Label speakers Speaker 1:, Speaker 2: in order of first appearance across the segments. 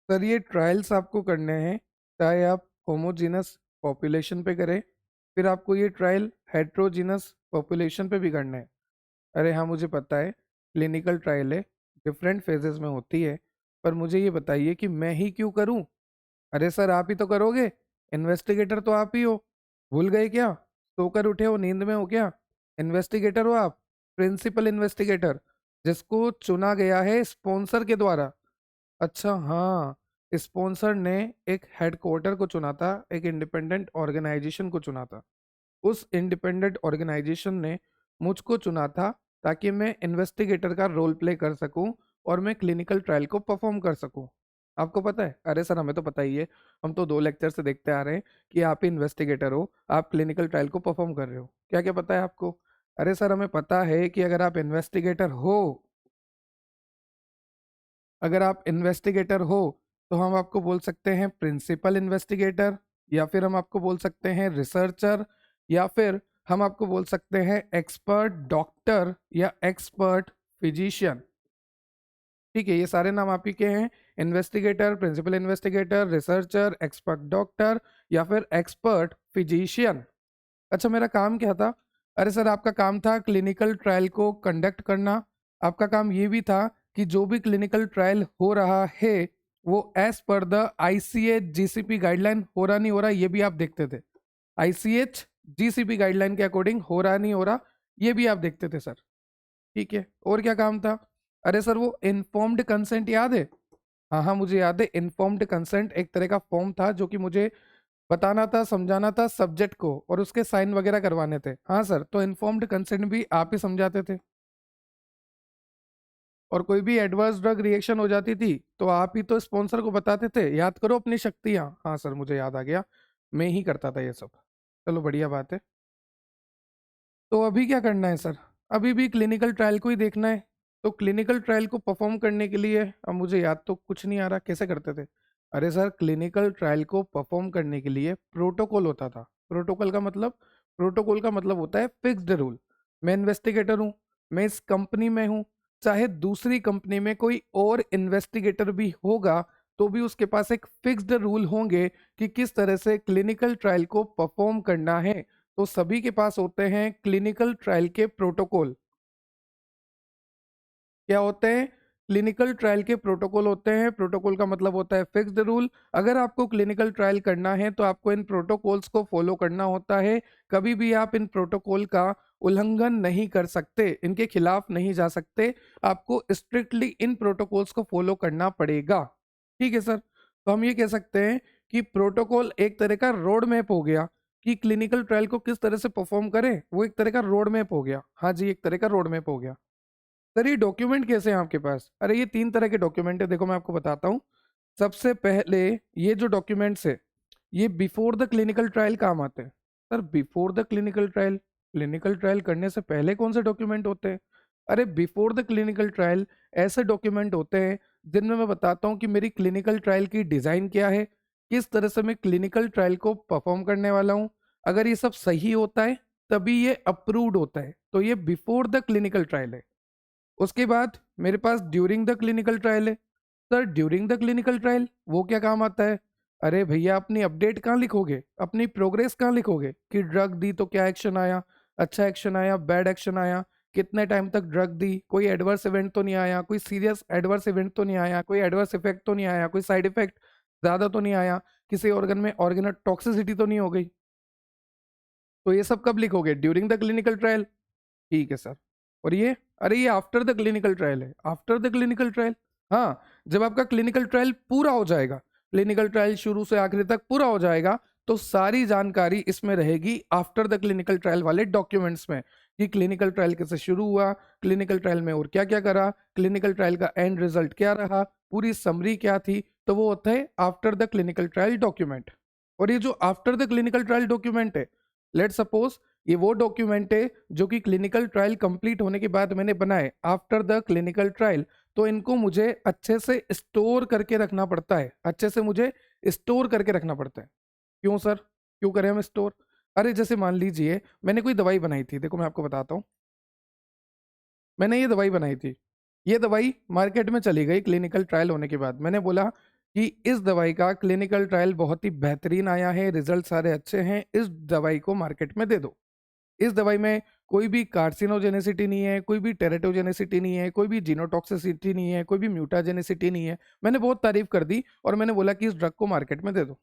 Speaker 1: Sir ये trials आपको करने हैं, चाहे आप होमोजीनस पॉपुलेशन पे करें, फिर आपको ये ट्रायल हेट्रोजीनस पॉपुलेशन पे भी करना है। अरे हाँ, मुझे पता है क्लिनिकल ट्रायल है, डिफरेंट फेजेस में होती है, पर मुझे ये बताइए कि मैं ही क्यों करूं? अरे सर आप ही तो करोगे, इन्वेस्टिगेटर तो आप ही हो। भूल गए क्या? सोकर उठे हो, नींद में हो क्या? इन्वेस्टिगेटर हो आप, प्रिंसिपल इन्वेस्टिगेटर, जिसको चुना गया है स्पॉन्सर के द्वारा। अच्छा हाँ, स्पॉन्सर ने एक हेडक्वार्टर को चुना था, एक इंडिपेंडेंट ऑर्गेनाइजेशन को चुना था। उस इंडिपेंडेंट ऑर्गेनाइजेशन ने मुझको चुना था ताकि मैं इन्वेस्टिगेटर का रोल प्ले कर सकूं और मैं क्लिनिकल ट्रायल को परफॉर्म कर सकूं। आपको पता है? अरे सर हमें तो पता ही है, हम तो 2 लेक्चर से देखते आ रहे हैं कि आप ही इन्वेस्टिगेटर हो, आप क्लिनिकल ट्रायल को परफॉर्म कर रहे हो। क्या क्या पता है आपको? अरे सर हमें पता है कि अगर आप इन्वेस्टिगेटर हो तो हम आपको बोल सकते हैं प्रिंसिपल इन्वेस्टिगेटर, या फिर हम आपको बोल सकते हैं रिसर्चर, या फिर हम आपको बोल सकते हैं एक्सपर्ट डॉक्टर या एक्सपर्ट फिजिशियन। ठीक है, ये सारे नाम आप ही के हैं, investigator, principal investigator, researcher, expert doctor या फिर एक्सपर्ट फिजिशियन। अच्छा मेरा काम क्या था? अरे सर आपका काम था क्लिनिकल ट्रायल को कंडक्ट करना। आपका काम ये भी था कि जो भी क्लिनिकल ट्रायल हो रहा है वो as per the ICH GCP guideline हो रहा नहीं हो रहा ये भी आप देखते थे। आईसीएच जीसीपी गाइडलाइन के अकॉर्डिंग हो रहा नहीं हो रहा ये भी आप देखते थे सर। ठीक है, और क्या काम था? अरे सर वो इन्फॉर्म्ड कंसेंट याद है? हाँ हाँ मुझे याद है, इन्फॉर्म्ड कंसेंट एक तरह का फॉर्म था जो कि मुझे बताना था, समझाना था सब्जेक्ट को और उसके साइन वगैरह करवाने थे। हाँ सर, तो इन्फॉर्म्ड कंसेंट भी आप ही समझाते थे। और कोई भी एडवर्स ड्रग रिएक्शन हो जाती थी तो आप ही तो स्पॉन्सर को बताते थे। याद करो अपनी शक्तियाँ। हाँ सर मुझे याद आ गया, मैं ही करता था ये सब। चलो बढ़िया बात है। तो अभी क्या करना है सर? अभी भी क्लिनिकल ट्रायल को ही देखना है। तो क्लिनिकल ट्रायल को परफॉर्म करने के लिए अब मुझे याद तो कुछ नहीं आ रहा कैसे करते थे। अरे सर क्लिनिकल ट्रायल को परफॉर्म करने के लिए प्रोटोकॉल होता था। प्रोटोकॉल का मतलब होता है फिक्स्ड रूल। मैं इन्वेस्टिगेटर हूँ, मैं इस कंपनी में हूँ, चाहे दूसरी कंपनी में कोई और इन्वेस्टिगेटर भी होगा तो भी उसके पास एक फिक्स्ड रूल होंगे कि किस तरह से क्लिनिकल ट्रायल को परफॉर्म करना है। तो सभी के पास होते हैं क्लिनिकल ट्रायल के प्रोटोकॉल। क्या होते हैं? क्लिनिकल ट्रायल के प्रोटोकॉल होते हैं। प्रोटोकॉल का मतलब होता है फिक्स्ड रूल। अगर आपको क्लिनिकल ट्रायल करना है तो आपको इन प्रोटोकॉल्स को फॉलो करना होता है। कभी भी आप इन प्रोटोकॉल का उल्लंघन नहीं कर सकते, इनके खिलाफ नहीं जा सकते। आपको स्ट्रिक्टली इन प्रोटोकॉल्स को फॉलो करना पड़ेगा। ठीक है सर, तो हम ये कह सकते हैं कि प्रोटोकॉल एक तरह का रोड मैप हो गया कि क्लिनिकल ट्रायल को किस तरह से परफॉर्म करें, वो एक तरह का रोड मैप हो गया। हाँ जी, एक तरह का रोड मैप हो गया। सर ये डॉक्यूमेंट कैसे हैं आपके पास? अरे ये 3 तरह के डॉक्यूमेंट है, देखो मैं आपको बताता हूँ। सबसे पहले ये जो डॉक्यूमेंट्स है ये बिफोर द क्लिनिकल ट्रायल काम आते हैं। Sir before the clinical trial करने से पहले कौन से डॉक्यूमेंट होते हैं? अरे बिफोर द क्लिनिकल ट्रायल ऐसे डॉक्यूमेंट होते हैं जिनमें मैं बताता हूँ कि मेरी क्लिनिकल ट्रायल की डिज़ाइन क्या है, किस तरह से मैं क्लिनिकल ट्रायल को परफॉर्म करने वाला हूँ। अगर ये सब सही होता है तभी ये अप्रूव्ड होता है, तो ये बिफोर द क्लिनिकल ट्रायल है। उसके बाद मेरे पास ड्यूरिंग द क्लिनिकल ट्रायल है। Sir during the clinical trial वो क्या काम आता है? अरे भैया अपनी अपडेट कहाँ लिखोगे, अपनी प्रोग्रेस कहाँ लिखोगे कि ड्रग दी तो क्या एक्शन आया, अच्छा एक्शन आया, बैड एक्शन आया, कितने टाइम तक ड्रग दी, कोई एडवर्स इवेंट तो नहीं आया, कोई सीरियस एडवर्स इवेंट तो नहीं आया, कोई एडवर्स इफेक्ट तो नहीं आया, कोई साइड इफेक्ट ज़्यादा तो नहीं आया, किसी ऑर्गन में ऑर्गेनल टॉक्सिसिटी तो नहीं हो गई। तो ये सब कब लिखोगे? During the clinical trial. ठीक है सर। और ये? अरे ये आफ्टर द क्लिनिकल ट्रायल है, आफ्टर द क्लिनिकल ट्रायल। हाँ, जब आपका क्लिनिकल ट्रायल पूरा हो जाएगा, क्लिनिकल ट्रायल शुरू से आखिरी तक पूरा हो जाएगा, तो सारी जानकारी इसमें रहेगी आफ्टर द क्लिनिकल ट्रायल वाले डॉक्यूमेंट्स में कि क्लिनिकल ट्रायल कैसे शुरू हुआ, क्लिनिकल ट्रायल में और क्या क्या करा, क्लिनिकल ट्रायल का एंड रिजल्ट क्या रहा, पूरी समरी क्या थी। तो वो होता है after the clinical trial document. और ये जो after the clinical trial document है, लेट सपोज ये वो डॉक्यूमेंट है जो कि क्लिनिकल ट्रायल कंप्लीट होने के बाद मैंने बनाए आफ्टर द क्लिनिकल ट्रायल। तो इनको मुझे अच्छे से स्टोर करके रखना पड़ता है, अच्छे से मुझे स्टोर करके रखना पड़ता है। क्यों सर, क्यों करें हम स्टोर? अरे जैसे मान लीजिए मैंने कोई दवाई बनाई थी, देखो मैं आपको बताता हूँ। मैंने ये दवाई बनाई थी, ये दवाई मार्केट में चली गई क्लिनिकल ट्रायल होने के बाद। मैंने बोला कि इस दवाई का क्लिनिकल ट्रायल बहुत ही बेहतरीन आया है, रिजल्ट सारे अच्छे हैं, इस दवाई को मार्केट में दे दो। इस दवाई में कोई भी कार्सिनोजेनेसिटी नहीं है, कोई भी टेरेटोजेनेसिटी नहीं है, कोई भी जीनोटॉक्सिसिटी नहीं है, कोई भी म्यूटाजेनेसिटी नहीं है। मैंने बहुत तारीफ कर दी और मैंने बोला कि इस ड्रग को मार्केट में दे दो।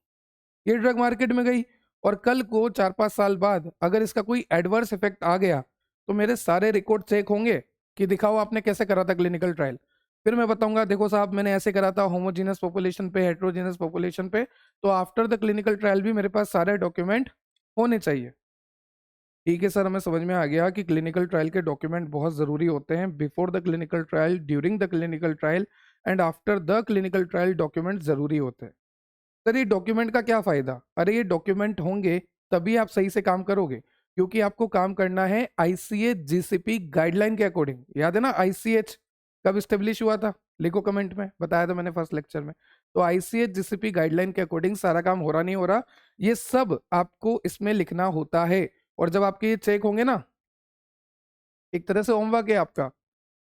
Speaker 1: ये ड्रग मार्केट में गई और कल को 4-5 साल बाद अगर इसका कोई एडवर्स इफेक्ट आ गया, तो मेरे सारे रिकॉर्ड चेक होंगे कि दिखाओ आपने कैसे करा था क्लिनिकल ट्रायल। फिर मैं बताऊंगा देखो साहब मैंने ऐसे करा था होमोजेनस पॉपुलेशन पे, हेटेरोजेनस पॉपुलेशन पे, तो आफ्टर द क्लिनिकल ट्रायल भी मेरे पास सारे डॉक्यूमेंट होने चाहिए। ठीक है सर, हमें समझ में आ गया कि क्लिनिकल ट्रायल के डॉक्यूमेंट बहुत ज़रूरी होते हैं। Before the clinical trial, during the clinical trial and after the clinical trial document ज़रूरी होते हैं। सर ये डॉक्यूमेंट का क्या फ़ायदा? अरे ये डॉक्यूमेंट होंगे तभी आप सही से काम करोगे, क्योंकि आपको काम करना है आईसीएच जीसीपी गाइडलाइन के अकॉर्डिंग। याद है ना आईसीएच कब स्टेब्लिश हुआ था? लिखो कमेंट में, बताया था मैंने फर्स्ट लेक्चर में। तो आईसीएच जीसीपी गाइडलाइन के अकॉर्डिंग सारा काम हो रहा नहीं हो रहा, ये सब आपको इसमें लिखना होता है। और जब आपके ये चेक होंगे ना, एक तरह से होमवर्क है आपका,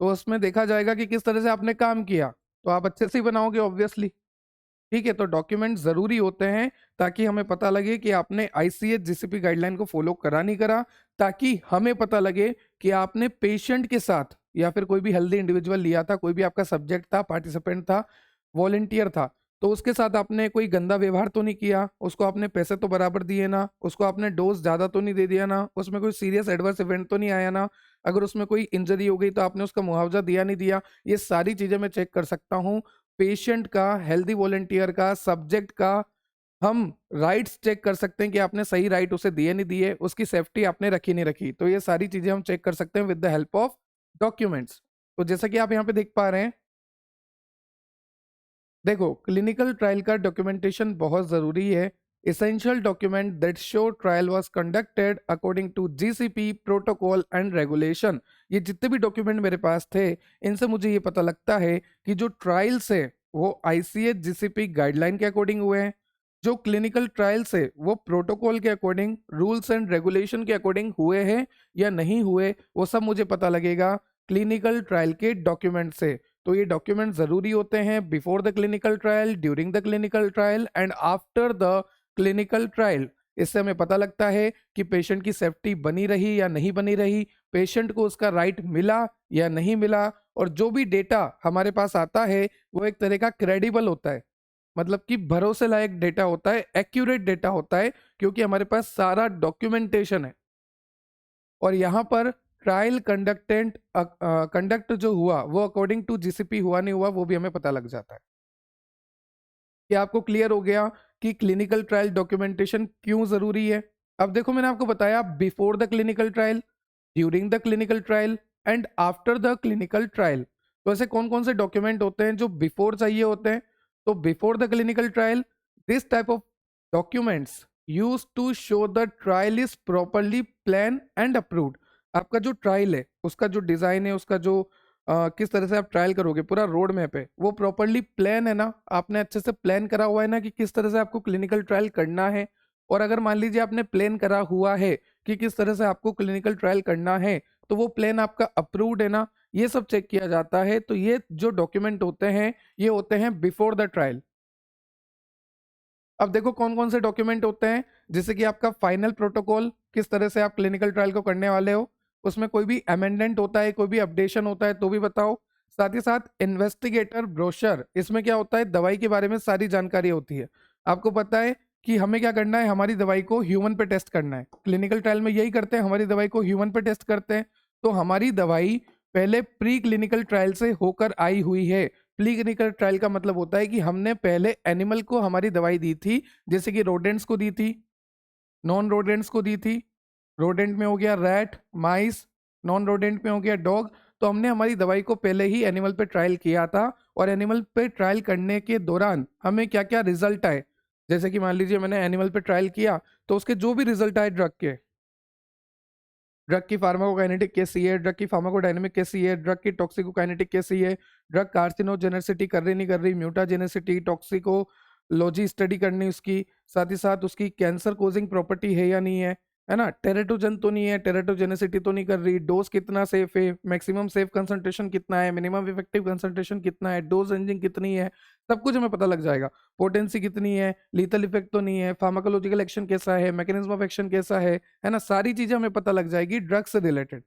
Speaker 1: तो उसमें देखा जाएगा कि किस तरह से आपने काम किया, तो आप अच्छे से ही बनाओगे ऑब्वियसली। ठीक है, तो डॉक्यूमेंट जरूरी होते हैं ताकि हमें पता लगे कि आपने आईसीएच जीसीपी गाइडलाइन को फॉलो करा नहीं करा, ताकि हमें पता लगे कि आपने पेशेंट के साथ या फिर कोई भी हेल्दी इंडिविजुअल लिया था, कोई भी आपका सब्जेक्ट था, पार्टिसिपेंट था, वॉलेंटियर था, तो उसके साथ आपने कोई गंदा व्यवहार तो नहीं किया, उसको आपने पैसे तो बराबर दिए ना, उसको आपने डोज ज्यादा तो नहीं दे दिया ना, उसमें कोई सीरियस एडवर्स इवेंट तो नहीं आया ना, अगर उसमें कोई इंजरी हो गई तो आपने उसका मुआवजा दिया नहीं दिया। ये सारी चीजें मैं चेक कर सकता हूँ, पेशेंट का, हेल्दी वॉलेंटियर का, सब्जेक्ट का। हम राइट्स चेक कर सकते हैं कि आपने सही राइट उसे दिए नहीं दिए, उसकी सेफ्टी आपने रखी नहीं रखी, तो ये सारी चीजें हम चेक कर सकते हैं with the help of documents. तो जैसा कि आप यहाँ पे देख पा रहे हैं, देखो क्लिनिकल ट्रायल का डॉक्यूमेंटेशन बहुत जरूरी है। essential document that show trial was conducted according to GCP protocol and regulation. ये जितने भी डॉक्यूमेंट मेरे पास थे, इनसे मुझे ये पता लगता है कि जो ट्रायल्स है वो आईसीएच जीसीपी गाइडलाइन के अकॉर्डिंग हुए हैं, जो क्लिनिकल ट्रायल्स है वो प्रोटोकॉल के अकॉर्डिंग, रूल्स एंड रेगुलेशन के अकॉर्डिंग हुए हैं या नहीं हुए, वो सब मुझे पता लगेगा क्लिनिकल ट्रायल के डॉक्यूमेंट से। तो ये डॉक्यूमेंट जरूरी होते हैं before the clinical trial, during the clinical trial and after the clinical trial. इससे हमें पता लगता है कि पेशेंट की सेफ्टी बनी रही या नहीं बनी रही, पेशेंट को उसका राइट मिला या नहीं मिला, और जो भी डेटा हमारे पास आता है वो एक तरह का क्रेडिबल होता है, मतलब कि भरोसे लायक डेटा होता है, एक्यूरेट डेटा होता है, क्योंकि हमारे पास सारा डॉक्यूमेंटेशन है। और यहाँ पर ट्रायल कंडक्ट जो हुआ वो अकॉर्डिंग टू जीसीपी हुआ नहीं हुआ वो भी हमें पता लग जाता है। क्या आपको क्लियर हो गया कि क्लिनिकल ट्रायल डॉक्यूमेंटेशन क्यों जरूरी है? अब देखो मैंने आपको बताया before the clinical trial, during the clinical trial and after the clinical trial. तो ऐसे कौन कौन से डॉक्यूमेंट होते हैं जो बिफोर चाहिए होते हैं? तो before the clinical trial, this type of documents use to show the trial is properly plan and approved. आपका जो ट्रायल है उसका जो डिजाइन है, उसका जो किस तरह से आप ट्रायल करोगे, पूरा रोड मैप है, वो प्रॉपरली प्लान है ना, आपने अच्छे से प्लान करा हुआ है ना कि किस तरह से आपको क्लिनिकल ट्रायल करना है। और अगर मान लीजिए आपने प्लान करा हुआ है कि किस तरह से आपको क्लिनिकल ट्रायल करना है, तो वो प्लान आपका अप्रूव्ड है ना, ये सब चेक किया जाता है। तो ये जो डॉक्यूमेंट होते हैं ये होते हैं बिफोर द ट्रायल। अब देखो कौन कौन से डॉक्यूमेंट होते हैं, जैसे कि आपका फाइनल प्रोटोकॉल, किस तरह से आप क्लिनिकल ट्रायल को करने वाले हो, उसमें कोई भी अमेंडमेंट होता है, कोई भी अपडेशन होता है तो भी बताओ। साथ ही साथ इन्वेस्टिगेटर ब्रोशर, इसमें क्या होता है, दवाई के बारे में सारी जानकारी होती है। आपको पता है कि हमें क्या करना है, हमारी दवाई को ह्यूमन पे टेस्ट करना है, क्लिनिकल ट्रायल में यही करते हैं, हमारी दवाई को ह्यूमन पे टेस्ट करते हैं। तो हमारी दवाई पहले प्री क्लिनिकल ट्रायल से होकर आई हुई है। प्री क्लिनिकल ट्रायल का मतलब होता है कि हमने पहले एनिमल को हमारी दवाई दी थी, जैसे कि रोडेंट्स को दी थी, नॉन रोडेंट्स को दी थी। रोडेंट में हो गया रैट, माइस, नॉन रोडेंट में हो गया डॉग। तो हमने हमारी दवाई को पहले ही एनिमल पे ट्रायल किया था, और एनिमल पे ट्रायल करने के दौरान हमें क्या क्या रिजल्ट आए, जैसे कि मान लीजिए मैंने एनिमल पे ट्रायल किया, तो उसके जो भी रिजल्ट आए ड्रग के, ड्रग की फार्माकोकाइनेटिक कैसी है, ड्रग की फार्माकोडायनेमिक कैसी है, ड्रग की टॉक्सिकोकाइनेटिक कैसी है, ड्रग कार्सिनोजेनेसिटी कर रही नहीं कर रही, म्यूटाजेनेसिटी, टॉक्सिकोलॉजी स्टडी करनी उसकी, साथ ही साथ उसकी कैंसर कोजिंग प्रॉपर्टी है या नहीं है, है ना, टेरेटोजन तो नहीं है, टेरेटोजेनिसिटी तो नहीं कर रही, डोज कितना सेफ है, मैक्सिमम सेफ कंसंट्रेशन कितना है, मिनिमम इफेक्टिव कंसंट्रेशन कितना है, डोज रेंजिंग कितनी है, सब कुछ हमें पता लग जाएगा। पोटेंसी कितनी है, लीथल इफेक्ट तो नहीं है, फार्माकोलॉजिकल एक्शन कैसा है, मैकेनिज्म ऑफ एक्शन कैसा है ना, सारी चीजें हमें पता लग जाएगी ड्रग से रिलेटेड।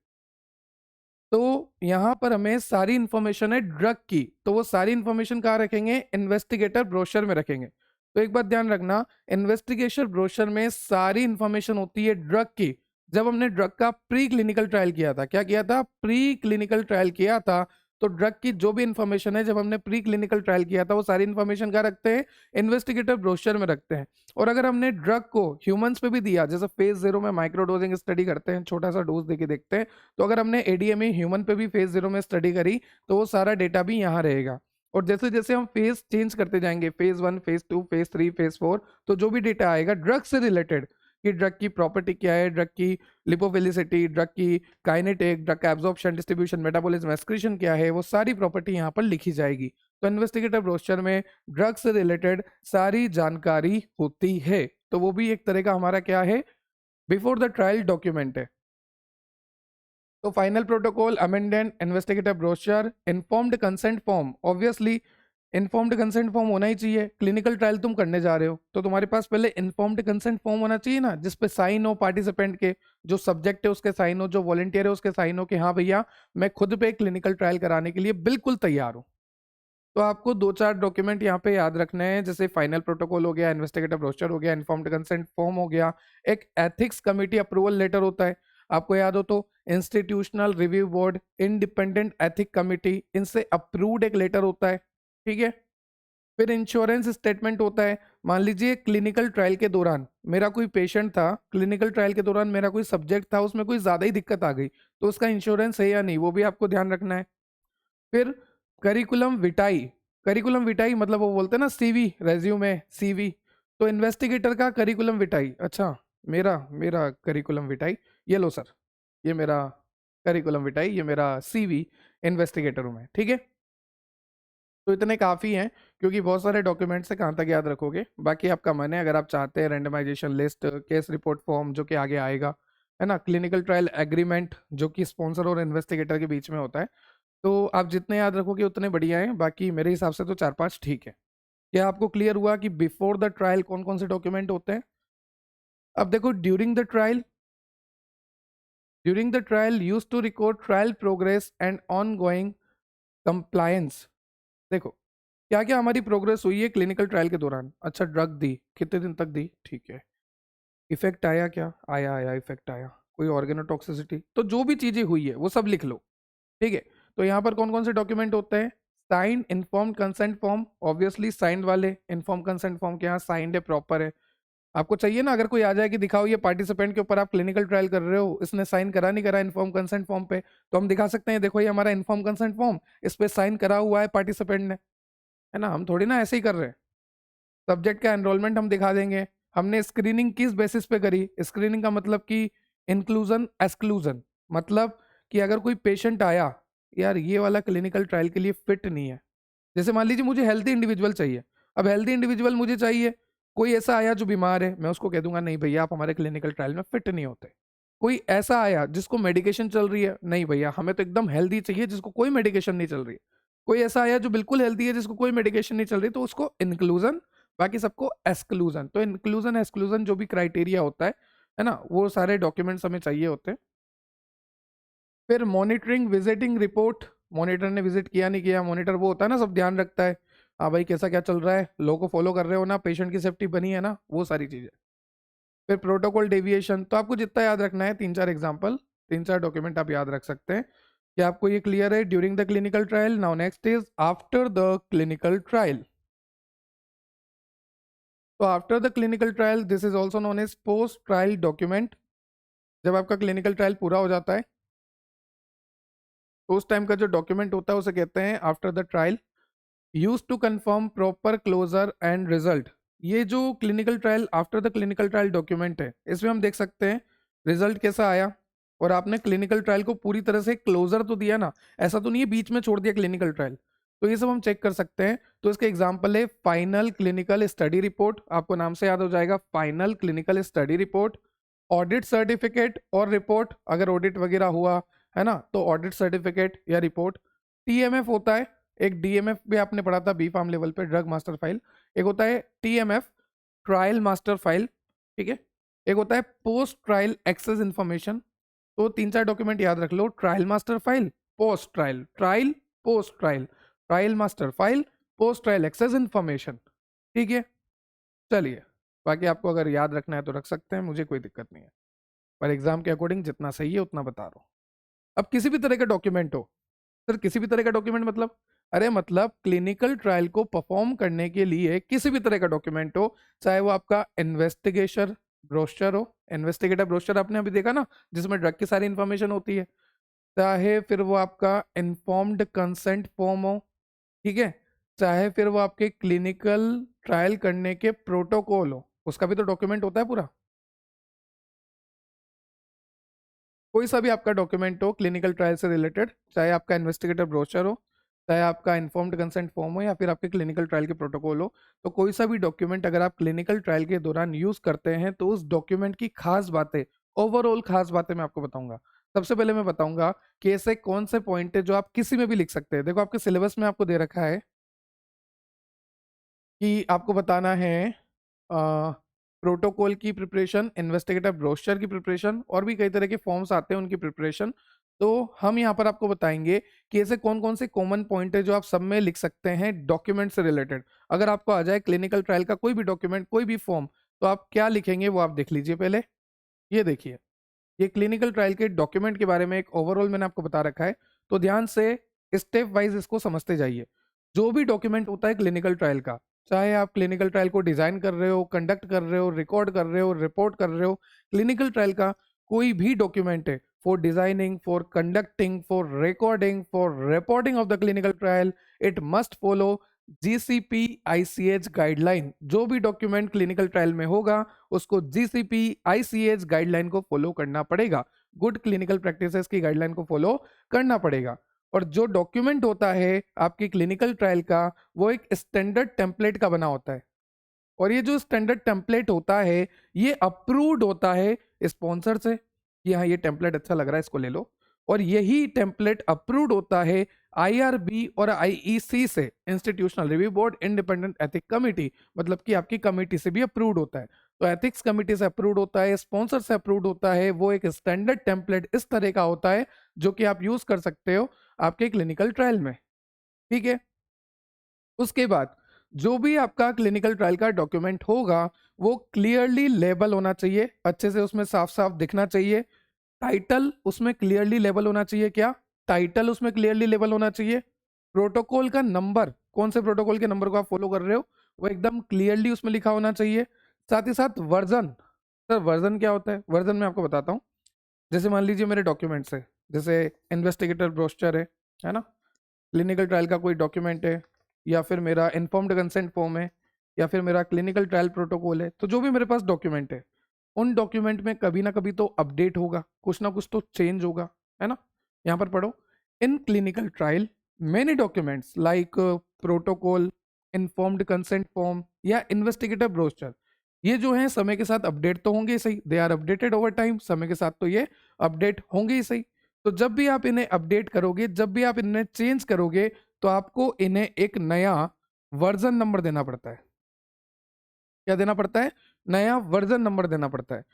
Speaker 1: तो यहाँ पर हमें सारी इंफॉर्मेशन है ड्रग की, तो वो सारी इंफॉर्मेशन कहाँ रखेंगे, इन्वेस्टिगेटर ब्रोशर में रखेंगे। तो एक बात ध्यान रखना, इन्वेस्टिगेशन ब्रोशर में सारी इंफॉर्मेशन होती है ड्रग की। जब हमने ड्रग का प्री क्लिनिकल ट्रायल किया था, क्या किया था, प्री क्लिनिकल ट्रायल किया था, तो ड्रग की जो भी इंफॉर्मेशन है जब हमने प्री क्लिनिकल ट्रायल किया था, वो सारी इंफॉर्मेशन कहाँ रखते हैं, इन्वेस्टिगेटर ब्रोशर में रखते हैं। और अगर हमने ड्रग को ह्यूमंस पे भी दिया, जैसे फेज 0 में माइक्रोडोजिंग स्टडी करते हैं, छोटा सा डोज देके देखते हैं, तो अगर हमने एडीएमए ह्यूमन पे भी फेज 0 में स्टडी करी, तो वो सारा डेटा भी यहाँ रहेगा। और जैसे जैसे हम फेज चेंज करते जाएंगे, फेज 1, फेज 2, फेज 3, फेज 4, तो जो भी डेटा आएगा ड्रग से रिलेटेड, कि ड्रग की प्रॉपर्टी क्या है, ड्रग की लिपोफिलिसिटी, ड्रग की काइनेटिक, ड्रग का एब्जॉर्प्शन, डिस्ट्रीब्यूशन, मेटाबॉलिज्म, एक्सक्रीशन क्या है, वो सारी प्रॉपर्टी यहाँ पर लिखी जाएगी। तो इन्वेस्टिगेटर ब्रोशर में ड्रग से रिलेटेड सारी जानकारी होती है। तो वो भी एक तरह का हमारा क्या है, बिफोर द ट्रायल डॉक्यूमेंट है। तो final protocol, amendment, investigator brochure, informed consent form, obviously informed consent form होना ही चाहिए। क्लिनिकल ट्रायल तुम करने जा रहे हो तो तुम्हारे पास पहले इन्फॉर्म्ड कंसेंट फॉर्म होना चाहिए ना, जिसपे साइन हो पार्टिसिपेंट के, जो सब्जेक्ट है उसके साइन हो, जो वॉलंटियर है उसके साइन हो, कि हाँ भैया मैं खुद पे क्लिनिकल ट्रायल कराने के लिए बिल्कुल तैयार हूँ। तो आपको 2-4 डॉक्यूमेंट यहाँ पे याद रखने हैं, जैसे फाइनल प्रोटोकॉल हो गया, इन्वेस्टिगेटर ब्रोशर हो गया, इन्फॉर्म्ड कंसेंट फॉर्म हो गया, एक एथिक्स कमिटी अप्रूवल लेटर होता है, आपको याद हो तो, institutional review board, independent ethic committee, इनसे अप्रूव्ड एक लेटर होता है, ठीक है। फिर इंश्योरेंस स्टेटमेंट होता है। मान लीजिए क्लिनिकल ट्रायल के दौरान मेरा कोई पेशेंट था, क्लिनिकल ट्रायल के दौरान मेरा कोई सब्जेक्ट था, उसमें कोई ज्यादा ही दिक्कत आ गई, तो उसका इंश्योरेंस है या नहीं, वो भी आपको ध्यान रखना है। फिर करिकुलम विटाई, करिकुलम विटाई मतलब वो बोलते हैं ना सीवी, रेज्यूमे, सीवी, तो इन्वेस्टिगेटर का करिकुलम विटाई, अच्छा मेरा मेरा करिकुलम विटाई, ये लो सर, ये मेरा करिकुलम विटाई, ये मेरा सीवी, इन्वेस्टिगेटर हूँ मैं, ठीक है। तो इतने काफ़ी हैं, क्योंकि बहुत सारे डॉक्यूमेंट्स से कहाँ तक याद रखोगे, बाकी आपका मन है, अगर आप चाहते हैं randomization list, case report form जो कि आगे आएगा, है ना, क्लिनिकल ट्रायल एग्रीमेंट जो कि स्पॉन्सर और इन्वेस्टिगेटर के बीच में होता है, तो आप जितने याद रखोगे उतने बढ़िया हैं, बाकी मेरे हिसाब से तो 4-5 ठीक है। क्या आपको क्लियर हुआ कि बिफोर द ट्रायल कौन कौन से डॉक्यूमेंट होते हैं? अब देखो, during the trial use to record trial progress and ongoing compliance. देखो क्या क्या हमारी प्रोग्रेस हुई है क्लिनिकल ट्रायल के दौरान। अच्छा, ड्रग दी, कितने दिन तक दी, ठीक है, इफेक्ट आया क्या, आया आया इफेक्ट आया, कोई ऑर्गेनोटॉक्सिसिटी, तो जो भी चीजें हुई है वो सब लिख लो, ठीक है। तो यहाँ पर कौन कौन से डॉक्यूमेंट होते हैं, signed informed consent form, obviously signed वाले, इन्फॉर्म कंसेंट फॉर्म के यहाँ साइंड है, प्रॉपर है। आपको चाहिए ना, अगर कोई आ जाए कि दिखाओ ये पार्टिसिपेंट के ऊपर आप क्लिनिकल ट्रायल कर रहे हो, इसने साइन करा नहीं करा इन्फॉर्म कंसेंट फॉर्म पे, तो हम दिखा सकते हैं, देखो ये हमारा इन्फॉर्म कंसेंट फॉर्म, इस पे साइन करा हुआ है पार्टिसिपेंट ने, है ना। हम थोड़ी ना ऐसे ही कर रहे हैं। सब्जेक्ट का एनरोलमेंट हम दिखा देंगे, हमने स्क्रीनिंग किस बेसिस पे करी, स्क्रीनिंग का मतलब कि इंक्लूजन एक्सक्लूजन, मतलब कि अगर कोई पेशेंट आया, यार ये वाला क्लिनिकल ट्रायल के लिए फिट नहीं है, जैसे मान लीजिए मुझे हेल्थी इंडिविजुअल चाहिए, अब हेल्थी इंडिविजुअल मुझे चाहिए, कोई ऐसा आया जो बीमार है, मैं उसको कह दूंगा नहीं भैया आप हमारे क्लिनिकल ट्रायल में फिट नहीं होते। कोई ऐसा आया जिसको मेडिकेशन चल रही है, नहीं भैया हमें तो एकदम हेल्दी चाहिए जिसको कोई मेडिकेशन नहीं चल रही है। कोई ऐसा आया जो बिल्कुल हेल्दी है जिसको कोई मेडिकेशन नहीं चल रही, तो उसको इंक्लूजन, बाकी सबको एक्सक्लूजन। तो इंक्लूजन एक्सक्लूजन जो भी क्राइटेरिया होता है ना, वो सारे डॉक्यूमेंट्स हमें चाहिए होते हैं। फिर मॉनिटरिंग विजिटिंग रिपोर्ट, मॉनिटर ने विजिट किया नहीं किया, मॉनिटर वो होता है ना, सब ध्यान रखता है, हाँ भाई कैसा क्या चल रहा है, लो को फॉलो कर रहे हो ना, पेशेंट की सेफ्टी बनी है ना, वो सारी चीजें। फिर प्रोटोकॉल डेविएशन, तो आपको जितना याद रखना है, 3-4 एग्जाम्पल, 3-4 डॉक्यूमेंट आप याद रख सकते हैं। कि आपको ये क्लियर है during the clinical trial. Now next is after the clinical trial. तो after the clinical trial this is also known as post trial document. जब आपका क्लिनिकल ट्रायल पूरा हो जाता है तो उस टाइम का जो डॉक्यूमेंट होता है उसे कहते हैं after the trial, use to confirm proper closure and result. ये जो clinical trial after the clinical trial document है, इसमें हम देख सकते हैं रिजल्ट कैसा आया, और आपने क्लिनिकल ट्रायल को पूरी तरह से क्लोजर तो दिया ना, ऐसा तो नहीं है बीच में छोड़ दिया क्लिनिकल ट्रायल, तो ये सब हम चेक कर सकते हैं। तो इसका एग्जांपल है फाइनल क्लिनिकल स्टडी रिपोर्ट, आपको नाम से याद हो जाएगा final clinical study report. Audit certificate और रिपोर्ट, अगर ऑडिट वगैरह हुआ है ना, तो ऑडिट सर्टिफिकेट या रिपोर्ट। टीएमएफ होता है, एक डीएमएफ भी आपने पढ़ा था बी फार्म लेवल पे, ड्रग मास्टर फाइल। एक होता है टीएमएफ, ट्रायल मास्टर फाइल, ठीक है। एक होता है पोस्ट ट्रायल एक्सेस इंफॉर्मेशन। तो 3-4 डॉक्यूमेंट याद रख लो, trial master file, post trial, trial, post trial, trial master file, post trial access information, ठीक है। चलिए, बाकी आपको अगर याद रखना है तो रख सकते हैं, मुझे कोई दिक्कत नहीं है, पर एग्जाम के अकॉर्डिंग जितना सही है उतना बता रहा हूँ। अब किसी भी तरह का डॉक्यूमेंट हो, सर किसी भी तरह का डॉक्यूमेंट मतलब, अरे मतलब क्लिनिकल ट्रायल को परफॉर्म करने के लिए किसी भी तरह का डॉक्यूमेंट हो, चाहे वो आपका इन्वेस्टिगेशन ब्रोशर हो, इन्वेस्टिगेटर ब्रोशर आपने अभी देखा ना, जिसमें ड्रग की सारी इंफॉर्मेशन होती है, चाहे फिर वो आपका इन्फॉर्म्ड कंसेंट फॉर्म हो, ठीक है, चाहे फिर वो आपके क्लिनिकल ट्रायल करने के प्रोटोकॉल हो, उसका भी तो डॉक्यूमेंट होता है पूरा। कोई सा भी आपका डॉक्यूमेंट हो क्लिनिकल ट्रायल से रिलेटेड, चाहे आपका इन्वेस्टिगेटर ब्रोशर हो, चाहे आपका इन्फॉर्म्ड कंसेंट फॉर्म हो, या फिर आपके क्लिनिकल ट्रायल के प्रोटोकॉल हो, तो कोई सा भी डॉक्यूमेंट अगर आप क्लिनिकल ट्रायल के दौरान यूज करते हैं तो उस डॉक्यूमेंट की खास बातें, ओवरऑल खास बातें मैं आपको बताऊंगा। सबसे पहले मैं बताऊंगा कि ऐसे कौन से पॉइंट है जो आप किसी में भी लिख सकते हैं। देखो आपके सिलेबस में आपको दे रखा है कि आपको बताना है प्रोटोकॉल की प्रिपरेशन, इन्वेस्टिगेटर ब्रोशर की प्रिपरेशन, और भी कई तरह के फॉर्म्स आते हैं उनकी प्रिपरेशन। तो हम यहाँ पर आपको बताएंगे कि ऐसे कौन कौन से कॉमन पॉइंट है जो आप सब में लिख सकते हैं डॉक्यूमेंट से रिलेटेड। अगर आपको आ जाए क्लिनिकल ट्रायल का कोई भी डॉक्यूमेंट, कोई भी फॉर्म, तो आप क्या लिखेंगे वो आप देख लीजिए। पहले ये देखिए, ये क्लिनिकल ट्रायल के डॉक्यूमेंट के बारे में एक ओवरऑल मैंने आपको बता रखा है, तो ध्यान से स्टेप वाइज इसको समझते जाइए। जो भी डॉक्यूमेंट होता है क्लिनिकल ट्रायल का, चाहे आप क्लिनिकल ट्रायल को डिजाइन कर रहे हो, कंडक्ट कर रहे हो, रिकॉर्ड कर रहे हो, रिपोर्ट कर रहे हो, क्लिनिकल ट्रायल का कोई भी डॉक्यूमेंट है, for designing, for conducting, for recording, for reporting of the clinical trial, it must follow GCP ICH guideline. जो भी डॉक्यूमेंट क्लिनिकल ट्रायल में होगा उसको जीसीपी आईसीएच गाइडलाइन को फॉलो करना पड़ेगा, गुड क्लिनिकल प्रैक्टिसेस की गाइडलाइन को फॉलो करना पड़ेगा। और जो डॉक्यूमेंट होता है आपकी क्लिनिकल ट्रायल का, वो एक स्टैंडर्ड टेम्पलेट का बना होता है, और ये जो स्टैंडर्ड टेम्पलेट होता है ये अप्रूव्ड होता है स्पॉन्सर से कि हाँ ये टेम्पलेट अच्छा लग रहा है इसको ले लो, और यही टेम्पलेट अप्रूव्ड होता है आईआरबी और आईईसी से, institutional review board independent ethic committee, मतलब कि आपकी कमेटी से भी अप्रूव्ड होता है। तो एथिक्स कमेटी से अप्रूव्ड होता है, स्पॉन्सर से अप्रूव्ड होता है, वो एक स्टैंडर्ड टेम्पलेट इस तरह का होता है जो कि आप यूज कर सकते हो आपके क्लिनिकल ट्रायल में, ठीक है। उसके बाद जो भी आपका क्लिनिकल ट्रायल का डॉक्यूमेंट होगा वो क्लियरली लेबल होना चाहिए, अच्छे से उसमें साफ साफ दिखना चाहिए। टाइटल उसमें क्लियरली लेबल होना चाहिए, क्या टाइटल उसमें क्लियरली लेबल होना चाहिए। प्रोटोकॉल का नंबर, कौन से प्रोटोकॉल के नंबर को आप फॉलो कर रहे हो, वो एकदम क्लियरली उसमें लिखा होना चाहिए। साथ ही साथ वर्जन, सर वर्जन क्या होता है, वर्जन मैं आपको बताता हूँ। जैसे मान लीजिए मेरे डॉक्यूमेंट्स है, जैसे इन्वेस्टिगेटर ब्रोशर है ना, क्लिनिकल ट्रायल का कोई डॉक्यूमेंट है, या फिर मेरा इन्फॉर्म्ड कंसेंट फॉर्म है, या फिर मेरा क्लिनिकल ट्रायल प्रोटोकॉल है, तो जो भी मेरे पास डॉक्यूमेंट है उन डॉक्यूमेंट में कभी ना कभी तो अपडेट होगा, कुछ ना कुछ तो चेंज होगा, है ना। यहाँ पर पढ़ो, in clinical trial many documents like protocol, informed consent form या इन्वेस्टिगेटर ब्रोशर, ये जो है समय के साथ अपडेट तो होंगे ही सही, they are updated over time, समय के साथ तो ये अपडेट होंगे ही सही। तो जब भी आप इन्हें अपडेट करोगे, जब भी आप इन्हें चेंज करोगे, तो आपको इन्हें एक नया वर्जन नंबर देना पड़ता है। क्या देना पड़ता है, नया वर्जन नंबर देना पड़ता है,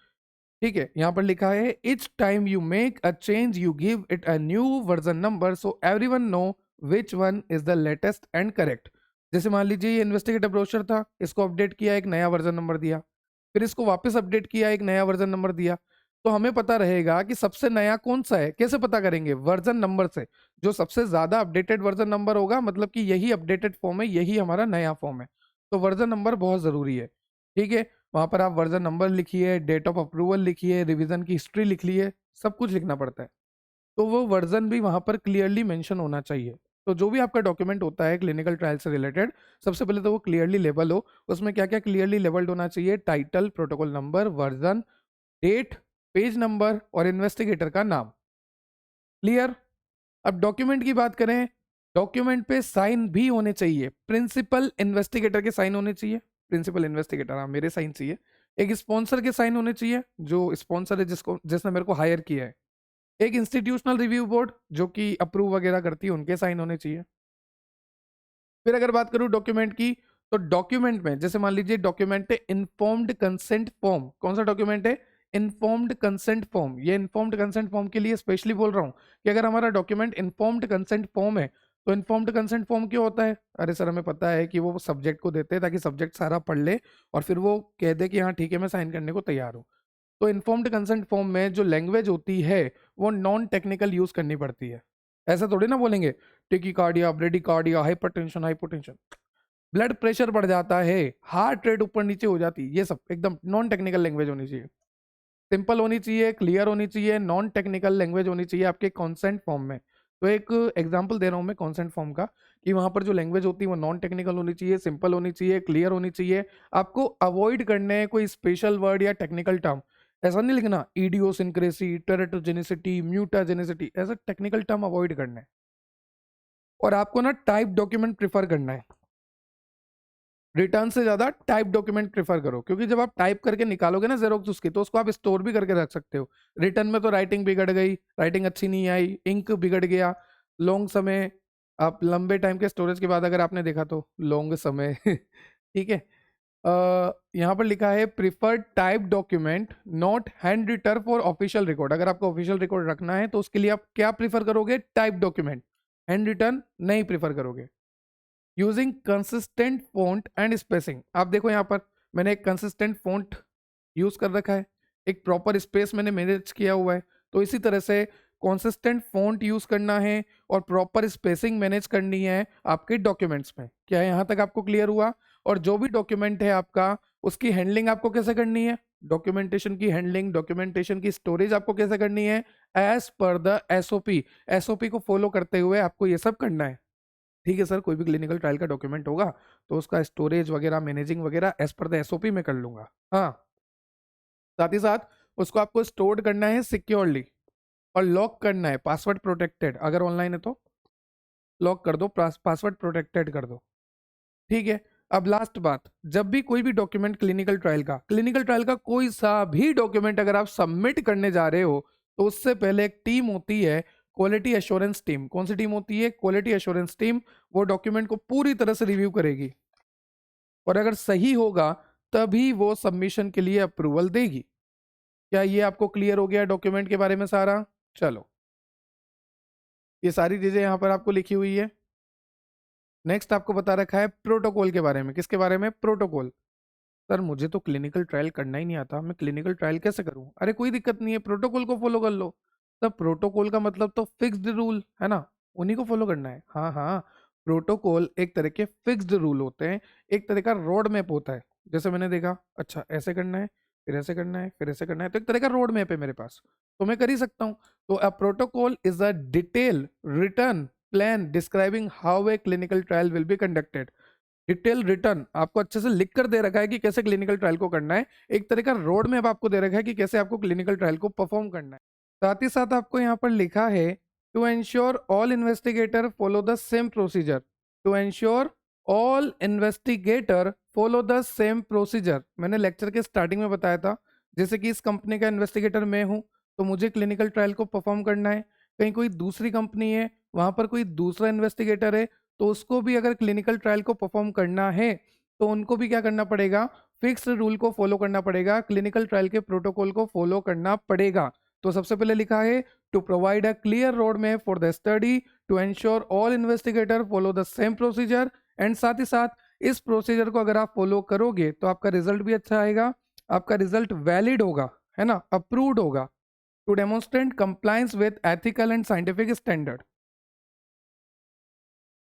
Speaker 1: ठीक है। यहां पर लिखा है each time you make a change you give it a new version number so everyone know which one is the latest and correct. जैसे मान लीजिए ये इन्वेस्टिगेटिव ब्रोशर था, इसको अपडेट किया, एक नया वर्जन नंबर दिया, फिर इसको वापस अपडेट किया, एक नया वर्जन नंबर दिया, तो हमें पता रहेगा कि सबसे नया कौन सा है। कैसे पता करेंगे, वर्जन नंबर से। जो सबसे ज्यादा अपडेटेड वर्जन नंबर होगा मतलब कि यही अपडेटेड फॉर्म है, यही हमारा नया फॉर्म है। तो वर्जन नंबर बहुत जरूरी है, ठीक है। वहां पर आप वर्जन नंबर लिखिए, डेट ऑफ अप्रूवल लिखिए, रिवीजन की हिस्ट्री लिख लिए, सब कुछ लिखना पड़ता है। तो वो वर्जन भी वहां पर क्लियरली मेंशन होना चाहिए। तो जो भी आपका डॉक्यूमेंट होता है क्लिनिकल ट्रायल से रिलेटेड, सबसे पहले तो वो क्लियरली लेबल हो। उसमें क्या क्या क्लियरली लेबल्ड होना चाहिए, title, protocol number, version, date, page number और इन्वेस्टिगेटर का नाम। क्लियर। अब डॉक्यूमेंट की बात करें, डॉक्यूमेंट पे साइन भी होने चाहिए, प्रिंसिपल इन्वेस्टिगेटर के साइन होने चाहिए, प्रिंसिपल इन्वेस्टिगेटर, हाँ मेरे साइन चाहिए, एक स्पॉन्सर के साइन होने चाहिए, जो स्पॉन्सर है जिसने मेरे को हायर किया है। एक इंस्टीट्यूशनल रिव्यू बोर्ड जो कि अप्रूव वगैरह करती है, उनके साइन होने चाहिए। फिर अगर बात करूं डॉक्यूमेंट की, तो डॉक्यूमेंट में जैसे मान लीजिए डॉक्यूमेंट है इन्फॉर्म्ड कंसेंट फॉर्म। कौन सा डॉक्यूमेंट है? Informed consent form. ये इन्फॉर्म्ड कंसेंट फॉर्म के लिए स्पेशली बोल रहा हूं कि अगर हमारा डॉक्यूमेंट इन्फॉर्म्ड कंसेंट फॉर्म है, तो इन्फॉर्म्ड कंसेंट फॉर्म क्यों होता है? अरे सर, हमें पता है कि वो सब्जेक्ट को देते हैं ताकि सब्जेक्ट सारा पढ़ ले और फिर वो कह दे कि हाँ ठीक है, मैं साइन करने को तैयार हूँ। तो इन्फॉर्म्ड कंसेंट फॉर्म में जो लैंग्वेज होती है वो नॉन टेक्निकल यूज करनी पड़ती है। ऐसा थोड़ी ना बोलेंगे tachycardia, bradycardia, hypertension, hypotension, blood pressure बढ़ जाता है, हार्ट रेट ऊपर नीचे हो जाती है, ये सब एकदम नॉन टेक्निकल लैंग्वेज होनी चाहिए। सिंपल होनी चाहिए, क्लियर होनी चाहिए, नॉन टेक्निकल लैंग्वेज होनी चाहिए आपके कॉन्सेंट फॉर्म में। तो एक एग्जांपल दे रहा हूं मैं कॉन्सेंट फॉर्म का, कि वहां पर जो लैंग्वेज होती है वो नॉन टेक्निकल होनी चाहिए, सिंपल होनी चाहिए, क्लियर होनी चाहिए। आपको अवॉइड करने हैं कोई स्पेशल वर्ड या टेक्निकल टर्म। ऐसा नहीं लिखना इडियोसिंक्रेसी, टेरेटोजेनिसिटी, म्यूटाजेनिसिटी, ऐसा टेक्निकल टर्म अवॉइड करना है। और आपको ना टाइप डॉक्यूमेंट प्रिफर करना है, रिटर्न से ज्यादा टाइप डॉक्यूमेंट प्रेफर करो, क्योंकि जब आप टाइप करके निकालोगे ना जेरोक्स उसकी, तो उसको आप स्टोर भी करके रख सकते हो। रिटर्न में तो राइटिंग बिगड़ गई, राइटिंग अच्छी नहीं आई, इंक बिगड़ गया, लॉन्ग समय, आप लंबे टाइम के स्टोरेज के बाद अगर आपने देखा तो लॉन्ग समय ठीक है। यहाँ पर लिखा है preferred type document not handwritten for official record. अगर आपको ऑफिशियल रिकॉर्ड रखना है तो उसके लिए आप क्या प्रीफर करोगे? टाइप डॉक्यूमेंट, हैंड रिटन नहीं प्रीफर करोगे। Using consistent font and spacing. आप देखो यहाँ पर मैंने एक कंसिस्टेंट फॉन्ट यूज कर रखा है, एक प्रॉपर स्पेस मैंने मैनेज किया हुआ है। तो इसी तरह से कंसिस्टेंट फॉन्ट यूज करना है और प्रॉपर स्पेसिंग मैनेज करनी है आपके डॉक्यूमेंट्स में। क्या यहाँ तक आपको क्लियर हुआ? और जो भी डॉक्यूमेंट है आपका, उसकी हैंडलिंग आपको कैसे करनी है? डॉक्यूमेंटेशन की हैंडलिंग, डॉक्यूमेंटेशन की स्टोरेज आपको कैसे करनी है? As per the SOP. SOP को फॉलो करते हुए आपको ये सब करना है। ठीक है सर, कोई भी क्लिनिकल ट्रायल का डॉक्यूमेंट होगा तो उसका स्टोरेज वगैरह, मैनेजिंग वगैरह एज पर द एसओपी में कर लूंगा। हाँ, साथ ही साथ उसको आपको स्टोर करना है सिक्योरली और लॉक करना है, पासवर्ड प्रोटेक्टेड। अगर ऑनलाइन है तो लॉक कर दो, पासवर्ड प्रोटेक्टेड कर दो। ठीक है। अब लास्ट बात, जब भी कोई भी डॉक्यूमेंट क्लिनिकल ट्रायल का कोई सा भी डॉक्यूमेंट अगर आप सबमिट करने जा रहे हो, तो उससे पहले एक टीम होती है, क्वालिटी एश्योरेंस टीम। कौन सी टीम होती है? Quality assurance team. वो डॉक्यूमेंट को पूरी तरह से रिव्यू करेगी और अगर सही होगा तभी वो सबमिशन के लिए अप्रूवल देगी। क्या ये आपको क्लियर हो गया डॉक्यूमेंट के बारे में सारा? चलो, ये सारी चीजें यहाँ पर आपको लिखी हुई है। नेक्स्ट आपको बता रखा है प्रोटोकॉल के बारे में। किसके बारे में? प्रोटोकॉल। सर मुझे तो क्लिनिकल ट्रायल करना ही नहीं आता, मैं क्लिनिकल ट्रायल कैसे करूं? अरे कोई दिक्कत नहीं है, प्रोटोकॉल को फॉलो कर लो। सर प्रोटोकॉल का मतलब तो फिक्स्ड रूल है ना, उन्हीं को फॉलो करना है। हाँ हाँ, प्रोटोकॉल एक तरह के फिक्स्ड रूल होते हैं, एक तरह का रोड मैप होता है। जैसे मैंने देखा, अच्छा ऐसे करना है, फिर ऐसे करना है, फिर ऐसे करना है, तो एक तरह का रोड मैप है मेरे पास, तो मैं कर ही सकता हूँ। तो a protocol is a detail return plan describing how a clinical trial will be conducted. Detail return आपको अच्छे से लिख कर दे रखा है कि कैसे क्लिनिकल ट्रायल को करना है, एक तरह का रोड मैप आपको दे रखा है कि कैसे आपको क्लिनिकल ट्रायल को परफॉर्म करना है। साथ ही साथ आपको यहाँ पर लिखा है to ensure all investigator follow the same procedure. To ensure all investigator follow the same procedure, मैंने लेक्चर के स्टार्टिंग में बताया था। जैसे कि इस कंपनी का इन्वेस्टिगेटर मैं हूँ, तो मुझे क्लिनिकल ट्रायल को परफॉर्म करना है। कहीं कोई दूसरी कंपनी है, वहां पर कोई दूसरा इन्वेस्टिगेटर है, तो उसको भी अगर क्लिनिकल ट्रायल को परफॉर्म करना है तो उनको भी क्या करना पड़ेगा? फिक्स्ड रूल को फॉलो करना पड़ेगा, क्लिनिकल ट्रायल के प्रोटोकॉल को फॉलो करना पड़ेगा। तो सबसे पहले लिखा है to provide a clear road map for the study, to ensure all investigator follow the same procedure, and साथ ही साथ इस प्रोसीजर को अगर आप फॉलो करोगे तो आपका रिजल्ट भी अच्छा आएगा, आपका रिजल्ट वैलिड होगा, है ना, अप्रूव्ड होगा। To demonstrate compliance with ethical and scientific standard.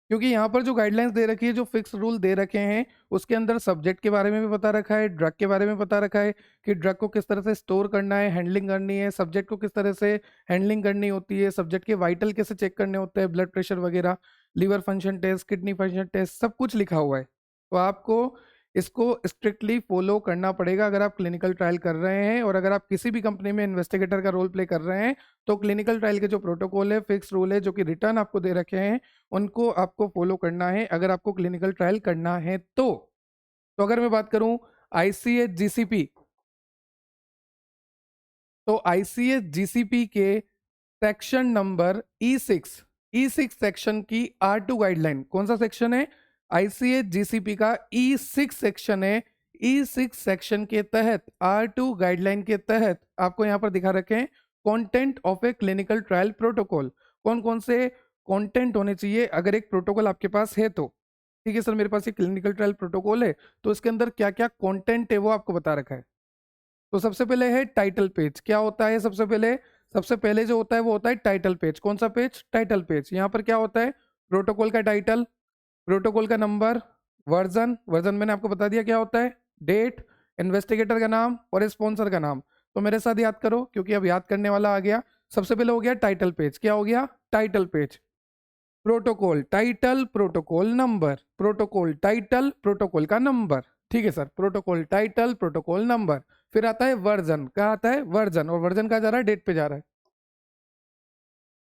Speaker 1: क्योंकि यहाँ पर जो गाइडलाइंस दे रखी है, जो फिक्स रूल दे रखे हैं, उसके अंदर सब्जेक्ट के बारे में भी बता रखा है, ड्रग के बारे में बता रखा है कि ड्रग को किस तरह से स्टोर करना है, हैंडलिंग करनी है, सब्जेक्ट को किस तरह से हैंडलिंग करनी होती है, सब्जेक्ट के वाइटल कैसे चेक करने होते हैं, ब्लड प्रेशर वगैरह, liver function test, kidney function test, सब कुछ लिखा हुआ है। तो आपको इसको स्ट्रिक्टली फॉलो करना पड़ेगा अगर आप क्लिनिकल ट्रायल कर रहे हैं, और अगर आप किसी भी कंपनी में इन्वेस्टिगेटर का रोल प्ले कर रहे हैं तो क्लिनिकल ट्रायल के जो प्रोटोकॉल है, फिक्स रूल है, जो कि रिटर्न आपको दे रखे हैं, उनको आपको फॉलो करना है अगर आपको क्लिनिकल ट्रायल करना है तो। अगर मैं बात करूं आईसीएच जीसीपी, तो ICS GCP के सेक्शन नंबर E6 सेक्शन की R2 गाइडलाइन, कौन सा सेक्शन है? ICS GCP का E6 सेक्शन है। E6 सेक्शन के तहत R2 गाइडलाइन के तहत आपको यहाँ पर दिखा रखे हैं content of a clinical trial protocol. कौन कौन से कंटेंट होने चाहिए अगर एक प्रोटोकॉल आपके पास है तो। ठीक है सर, मेरे पास ये क्लिनिकल ट्रायल प्रोटोकॉल है तो इसके अंदर क्या क्या कंटेंट है वो आपको बता रखा है। तो सबसे पहले है टाइटल पेज। क्या होता है? सबसे पहले जो होता है वो होता है टाइटल पेज। कौन सा पेज? Title page. यहाँ पर क्या होता है? प्रोटोकॉल का टाइटल, प्रोटोकॉल का नंबर, वर्जन मैंने आपको बता दिया क्या होता है, डेट, इन्वेस्टिगेटर का नाम और स्पॉन्सर का नाम। तो मेरे साथ याद करो क्योंकि अब याद करने वाला आ गया। सबसे पहले हो गया टाइटल पेज। क्या हो गया? Title page. Protocol title, protocol number, protocol title, protocol का नंबर। ठीक है sir, protocol title, protocol number. फिर आता है वर्जन। क्या आता है? वर्जन। और वर्जन कहाँ जा रहा है? डेट पे जा रहा है,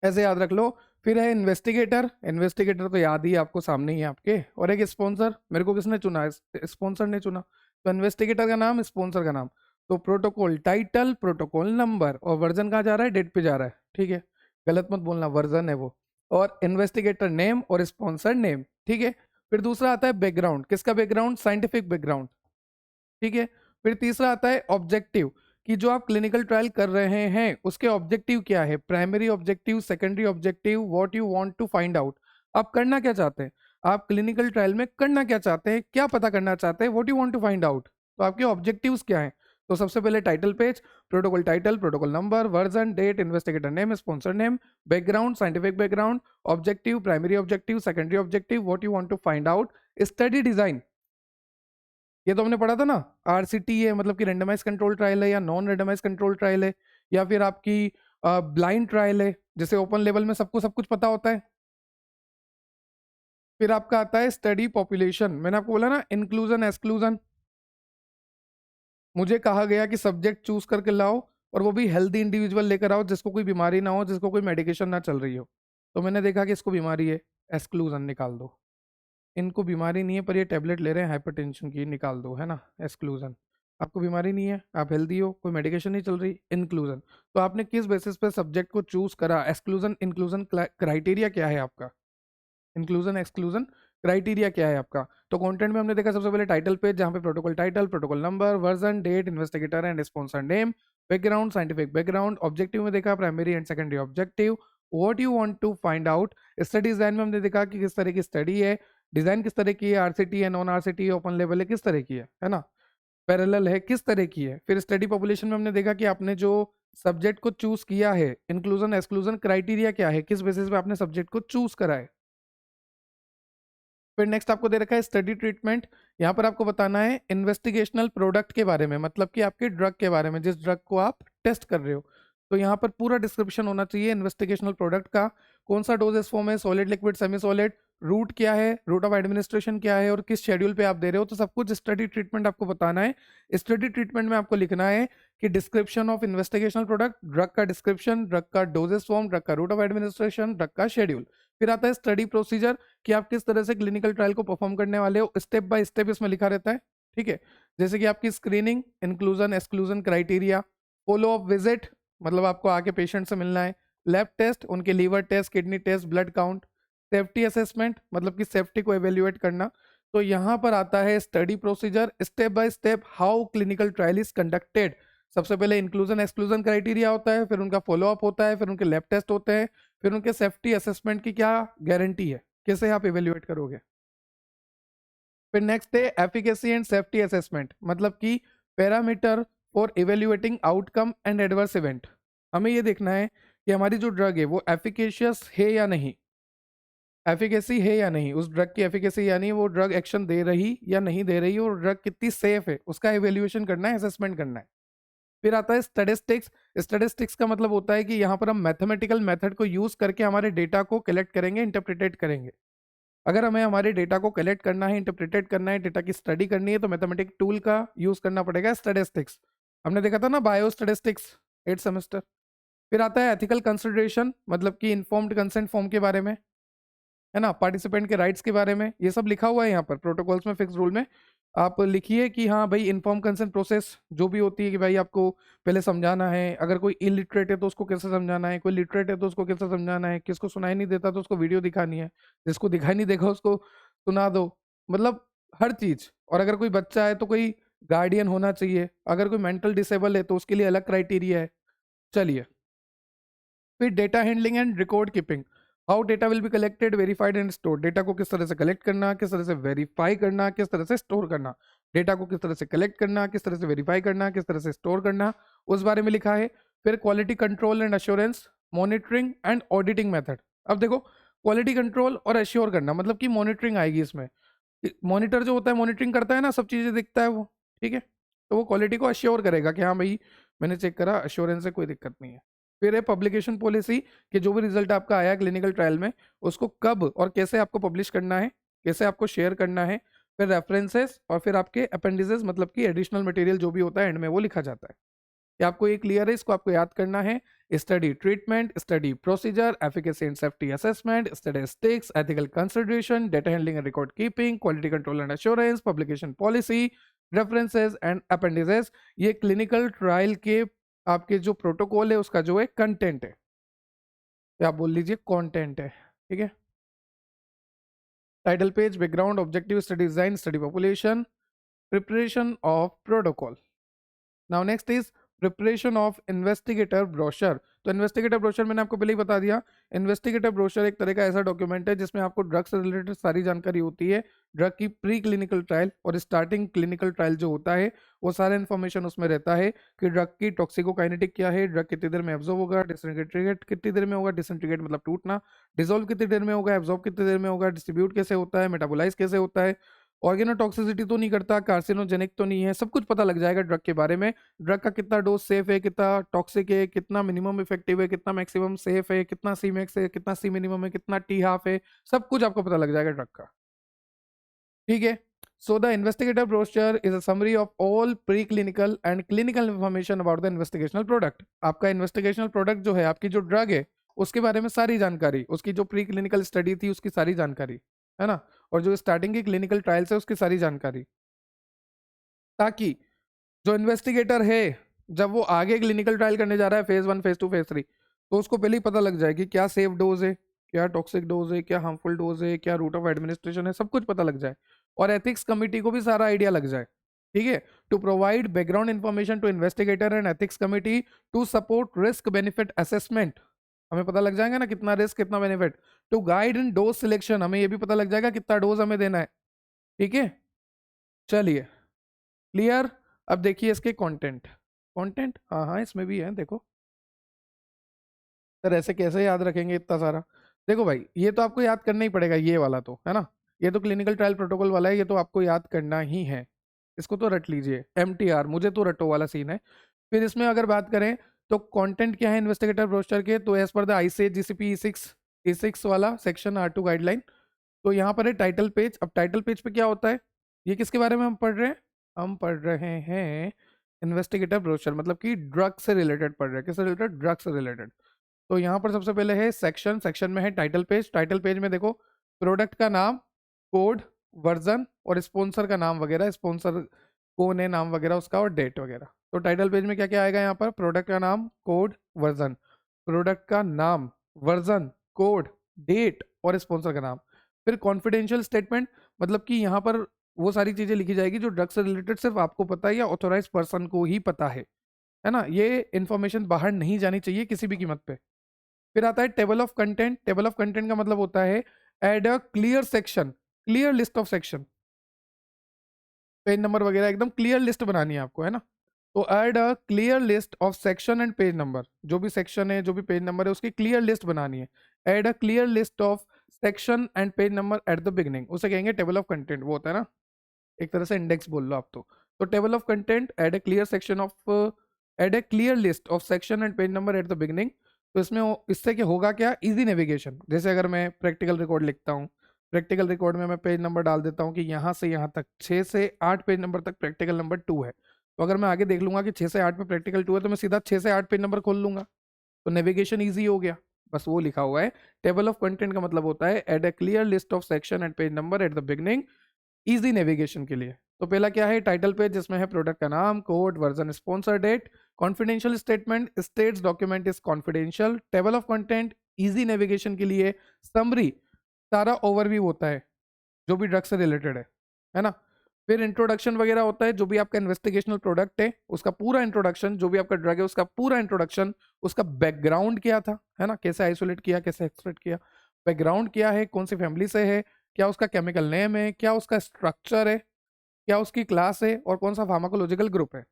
Speaker 1: ऐसे याद रख लो। फिर है इन्वेस्टिगेटर। इन्वेस्टिगेटर तो याद ही है आपको, सामने ही है आपके। और एक स्पॉन्सर। मेरे को किसने चुना? स्पॉन्सर ने चुना। तो इन्वेस्टिगेटर का नाम, स्पॉन्सर का नाम। तो प्रोटोकॉल टाइटल, प्रोटोकॉल नंबर और वर्जन कहाँ जा रहा है? डेट पे जा रहा है। ठीक है, गलत मत बोलना, वर्जन है वो। और इन्वेस्टिगेटर नेम और स्पॉन्सर नेम। ठीक है। फिर दूसरा आता है बैकग्राउंड। किसका बैकग्राउंड? Scientific background. ठीक है। फिर तीसरा आता है ऑब्जेक्टिव, कि जो आप क्लिनिकल ट्रायल कर रहे हैं उसके ऑब्जेक्टिव क्या है, primary objective, secondary objective, what you want to find out. आप करना क्या चाहते हैं? आप क्लिनिकल ट्रायल में करना क्या चाहते हैं, क्या पता करना चाहते हैं, what you want to find out. तो आपके ऑब्जेक्टिव्स क्या हैं? तो सबसे पहले title page, protocol title, protocol number, version, date, investigator name, sponsor name, background, scientific background, objective, primary objective, secondary objective, what you want to find out, study design. ये तो हमने पढ़ा था ना। RCT है मतलब कि रेंडमाइज कंट्रोल ट्रायल है या नॉन रेंडमाइज कंट्रोल ट्रायल है या फिर आपकी ब्लाइंड ट्रायल है, जैसे ओपन लेवल में सबको सब कुछ पता होता है। फिर आपका आता है स्टडी पॉपुलेशन। मैंने आपको बोला ना, इंक्लूजन एक्सक्लूजन। मुझे कहा गया कि सब्जेक्ट चूज करके लाओ और वो भी हेल्दी इंडिविजुअल लेकर आओ जिसको कोई बीमारी ना हो, जिसको कोई मेडिकेशन ना चल रही हो। तो मैंने देखा कि इसको बीमारी है, एक्सक्लूजन निकाल दो। इनको बीमारी नहीं है पर ये टैबलेट ले रहे हैं हाइपरटेंशन की, निकाल दो, है ना, एक्सक्लूजन। आपको बीमारी नहीं है, आप हेल्दी हो, कोई मेडिकेशन नहीं चल रही, इंक्लूजन। तो आपने किस बेसिस पे सब्जेक्ट को चूज करा, एक्सक्लूजन इंक्लूजन क्राइटेरिया क्या है आपका, इंक्लूजन एक्सक्लूजन क्राइटेरिया क्या है आपका। तो कंटेंट में हमने देखा सबसे पहले टाइटल पेज, जहां पे protocol title, protocol number, version, date, investigator and sponsor name, background, scientific background, objective में देखा primary and secondary objective, what you want to find out. Study design में हमने देखा कि किस तरह की स्टडी है, डिजाइन किस तरह की है, RCT है, नॉन RCT है, ओपन लेवल है, किस तरह की है ना, पैरेलल है, किस तरह की है। फिर स्टडी पॉपुलेशन में हमने देखा कि आपने जो सब्जेक्ट को चूज किया है, इंक्लूजन एक्सक्लूजन क्राइटेरिया क्या है, किस बेसिस पे आपने सब्जेक्ट को चूज करा है। फिर नेक्स्ट आपको दे रखा है स्टडी ट्रीटमेंट। यहाँ पर आपको बताना है इन्वेस्टिगेशनल प्रोडक्ट के बारे में, मतलब कि आपके ड्रग के बारे में, जिस ड्रग को आप टेस्ट कर रहे हो। तो यहाँ पर पूरा डिस्क्रिप्शन होना चाहिए इन्वेस्टिगेशनल प्रोडक्ट का। कौन सा डोजेस फॉर्म है, solid, liquid, semi solid, route क्या है, रूट ऑफ एडमिनिस्ट्रेशन क्या है और किस शेड्यूल पे आप दे रहे हो। तो सब कुछ स्टडी ट्रीटमेंट आपको बताना है। स्टडी ट्रीटमेंट में आपको लिखना है कि description of investigational product, drug का डिस्क्रिप्शन, ड्रग का डोजेस फॉर्म, ड्रग का रूट ऑफ एडमिनिस्ट्रेशन, ड्रग का शेड्यूल। फिर आता है स्टडी प्रोसीजर, कि आप किस तरह से क्लिनिकल ट्रायल को परफॉर्म करने वाले हो, स्टेप बाय स्टेप इसमें लिखा रहता है। ठीक है, जैसे कि आपकी screening, inclusion exclusion criteria, follow up visit, मतलब आपको आके पेशेंट से मिलना है, लैब टेस्ट, उनके liver test, kidney test, blood count, safety assessment, मतलब कि सेफ्टी को एवेल्युएट करना। तो यहाँ पर आता है study procedure, step by step how clinical trial is conducted. सबसे पहले इंक्लूजन एक्सक्लूजन क्राइटेरिया होता है, फिर उनका फॉलोअप होता है, फिर उनके लैब टेस्ट होते हैं, फिर उनके सेफ्टी असेसमेंट की क्या गारंटी है, कैसे आप इवेल्युएट करोगे। फिर नेक्स्ट है एफिकेसी एंड सेफ्टी असेसमेंट, मतलब कि parameter for evaluating outcome and adverse event. हमें ये देखना है कि हमारी जो ड्रग है वो एफिकेशियस है या नहीं, एफिकेसी है या नहीं, उस ड्रग की एफिकेसी यानी वो ड्रग एक्शन दे रही या नहीं दे रही, और ड्रग कितनी सेफ है उसका इवेल्युएशन करना है, असेसमेंट करना है। फिर आता है स्टैटिस्टिक्स। स्टैटिस्टिक्स का मतलब होता है कि यहाँ पर हम मैथमेटिकल मेथड को यूज करके हमारे डेटा को कलेक्ट करेंगे, इंटरप्रिटेट करेंगे। अगर हमें हमारे डेटा को कलेक्ट करना है, इंटरप्रिटेट करना है, डेटा की स्टडी करनी है, तो मैथमेटिक टूल का यूज करना पड़ेगा, स्टैटिस्टिक्स। हमने देखा था ना बायो स्टैटिस्टिक्स 8th सेमेस्टर। फिर आता है एथिकल कंसिडरेशन, मतलब कि इन्फॉर्म्ड कंसेंट फॉर्म के बारे में, है ना, पार्टिसिपेंट के राइट्स के बारे में, ये सब लिखा हुआ है यहाँ पर प्रोटोकॉल्स में, फिक्स रूल में। आप लिखिए कि हाँ भाई इन्फॉर्म कंसेंट प्रोसेस जो भी होती है कि भाई आपको पहले समझाना है, अगर कोई इलिटरेट है तो उसको कैसे समझाना है, कोई लिटरेट है तो उसको कैसे समझाना है, किसको सुनाई नहीं देता तो उसको वीडियो दिखानी है, जिसको दिखाई नहीं देगा उसको सुना दो, मतलब हर चीज। और अगर कोई बच्चा है तो कोई गार्डियन होना चाहिए, अगर कोई मेंटल डिसेबल है तो उसके लिए अलग क्राइटेरिया है। चलिए, फिर data handling and record keeping. How data will be collected, verified and store. Data को किस तरह से कलेक्ट करना, किस तरह से वेरीफाई करना, किस तरह से स्टोर करना। डेटा को किस तरह से कलेक्ट करना, किस तरह से वेरीफाई करना, किस तरह से स्टोर करना, उस बारे में लिखा है। फिर quality control and assurance, monitoring and auditing method. अब देखो, क्वालिटी कंट्रोल और अश्योर करना मतलब कि मॉनिटरिंग आएगी इसमें। मॉनिटर जो होता है मॉनिटरिंग करता है ना, सब चीजें दिखता है वो, ठीक है, तो वो क्वालिटी को अश्योर करेगा कि हाँ भाई मैंने चेक करा, अश्योरेंस से कोई दिक्कत नहीं है। फिर है पब्लिकेशन पॉलिसी, कि जो भी रिजल्ट आपका आया क्लिनिकल ट्रायल में उसको कब और कैसे आपको पब्लिश करना है, कैसे आपको शेयर करना है। फिर रेफरेंसेस और फिर आपके अपेंडिसेस मतलब कि एडिशनल मटेरियल जो भी होता है एंड में वो लिखा जाता है। कि आपको ये क्लियर है, इसको आपको याद करना है। Study treatment, study procedure, efficacy and safety assessment, statistics, ethical consideration, data handling and record keeping, quality control and assurance, publication policy, references and appendices. ये क्लिनिकल ट्रायल के आपके जो प्रोटोकॉल है उसका जो है कंटेंट है, या आप बोल लीजिए कंटेंट है, ठीक है। Title page, background, objective, study design, study population, preparation of protocol. Now next is preparation of investigator brochure. तो इन्वेस्टिगेटर ब्रोशर मैंने आपको पहले ही बता दिया। इन्वेस्टिगेटर ब्रोशर एक तरह का ऐसा डॉक्यूमेंट है जिसमें आपको ड्रग से रिलेटेड सारी जानकारी होती है, ड्रग की प्री क्लिनिकल ट्रायल और स्टार्टिंग क्लिनिकल ट्रायल जो होता है वो सारा इन्फॉर्मेशन उसमें रहता है कि ड्रग की टॉक्सिकोकाइनेटिक क्या है, ड्रग कितनी देर में एब्जॉर्ब होगा, डिसइंटीग्रेट कितनी देर में होगा, डिसइंटीग्रेट मतलब टूटना, डिसॉल्व कितनी देर में होगा, एब्जॉर्ब कितनी देर में होगा, डिस्ट्रीब्यूट कैसे होता है, मेटाबोलाइज कैसे होता है, ऑर्गेनोटॉक्सिसिटी तो नहीं करता, कार्सिनोजेनिक तो नहीं है, सब कुछ पता लग जाएगा ड्रग के बारे में। ड्रग का कितना डोज सेफ है, कितना टॉक्सिक है, कितना मिनिमम इफेक्टिव है, कितना मैक्सिमम सेफ है, कितना सी मैक्स है, कितना सी मिनिमम है, कितना टी हाफ है, सब कुछ आपको पता लग जाएगा ड्रग का, ठीक है। So the investigator brochure is a summary of all pre clinical and clinical information about the investigational product. आपका इन्वेस्टिगेशनल प्रोडक्ट जो है, आपकी जो ड्रग है उसके बारे में सारी जानकारी, उसकी जो प्री क्लिनिकल स्टडी थी उसकी सारी जानकारी, है ना, और जो स्टार्टिंग की क्लिनिकल ट्रायल्स है उसकी सारी जानकारी, ताकि जो इन्वेस्टिगेटर है जब वो आगे क्लिनिकल ट्रायल करने जा रहा है, फेज 1, फेज 2, फेज 3, तो उसको पहले ही पता लग जाए कि क्या सेफ डोज है, क्या टॉक्सिक डोज है, क्या हार्मफुल डोज है, क्या रूट ऑफ एडमिनिस्ट्रेशन है, सब कुछ पता लग जाए। और एथिक्स कमिटी को भी सारा आइडिया लग जाए, ठीक है। To provide background information to investigator and ethics committee to support risk benefit assessment. हमें पता लग जाएगा ना कितना रिस्क कितना benefit. To guide in dose selection, हमें ये भी पता लग जाएगा कितना डोज हमें देना है, ठीक है। चलिए, क्लियर। अब देखिए इसके कंटेंट। कंटेंट, हाँ हाँ इसमें भी है, देखो सर ऐसे कैसे याद रखेंगे इतना सारा। देखो भाई ये तो आपको याद करना ही पड़ेगा, ये वाला तो है ना, ये तो क्लिनिकल ट्रायल प्रोटोकॉल वाला है, ये तो आपको याद करना ही है, इसको तो रट लीजिए। MTR मुझे तो रटो वाला सीन है। फिर इसमें अगर बात करें तो कंटेंट क्या है इन्वेस्टिगेटर ब्रोशर के, तो as per the ICH GCP E6 वाला सेक्शन R2 गाइडलाइन। तो यहाँ पर है टाइटल पेज। अब टाइटल पेज पे क्या होता है, ये किसके बारे में हम पढ़ रहे हैं, हम पढ़ रहे हैं इन्वेस्टिगेटर ब्रोशर, मतलब कि ड्रग से रिलेटेड पढ़ रहे हैं, किससे रिलेटेड, ड्रग से रिलेटेड। तो यहाँ पर सबसे पहले है सेक्शन, सेक्शन में है टाइटल पेज। टाइटल पेज में देखो प्रोडक्ट का नाम, कोड, वर्जन और स्पॉन्सर का नाम वगैरह, स्पॉन्सर कौन है, नाम वगैरह उसका और डेट वगैरह। तो टाइटल पेज में क्या क्या आएगा, यहाँ पर प्रोडक्ट का नाम, कोड, वर्जन, प्रोडक्ट का नाम, वर्जन, कोड, डेट और स्पॉन्सर का नाम। फिर कॉन्फिडेंशियल स्टेटमेंट, मतलब कि यहाँ पर वो सारी चीजें लिखी जाएगी जो ड्रग से रिलेटेड सिर्फ आपको पता है या ऑथोराइज पर्सन को ही पता है ना, ये इन्फॉर्मेशन बाहर नहीं जानी चाहिए किसी भी कीमत पे। फिर आता है table of content. Table of content का मतलब होता है add a clear section, clear list of section, page number वगैरह एकदम क्लियर लिस्ट बनानी है आपको, है ना। तो add a clear list of section and page number, जो भी सेक्शन है जो भी पेज नंबर है उसकी क्लियर लिस्ट बनानी है। Add a clear list of section and page number at the beginning, उसे कहेंगे टेबल ऑफ कंटेंट, वो होता है ना एक तरह से इंडेक्स बोल लो आप तो table of content, add a clear section of, add a clear list of section and page number at the beginning. तो इसमें इससे क्या होगा, क्या इजी नेविगेशन। जैसे अगर मैं प्रैक्टिकल रिकॉर्ड लिखता हूँ, प्रैक्टिकल रिकॉर्ड में मैं पेज नंबर डाल देता हूँ कि यहाँ से यहाँ तक 6 से 8 पेज नंबर तक प्रैक्टिकल नंबर 2 है, तो अगर मैं आगे देख लूंगा कि 6 से 8 पे प्रैक्टिकल 2 है तो मैं सीधा 6 से 8 पेज नंबर खोल लूंगा, तो नेविगेशन ईजी हो गया। बस वो लिखा हुआ है। टेबल ऑफ कंटेंट का मतलब होता है add a clear list of section and page number at the beginning, easy navigation के लिए। तो पहला क्या है, टाइटल पेज जिसमें है प्रोडक्ट का नाम, code, version, sponsor date, confidential statement, states document is confidential, table of content, easy navigation के लिए, समरी, सारा ओवरव्यू होता है जो भी ड्रग से रिलेटेड है ना। फिर इंट्रोडक्शन वगैरह होता है, जो भी आपका इन्वेस्टिगेशनल प्रोडक्ट है उसका पूरा इंट्रोडक्शन, जो भी आपका ड्रग है उसका पूरा इंट्रोडक्शन, उसका बैकग्राउंड क्या था, है ना, कैसे आइसोलेट किया, कैसे एक्सट्रैक्ट किया, बैकग्राउंड क्या है, कौन सी फैमिली से है, क्या उसका केमिकल नेम है, क्या उसका स्ट्रक्चर है, क्या उसकी क्लास है और कौन सा फार्माकोलॉजिकल ग्रुप है।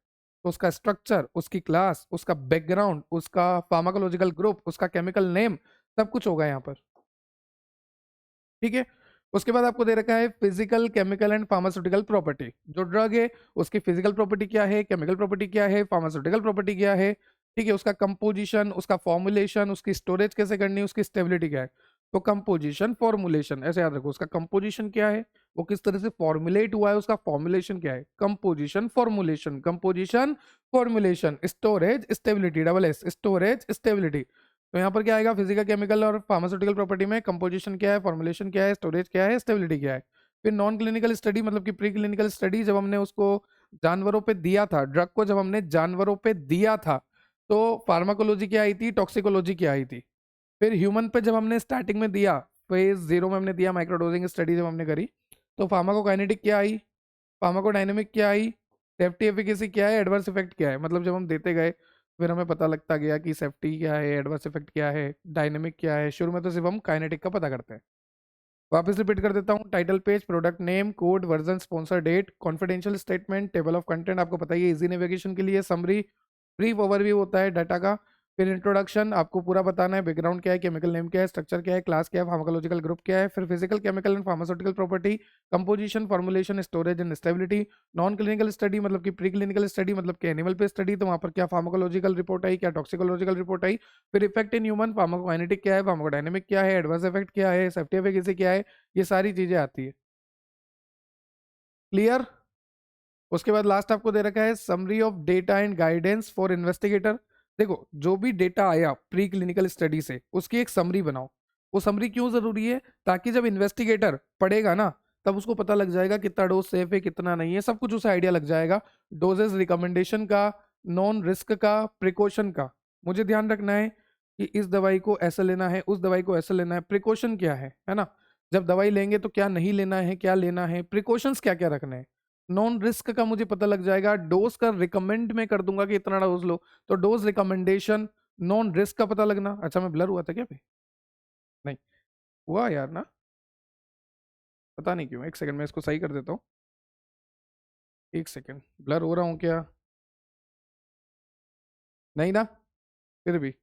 Speaker 1: तो उसका स्ट्रक्चर, उसकी क्लास, उसका बैकग्राउंड, उसका फार्माकोलॉजिकल ग्रुप, उसका केमिकल नेम, सब कुछ होगा यहाँ पर। ठीक है। उसके बाद आपको दे रखा है physical, chemical and pharmaceutical property. जो ड्रग है उसकी फिजिकल प्रॉपर्टी क्या है, केमिकल प्रॉपर्टी क्या है, फार्मास्यूटिकल प्रॉपर्टी क्या है। ठीक है। उसका कंपोजिशन, उसका फॉर्मुलेशन, उसकी स्टोरेज कैसे करनी है, उसकी स्टेबिलिटी क्या है। तो कंपोजिशन, फॉर्मुलेशन, ऐसे याद रखो। उसका कंपोजिशन क्या है, वो किस तरह से फॉर्मुलेट हुआ है, उसका फॉर्मुलेशन क्या है। Composition, formulation, composition, formulation, storage, stability, double S, storage, stability. तो यहाँ पर क्या आएगा, फिजिकल, केमिकल और फार्मास्यूटिकल प्रॉपर्टी में कंपोजिशन क्या है, फॉर्मुलेशन क्या है, स्टोरेज क्या है, स्टेबिलिटी क्या है। फिर नॉन क्लिनिकल स्टडी मतलब कि प्री क्लिनिकल स्टडी, जब हमने उसको जानवरों पे दिया था, ड्रग को जब हमने जानवरों पे दिया था, तो फार्माकोलॉजी क्या आई थी, टॉक्सिकोलॉजी क्या आई थी। फिर ह्यूमन पे जब हमने स्टार्टिंग में दिया, फेज 0 में हमने दिया, माइक्रोडोजिंग स्टडी जब हमने करी, तो फार्माकोकाइनेटिक क्या आई, फार्माकोडायनेमिक क्या आई, सेफ्टी एफिकेसी क्या है, एडवर्स इफेक्ट क्या है। मतलब जब हम देते गए फिर हमें पता लगता गया कि सेफ्टी क्या है, एडवर्स इफेक्ट क्या है, डायनेमिक क्या है। शुरू में तो सिर्फ हम काइनेटिक का पता करते हैं। वापस रिपीट कर देता हूँ, title page, product name, code, version, sponsor date, confidential statement, table of content आपको पता ही है, इजी नेविगेशन के लिए, समरी, ब्रीफ ओवरव्यू होता है डाटा का। फिर इंट्रोडक्शन, आपको पूरा बताना है, बैकग्राउंड क्या है, केमिकल नेम क्या है, स्ट्रक्चर क्या है, क्लास क्या है, फार्माकोलॉजिकल ग्रुप क्या है। फिर physical, chemical and pharmaceutical property, composition, formulation, storage and stability. Non clinical study मतलब कि प्री क्लिनिकल स्टडी, मतलब कि एनिमल पे स्टडी, तो वहाँ पर क्या फार्माकोलॉजिकल रिपोर्ट आई, क्या टॉक्सिकोलॉजिकल रिपोर्ट आई। फिर इफेक्ट इन ह्यूमन, फार्माकोकाइनेटिक क्या है, फार्माकोडायनेमिक क्या है, एडवर्स इफेक्ट क्या है, सेफ्टी एफिकेसी क्या है, ये सारी चीजें आती है। क्लियर। उसके बाद लास्ट आपको दे रखा है summary of data and guidance for investigator. देखो, जो भी डेटा आया प्री क्लिनिकल स्टडी से उसकी एक समरी बनाओ। वो समरी क्यों जरूरी है, ताकि जब इन्वेस्टिगेटर पढ़ेगा ना, तब उसको पता लग जाएगा कितना डोज सेफ है, कितना नहीं है, सब कुछ उसे आइडिया लग जाएगा। डोजेस, रिकमेंडेशन का, नॉन रिस्क का, प्रिकॉशन का। मुझे ध्यान रखना है कि इस दवाई को ऐसे लेना है, उस दवाई को ऐसे लेना है, प्रिकॉशन क्या है ना। जब दवाई लेंगे तो क्या नहीं लेना है, क्या लेना है, प्रिकॉशंस क्या क्या रखने हैं। नॉन रिस्क का मुझे पता लग जाएगा, डोज का रिकमेंड मैं कर दूंगा कि इतना डोज लो, तो डोज रिकमेंडेशन, नॉन रिस्क का पता लगना। अच्छा, मैं ब्लर हुआ था क्या भाई, नहीं हुआ यार ना, पता नहीं क्यों। एक सेकंड मैं इसको सही कर देता हूँ, एक सेकंड। ब्लर हो रहा हूँ क्या, नहीं ना, फिर भी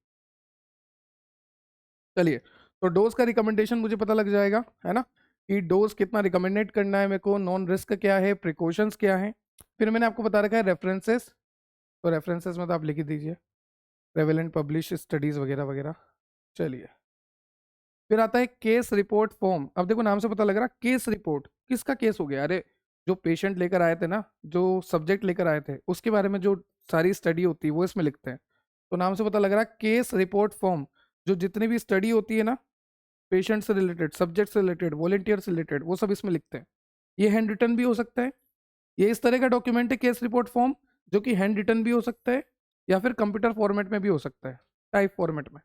Speaker 1: चलिए। तो डोज का रिकमेंडेशन मुझे पता लग जाएगा, है ना, कि डोज कितना रिकमेंडेड करना है मेरे को, नॉन रिस्क क्या है, प्रिकॉशंस क्या है। फिर मैंने आपको बता रखा है रेफरेंसेस, तो रेफरेंसेस में तो आप लिख ही दीजिए, प्रेवेलेंट पब्लिश स्टडीज वगैरह वगैरह। चलिए, फिर आता है केस रिपोर्ट फॉर्म। अब देखो, नाम से पता लग रहा, केस रिपोर्ट किसका केस हो गया, अरे जो पेशेंट लेकर आए थे ना, जो सब्जेक्ट लेकर आए थे, उसके बारे में जो सारी स्टडी होती है वो इसमें लिखते हैं। तो नाम से पता लग रहा, केस रिपोर्ट फॉर्म। जो जितनी भी स्टडी होती है ना, पेशेंट से रिलेटेड, सब्जेक्ट से रिलेटेड, वॉलेंटियर से रिलेटेड, वो सब इसमें लिखते हैं। ये हैंड रिटन भी हो सकता है, ये इस तरह का डॉक्यूमेंट है केस रिपोर्ट फॉर्म, जो कि हैंड रिटन भी हो सकता है या फिर कंप्यूटर फॉर्मेट में भी हो सकता है, टाइप फॉर्मेट में।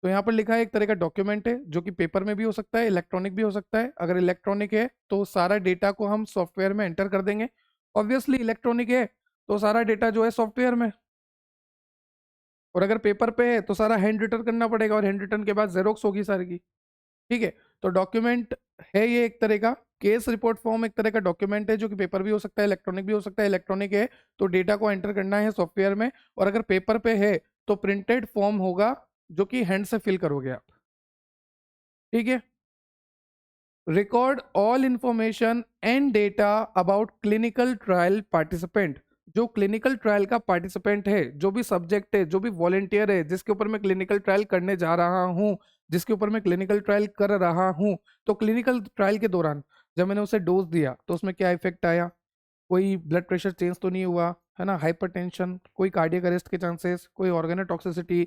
Speaker 1: तो यहाँ पर लिखा है एक तरह का डॉक्यूमेंट है, जो कि पेपर में भी हो सकता है, इलेक्ट्रॉनिक भी हो सकता है। अगर इलेक्ट्रॉनिक है तो सारा डेटा को हम सॉफ्टवेयर में एंटर कर देंगे। ऑब्वियसली इलेक्ट्रॉनिक है तो सारा डेटा जो है सॉफ्टवेयर में, और अगर पेपर पे है तो सारा हैंड रिटन करना पड़ेगा, और हैंड रिटन के बाद जेरोक्स होगी सारी की। ठीक है। तो डॉक्यूमेंट है ये एक तरह का, केस रिपोर्ट फॉर्म एक तरह का डॉक्यूमेंट है, जो कि पेपर भी हो सकता है, इलेक्ट्रॉनिक भी हो सकता है। इलेक्ट्रॉनिक है तो डेटा को एंटर करना है सॉफ्टवेयर में, और अगर पेपर पे है तो प्रिंटेड फॉर्म होगा, जो कि हैंड से फिल करोगे आप। ठीक है। Record all information and data about clinical trial participant. जो क्लिनिकल ट्रायल का पार्टिसिपेंट है, जो भी सब्जेक्ट है, जो भी वॉलेंटियर है, जिसके ऊपर मैं क्लिनिकल ट्रायल करने जा रहा हूँ, जिसके ऊपर मैं क्लिनिकल ट्रायल कर रहा हूँ, तो क्लिनिकल ट्रायल के दौरान जब मैंने उसे डोज दिया तो उसमें क्या इफेक्ट आया, कोई ब्लड प्रेशर चेंज तो नहीं हुआ, है ना, हाइपरटेंशन, कोई कार्डियक अरेस्ट के चांसेस, कोई organotoxicity,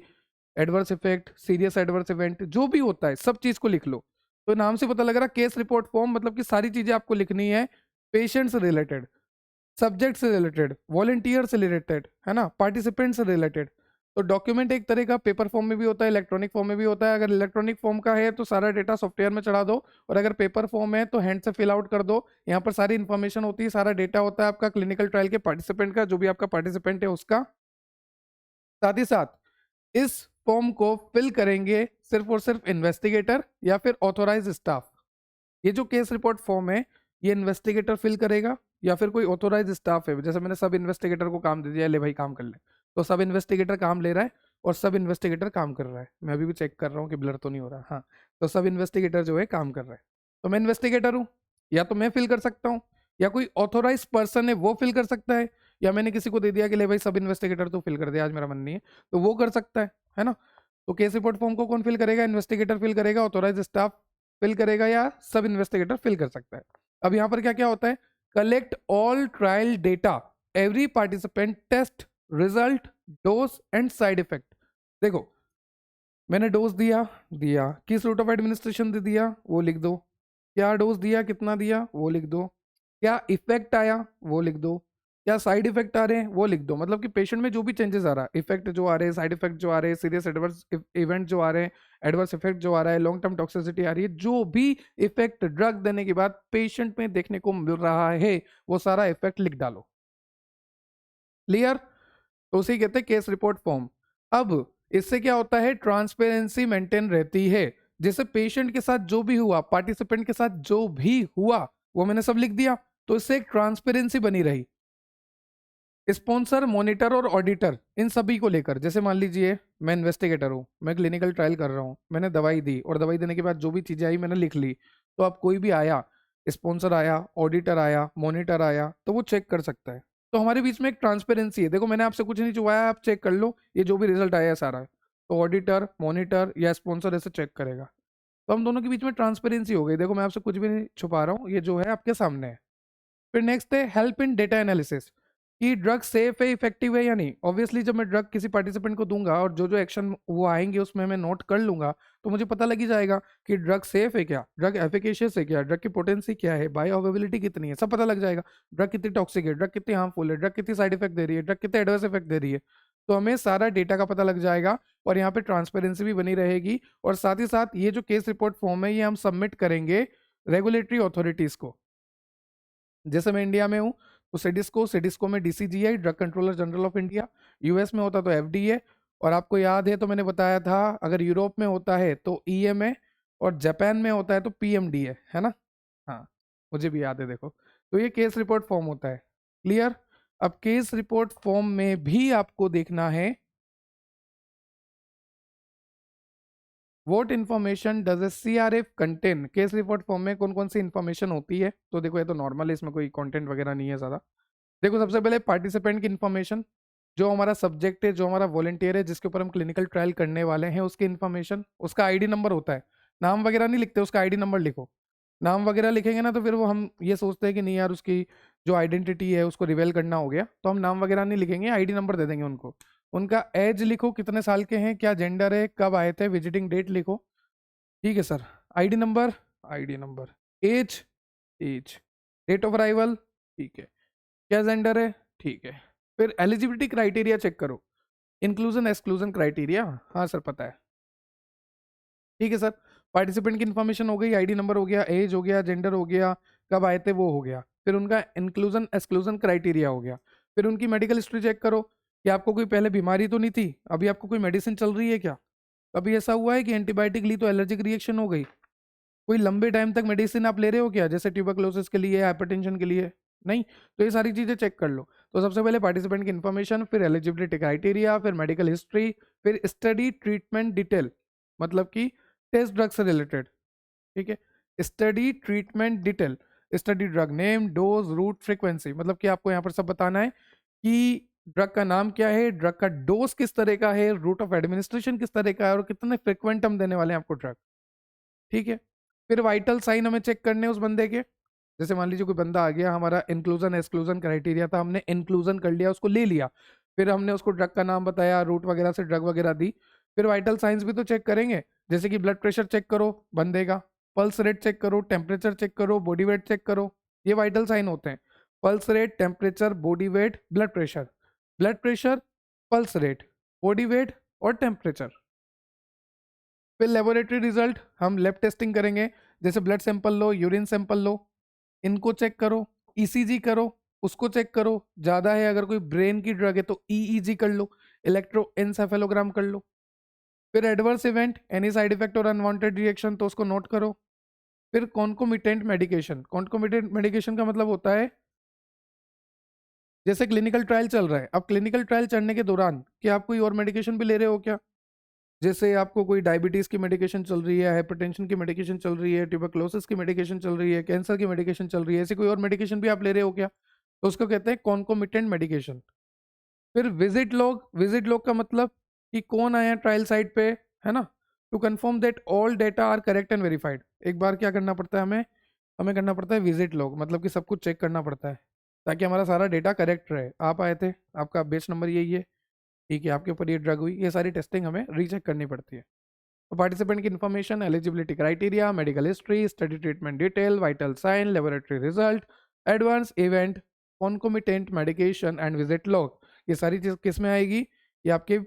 Speaker 1: adverse effect, serious adverse event, जो भी होता है सब चीज को लिख लो। तो नाम से पता लग रहा, केस रिपोर्ट फॉर्म मतलब कि सारी चीजें आपको लिखनी है पेशेंट से रिलेटेड। सब्जेक्ट से रिलेटेड, वॉलंटियर से रिलेटेड, है ना, पार्टिसिपेंट से रिलेटेड। तो डॉक्यूमेंट एक तरह का पेपर फॉर्म में भी होता है, इलेक्ट्रॉनिक फॉर्म में भी होता है। अगर इलेक्ट्रॉनिक फॉर्म का है तो सारा डेटा सॉफ्टवेयर में चढ़ा दो, और अगर पेपर फॉर्म है तो हैंड से फिल आउट कर दो। यहाँ पर सारी इन्फॉर्मेशन होती है, सारा डेटा होता है आपका क्लिनिकल ट्रायल के पार्टिसिपेंट का, जो भी आपका पार्टिसिपेंट है उसका। साथ ही साथ इस फॉर्म को फिल करेंगे सिर्फ और सिर्फ इन्वेस्टिगेटर या फिर ऑथोराइज स्टाफ। ये जो केस रिपोर्ट फॉर्म है ये इन्वेस्टिगेटर फिल करेगा या फिर कोई ऑथोराइज स्टाफ है। जैसे मैंने सब इन्वेस्टिगेटर को काम दे दिया, ले भाई काम कर ले, तो सब इन्वेस्टिगेटर काम ले रहा है और सब इन्वेस्टिगेटर काम कर रहा है। मैं अभी भी चेक कर रहा हूँ कि ब्लर तो नहीं हो रहा। हाँ, तो सब इन्वेस्टिगेटर जो है काम कर रहा है। तो मैं इन्वेस्टिगेटर हूँ, या तो मैं फिल कर सकता हूँ, या कोई ऑथोराइज पर्सन है वो फिल कर सकता है, या मैंने किसी को दे दिया कि ले भाई सब इन्वेस्टिगेटर तो फिल कर दे, आज मेरा मन नहीं है, तो वो कर सकता है ना। तो केस रिपोर्ट फॉर्म को कौन फिल करेगा? इन्वेस्टिगेटर फिल करेगा, ऑथोराइज स्टाफ फिल करेगा, या सब इन्वेस्टिगेटर फिल कर सकता है। अब यहां पर क्या क्या होता है? Collect all trial data, every participant test result, dose and side effect. देखो, मैंने डोज दिया दिया, किस रूट ऑफ एडमिनिस्ट्रेशन दे दिया वो लिख दो, क्या डोज दिया, कितना दिया वो लिख दो, क्या इफेक्ट आया वो लिख दो, क्या साइड इफेक्ट आ रहे हैं वो लिख दो। मतलब कि पेशेंट में जो भी चेंजेस आ रहा है, इफेक्ट जो आ रहे हैं, साइड इफेक्ट जो आ रहे हैं, सीरियस एडवर्स इवेंट जो आ रहे हैं, एडवर्स इफेक्ट जो आ रहा है, लॉन्ग टर्म टॉक्सिसिटी आ रही है, जो भी इफेक्ट ड्रग देने के बाद पेशेंट में देखने को मिल रहा है वो सारा इफेक्ट लिख डालो। क्लियर? तो उसे कहते हैं केस रिपोर्ट फॉर्म। अब इससे क्या होता है? ट्रांसपेरेंसी मेंटेन रहती है। जैसे पेशेंट के साथ जो भी हुआ, पार्टिसिपेंट के साथ जो भी हुआ, वो मैंने सब लिख दिया, तो इससे एक ट्रांसपेरेंसी बनी रही। स्पॉन्सर, मॉनिटर और ऑडिटर, इन सभी को लेकर, जैसे मान लीजिए मैं इन्वेस्टिगेटर हूँ, मैं क्लिनिकल ट्रायल कर रहा हूँ, मैंने दवाई दी और दवाई देने के बाद जो भी चीजें आई मैंने लिख ली, तो अब कोई भी आया, स्पॉन्सर आया, ऑडिटर आया, मॉनिटर आया, तो वो चेक कर सकता है। तो हमारे बीच में एक ट्रांसपेरेंसी है। देखो, मैंने आपसे कुछ नहीं छुपाया, आप चेक कर लो, ये जो भी रिजल्ट आया है सारा, तो ऑडिटर, मॉनिटर या स्पॉन्सर ऐसे चेक करेगा। तो हम दोनों के बीच में ट्रांसपेरेंसी हो गई। देखो, मैं आपसे कुछ भी नहीं छुपा रहा हूँ, ये जो है आपके सामने है। फिर नेक्स्ट है हेल्प इन डेटा एनालिसिस, कि ड्रग सेफ है, इफेक्टिव है या नहीं। ऑब्वियसली जब मैं ड्रग किसी पार्टिसिपेंट को दूंगा और जो जो एक्शन वो आएंगे उसमें मैं नोट कर लूंगा, तो मुझे पता लग ही जाएगा कि ड्रग सेफ है क्या, ड्रग एफिकेशियस है क्या, ड्रग की पोटेंसी क्या है, बायो अवेलेबिलिटी कितनी है, सब पता लग जाएगा। ड्रग कितनी टॉक्सिक है, ड्रग कितनी हार्मफुल है, ड्रग कितनी साइड इफेक्ट दे रही है, ड्रग कितने एडवर्स इफेक्ट दे रही है। तो हमें सारा डेटा का पता लग जाएगा और यहाँ पे ट्रांसपेरेंसी भी बनी रहेगी। और साथ ही साथ ये जो केस रिपोर्ट फॉर्म है ये हम सबमिट करेंगे रेगुलेटरी अथॉरिटीज को। जैसे मैं इंडिया में हूँ तो सिडिस्को में DCGI, drug controller general of India. US में होता तो एफडीए, और आपको याद है तो मैंने बताया था अगर यूरोप में होता है तो ईएमए, और जापान में होता है तो पीएमडीए, है ना। हाँ, मुझे भी याद है। देखो, तो ये केस रिपोर्ट फॉर्म होता है। क्लियर? अब केस रिपोर्ट फॉर्म में भी आपको देखना है what information does a CRF contain. Case report form में कौन कौन सी इन्फॉर्मेशन होती है? तो देखो, ये तो नॉर्मल है, इसमें कोई कंटेंट वगैरह नहीं है ज़्यादा। देखो, सबसे पहले पार्टिसिपेंट की इन्फॉर्मेशन, जो हमारा सब्जेक्ट है, जो हमारा वॉलंटियर है जिसके ऊपर हम क्लिनिकल ट्रायल करने वाले हैं, उसकी इन्फॉर्मेशन, उसका आईडी नंबर होता है। नाम वगैरह नहीं लिखते, उसका आईडी नंबर लिखो। नाम वगैरह लिखेंगे ना तो फिर वो हम ये सोचते हैं कि नहीं यार, उसकी जो आइडेंटिटी है उसको रिवेल करना हो गया, तो हम नाम वगैरह नहीं लिखेंगे, आईडी नंबर दे देंगे उनको। उनका एज लिखो, कितने साल के हैं, क्या जेंडर है, कब आए थे, विजिटिंग डेट लिखो। ठीक है sir. ID number, age, age, date of arrival, ठीक है, क्या जेंडर है, ठीक है। फिर एलिजिबिलिटी क्राइटेरिया चेक करो, इंक्लूजन एक्सक्लूजन क्राइटेरिया, हाँ सर पता है। ठीक है सर। पार्टिसिपेंट की इन्फॉर्मेशन हो गई, आईडी नंबर हो गया, एज हो गया, जेंडर हो गया, कब आए थे वो हो गया। फिर उनका इंक्लूजन एक्सक्लूजन क्राइटेरिया हो गया। फिर उनकी मेडिकल हिस्ट्री चेक करो कि आपको कोई पहले बीमारी तो नहीं थी, अभी आपको कोई मेडिसिन चल रही है क्या, कभी ऐसा हुआ है कि एंटीबायोटिक ली तो एलर्जिक रिएक्शन हो गई, कोई लंबे टाइम तक मेडिसिन आप ले रहे हो क्या, जैसे ट्यूबरक्लोसिस के लिए, हाइपरटेंशन के लिए, नहीं। तो ये सारी चीजें चेक कर लो। तो सबसे पहले पार्टिसिपेंट की इन्फॉर्मेशन, फिर एलिजिबिलिटी क्राइटेरिया, फिर मेडिकल हिस्ट्री, फिर स्टडी ट्रीटमेंट डिटेल, मतलब कि टेस्ट ड्रग से रिलेटेड। ठीक है, study treatment detail, study drug name, dose, route, frequency, मतलब कि आपको यहाँ पर सब बताना है कि ड्रग का नाम क्या है, ड्रग का डोज किस तरह का है, रूट ऑफ एडमिनिस्ट्रेशन किस तरह का है, और कितने फ्रिक्वेंट हम देने वाले हैं आपको ड्रग। ठीक है। फिर वाइटल साइन हमें चेक करने हैं उस बंदे के। जैसे मान लीजिए कोई बंदा आ गया, हमारा इंक्लूजन एक्सक्लूजन क्राइटेरिया था, हमने इंक्लूजन कर लिया, उसको ले लिया, फिर हमने उसको ड्रग का नाम बताया, रूट वगैरह से ड्रग वगैरह दी। फिर वाइटल साइंस भी तो चेक करेंगे, जैसे कि ब्लड प्रेशर चेक करो बंदे का, पल्स रेट चेक करो, टेम्परेचर चेक करो, बॉडी वेट चेक करो, ये वाइटल साइन होते हैं। Pulse rate, temperature, body weight, blood pressure. Blood pressure, pulse rate, body weight और टेम्परेचर। फिर लेबोरेटरी रिजल्ट, हम लैब टेस्टिंग करेंगे, जैसे ब्लड सैंपल लो, यूरिन सैंपल लो, इनको चेक करो, ईसीजी करो, उसको चेक करो, ज़्यादा है अगर कोई ब्रेन की ड्रग है तो ईईजी कर लो, इलेक्ट्रोएन्सेफेलोग्राम कर लो। फिर adverse event, any side effect और अनवांटेड रिएक्शन, तो उसको नोट करो। फिर कॉन्कोमिटेंट मेडिकेशन, कॉन्कोमिटेंट मेडिकेशन का मतलब होता है जैसे क्लिनिकल ट्रायल चल रहा है, अब क्लिनिकल ट्रायल चलने के दौरान क्या आप कोई और मेडिकेशन भी ले रहे हो क्या? जैसे आपको कोई डायबिटीज की मेडिकेशन चल रही है, हाइपरटेंशन की मेडिकेशन चल रही है, ट्यूबरक्लोसिस की मेडिकेशन चल रही है, कैंसर की मेडिकेशन चल रही है, ऐसी कोई और मेडिकेशन भी आप ले रहे हो क्या? तो उसको कहते हैं कॉन्कोमिटेंट मेडिकेशन। फिर विजिट लॉग, विजिट लॉग का मतलब कि कौन आया ट्रायल साइट पे, है ना, to confirm that all data are correct and verified. एक बार क्या करना पड़ता है हमें, हमें करना पड़ता है विजिट लॉग, मतलब कि सब कुछ चेक करना पड़ता है ताकि हमारा सारा डेटा करेक्ट रहे। आप आए थे, आपका बेच नंबर यही है, ठीक है, आपके ऊपर ये ड्रग हुई, ये सारी टेस्टिंग हमें रीचेक करनी पड़ती है। तो पार्टिसिपेंट की information, eligibility criteria, medical history, study treatment detail, vital sign, laboratory result, advance event, concomitant medication and visit log, ये सारी चीज किस में आएगी? ये आपके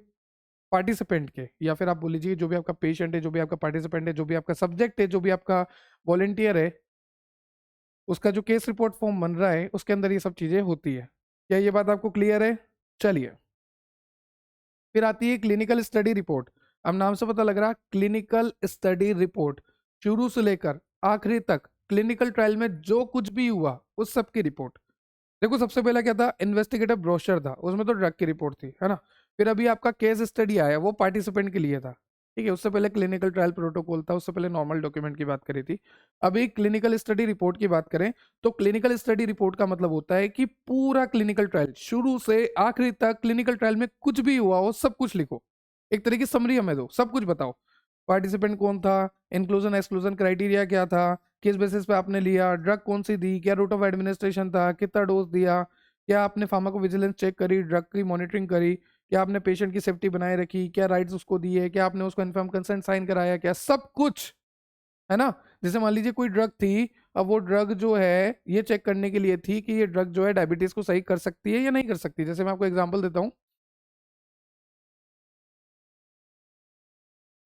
Speaker 1: पार्टिसिपेंट के, या फिर आप बोल लीजिए जो भी आपका पेशेंट है, जो भी आपका पार्टिसिपेंट है, जो भी आपका सब्जेक्ट है, जो भी आपका वॉलेंटियर है, उसका जो केस रिपोर्ट फॉर्म बन रहा है उसके अंदर ये सब चीजें होती है। क्या ये बात आपको क्लियर है? चलिए, फिर आती है क्लिनिकल स्टडी रिपोर्ट। अब नाम से पता लग रहा, क्लिनिकल स्टडी रिपोर्ट, शुरू से लेकर आखिरी तक क्लिनिकल ट्रायल में जो कुछ भी हुआ उस सब की रिपोर्ट। देखो सबसे पहला क्या था, इन्वेस्टिगेटिव ब्रोशर था, उसमें तो ड्रग की रिपोर्ट थी, है ना। फिर अभी आपका केस स्टडी आया, वो पार्टिसिपेंट के लिए था, ठीक है। उससे पहले क्लिनिकल ट्रायल प्रोटोकॉल था, उससे पहले नॉर्मल डॉक्यूमेंट की बात करी थी। अभी क्लिनिकल स्टडी रिपोर्ट की बात करें तो क्लिनिकल स्टडी रिपोर्ट का मतलब होता है कि पूरा क्लिनिकल ट्रायल शुरू से आखिरी तक, क्लिनिकल ट्रायल में कुछ भी हुआ हो सब कुछ लिखो, एक तरीके की समरी हमें दो, सब कुछ बताओ। पार्टिसिपेंट कौन था, इंक्लूजन एक्सक्लूजन क्राइटेरिया क्या था, किस बेसिस पे आपने लिया, ड्रग कौन सी दी, क्या रूट ऑफ एडमिनिस्ट्रेशन था, कितना डोज दिया, क्या आपने फार्माकोविजिलेंस चेक करी, ड्रग की मॉनिटरिंग करी, क्या आपने पेशेंट की सेफ्टी बनाए रखी, क्या राइट्स उसको दिए, क्या आपने उसको इन्फॉर्म कंसेंट साइन कराया, क्या सब कुछ, है ना। जैसे मान लीजिए कोई ड्रग थी, अब वो ड्रग जो है ये चेक करने के लिए थी कि ये ड्रग जो है डायबिटीज को सही कर सकती है या नहीं कर सकती। जैसे मैं आपको एग्जांपल देता हूँ,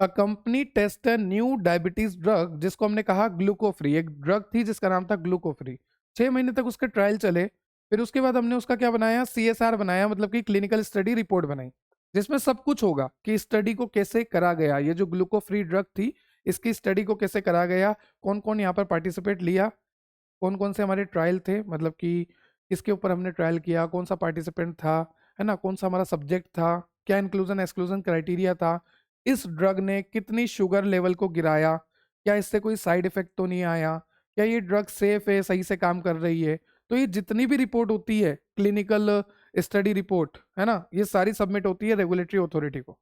Speaker 1: a company test a new diabetes drug, जिसको हमने कहा ग्लूकोफ्री, एक ड्रग थी जिसका नाम था ग्लूकोफ्री। 6 महीने तक उसके ट्रायल चले, फिर उसके बाद हमने उसका क्या बनाया, सीएसआर बनाया, मतलब कि क्लिनिकल स्टडी रिपोर्ट बनाई, जिसमें सब कुछ होगा कि स्टडी को कैसे करा गया, ये जो ग्लूकोफ्री ड्रग थी इसकी स्टडी को कैसे करा गया, कौन कौन यहाँ पर पार्टिसिपेट लिया, कौन कौन से हमारे ट्रायल थे, मतलब कि किसके ऊपर हमने ट्रायल किया, कौन सा पार्टिसिपेंट था, है ना, कौन सा हमारा सब्जेक्ट था, क्या इंक्लूजन एक्सक्लूजन क्राइटेरिया था, इस ड्रग ने कितनी शुगर लेवल को गिराया, क्या इससे कोई साइड इफेक्ट तो नहीं आया, क्या ये ड्रग सेफ है, सही से काम कर रही है। तो ये जितनी भी रिपोर्ट होती है क्लिनिकल स्टडी रिपोर्ट, है ना, ये सारी सबमिट होती है रेगुलेटरी अथॉरिटी को।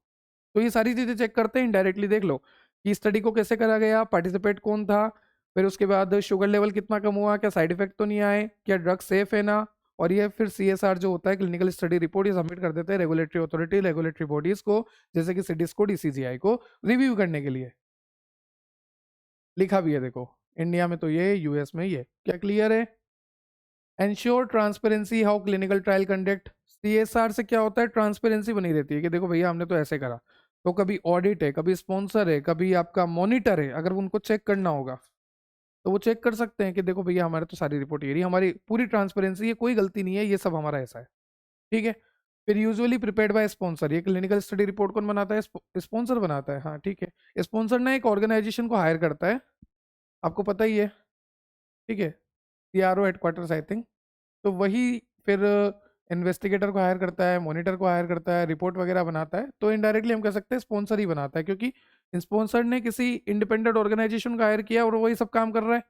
Speaker 1: तो ये सारी चीजें चेक करते हैं इनडायरेक्टली, देख लो कि स्टडी को कैसे करा गया, पार्टिसिपेट कौन था, फिर उसके बाद शुगर लेवल कितना कम हुआ, क्या साइड इफेक्ट तो नहीं आए, क्या ड्रग सेफ है ना। और ये फिर सीएसआर जो होता है क्लिनिकल स्टडी रिपोर्ट, ये सबमिट कर देते हैं रेगुलेटरी अथॉरिटी, रेगुलेटरी बॉडीज को, जैसे कि सिडिस्को, डीसीजीआई को रिव्यू करने के लिए। लिखा भी है देखो, इंडिया में तो ये, यूएस में ये, क्या क्लियर है? Ensure transparency how clinical trial conduct, CSR से क्या होता है, ट्रांसपेरेंसी बनी रहती है कि देखो भैया हमने तो ऐसे करा। तो कभी ऑडिट है, कभी स्पॉन्सर है, कभी आपका मॉनिटर है, अगर उनको चेक करना होगा तो वो चेक कर सकते हैं कि देखो भैया हमारे तो सारी रिपोर्ट ये रही, हमारी पूरी ट्रांसपेरेंसी है, कोई गलती नहीं है, ये सब हमारा ऐसा है, ठीक है। फिर यूजुअली प्रिपेयर्ड बाय स्पॉन्सर, ये क्लिनिकल स्टडी रिपोर्ट कौन बनाता है, स्पॉन्सर बनाता है, हाँ ठीक है। स्पॉन्सर ना एक ऑर्गेनाइजेशन को हायर करता है, आपको पता ही है, ठीक है, सीआरओ हेडक्वार्टर्स आई थिंक। तो वही फिर इन्वेस्टिगेटर को हायर करता है, मॉनिटर को हायर करता है, रिपोर्ट वगैरह बनाता है। तो इनडायरेक्टली हम कह सकते हैं स्पॉन्सर ही बनाता है, क्योंकि स्पॉन्सर ने किसी इंडिपेंडेंट ऑर्गेनाइजेशन को हायर किया और वही सब काम कर रहा है,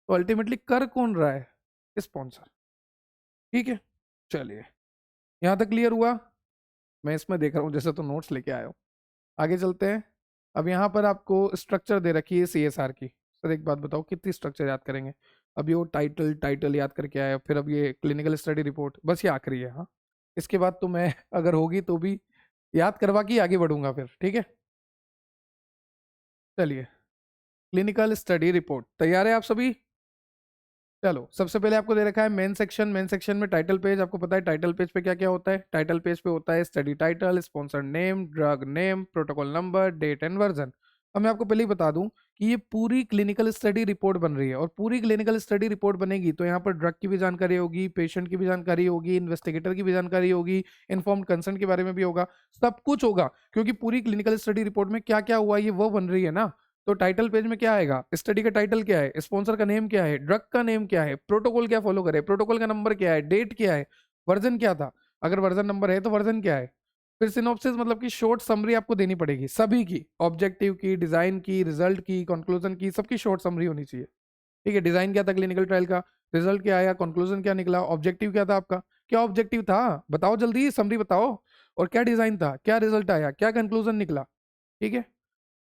Speaker 1: तो अल्टीमेटली कर कौन रहा है, स्पॉन्सर, ठीक है। चलिए, यहाँ तक क्लियर हुआ। मैं इसमें देख रहा हूँ जैसे तो नोट्स लेके आया हूँ। आगे चलते हैं। अब यहाँ पर आपको स्ट्रक्चर दे रखी है सीएसआर की। सर एक बात बताओ, कितनी स्ट्रक्चर याद करेंगे? अब ये वो टाइटल टाइटल याद करके आया, फिर अब ये क्लिनिकल स्टडी रिपोर्ट, बस ये आखिरी है, हाँ। इसके बाद तो मैं अगर होगी तो भी याद करवा के ही आगे बढ़ूंगा फिर, ठीक है। चलिए, क्लिनिकल स्टडी रिपोर्ट तैयार है आप सभी? चलो सबसे पहले आपको दे रखा है मेन सेक्शन। मेन सेक्शन में टाइटल पेज, आपको पता है टाइटल पेज पे क्या क्या होता है। टाइटल पेज पे होता है study title, sponsor name, drug name, protocol number, date and version. अब मैं आपको पहले ही बता दूं कि ये पूरी क्लिनिकल स्टडी रिपोर्ट बन रही है, और पूरी क्लिनिकल स्टडी रिपोर्ट बनेगी तो यहाँ पर ड्रग की भी जानकारी होगी, पेशेंट की भी जानकारी होगी, इन्वेस्टिगेटर की भी जानकारी होगी, इन्फॉर्म्ड कंसेंट के बारे में भी होगा, सब कुछ होगा, क्योंकि पूरी क्लिनिकल स्टडी रिपोर्ट में क्या क्या हुआ ये वो बन रही है ना। तो टाइटल पेज में क्या आएगा, स्टडी का टाइटल क्या है, स्पॉन्सर का नेम क्या है, ड्रग का नेम क्या है, प्रोटोकॉल क्या फॉलो करे, प्रोटोकॉल का नंबर क्या है, डेट क्या है, वर्जन क्या था, अगर वर्जन नंबर है तो वर्जन क्या है। फिर सिनॉप्सिस मतलब कि शॉर्ट समरी आपको देनी पड़ेगी सभी की, ऑब्जेक्टिव की, डिजाइन की, रिजल्ट की, कंक्लूजन की, सबकी शॉर्ट समरी होनी चाहिए। ठीक है, डिजाइन क्या था क्लिनिकल ट्रायल का, रिजल्ट क्या आया, कंक्लूजन क्या निकला, ऑब्जेक्टिव क्या था आपका, क्या ऑब्जेक्टिव था बताओ जल्दी, समरी बताओ, और क्या डिजाइन था, क्या रिजल्ट आया, क्या कंक्लूजन निकला। ठीक है,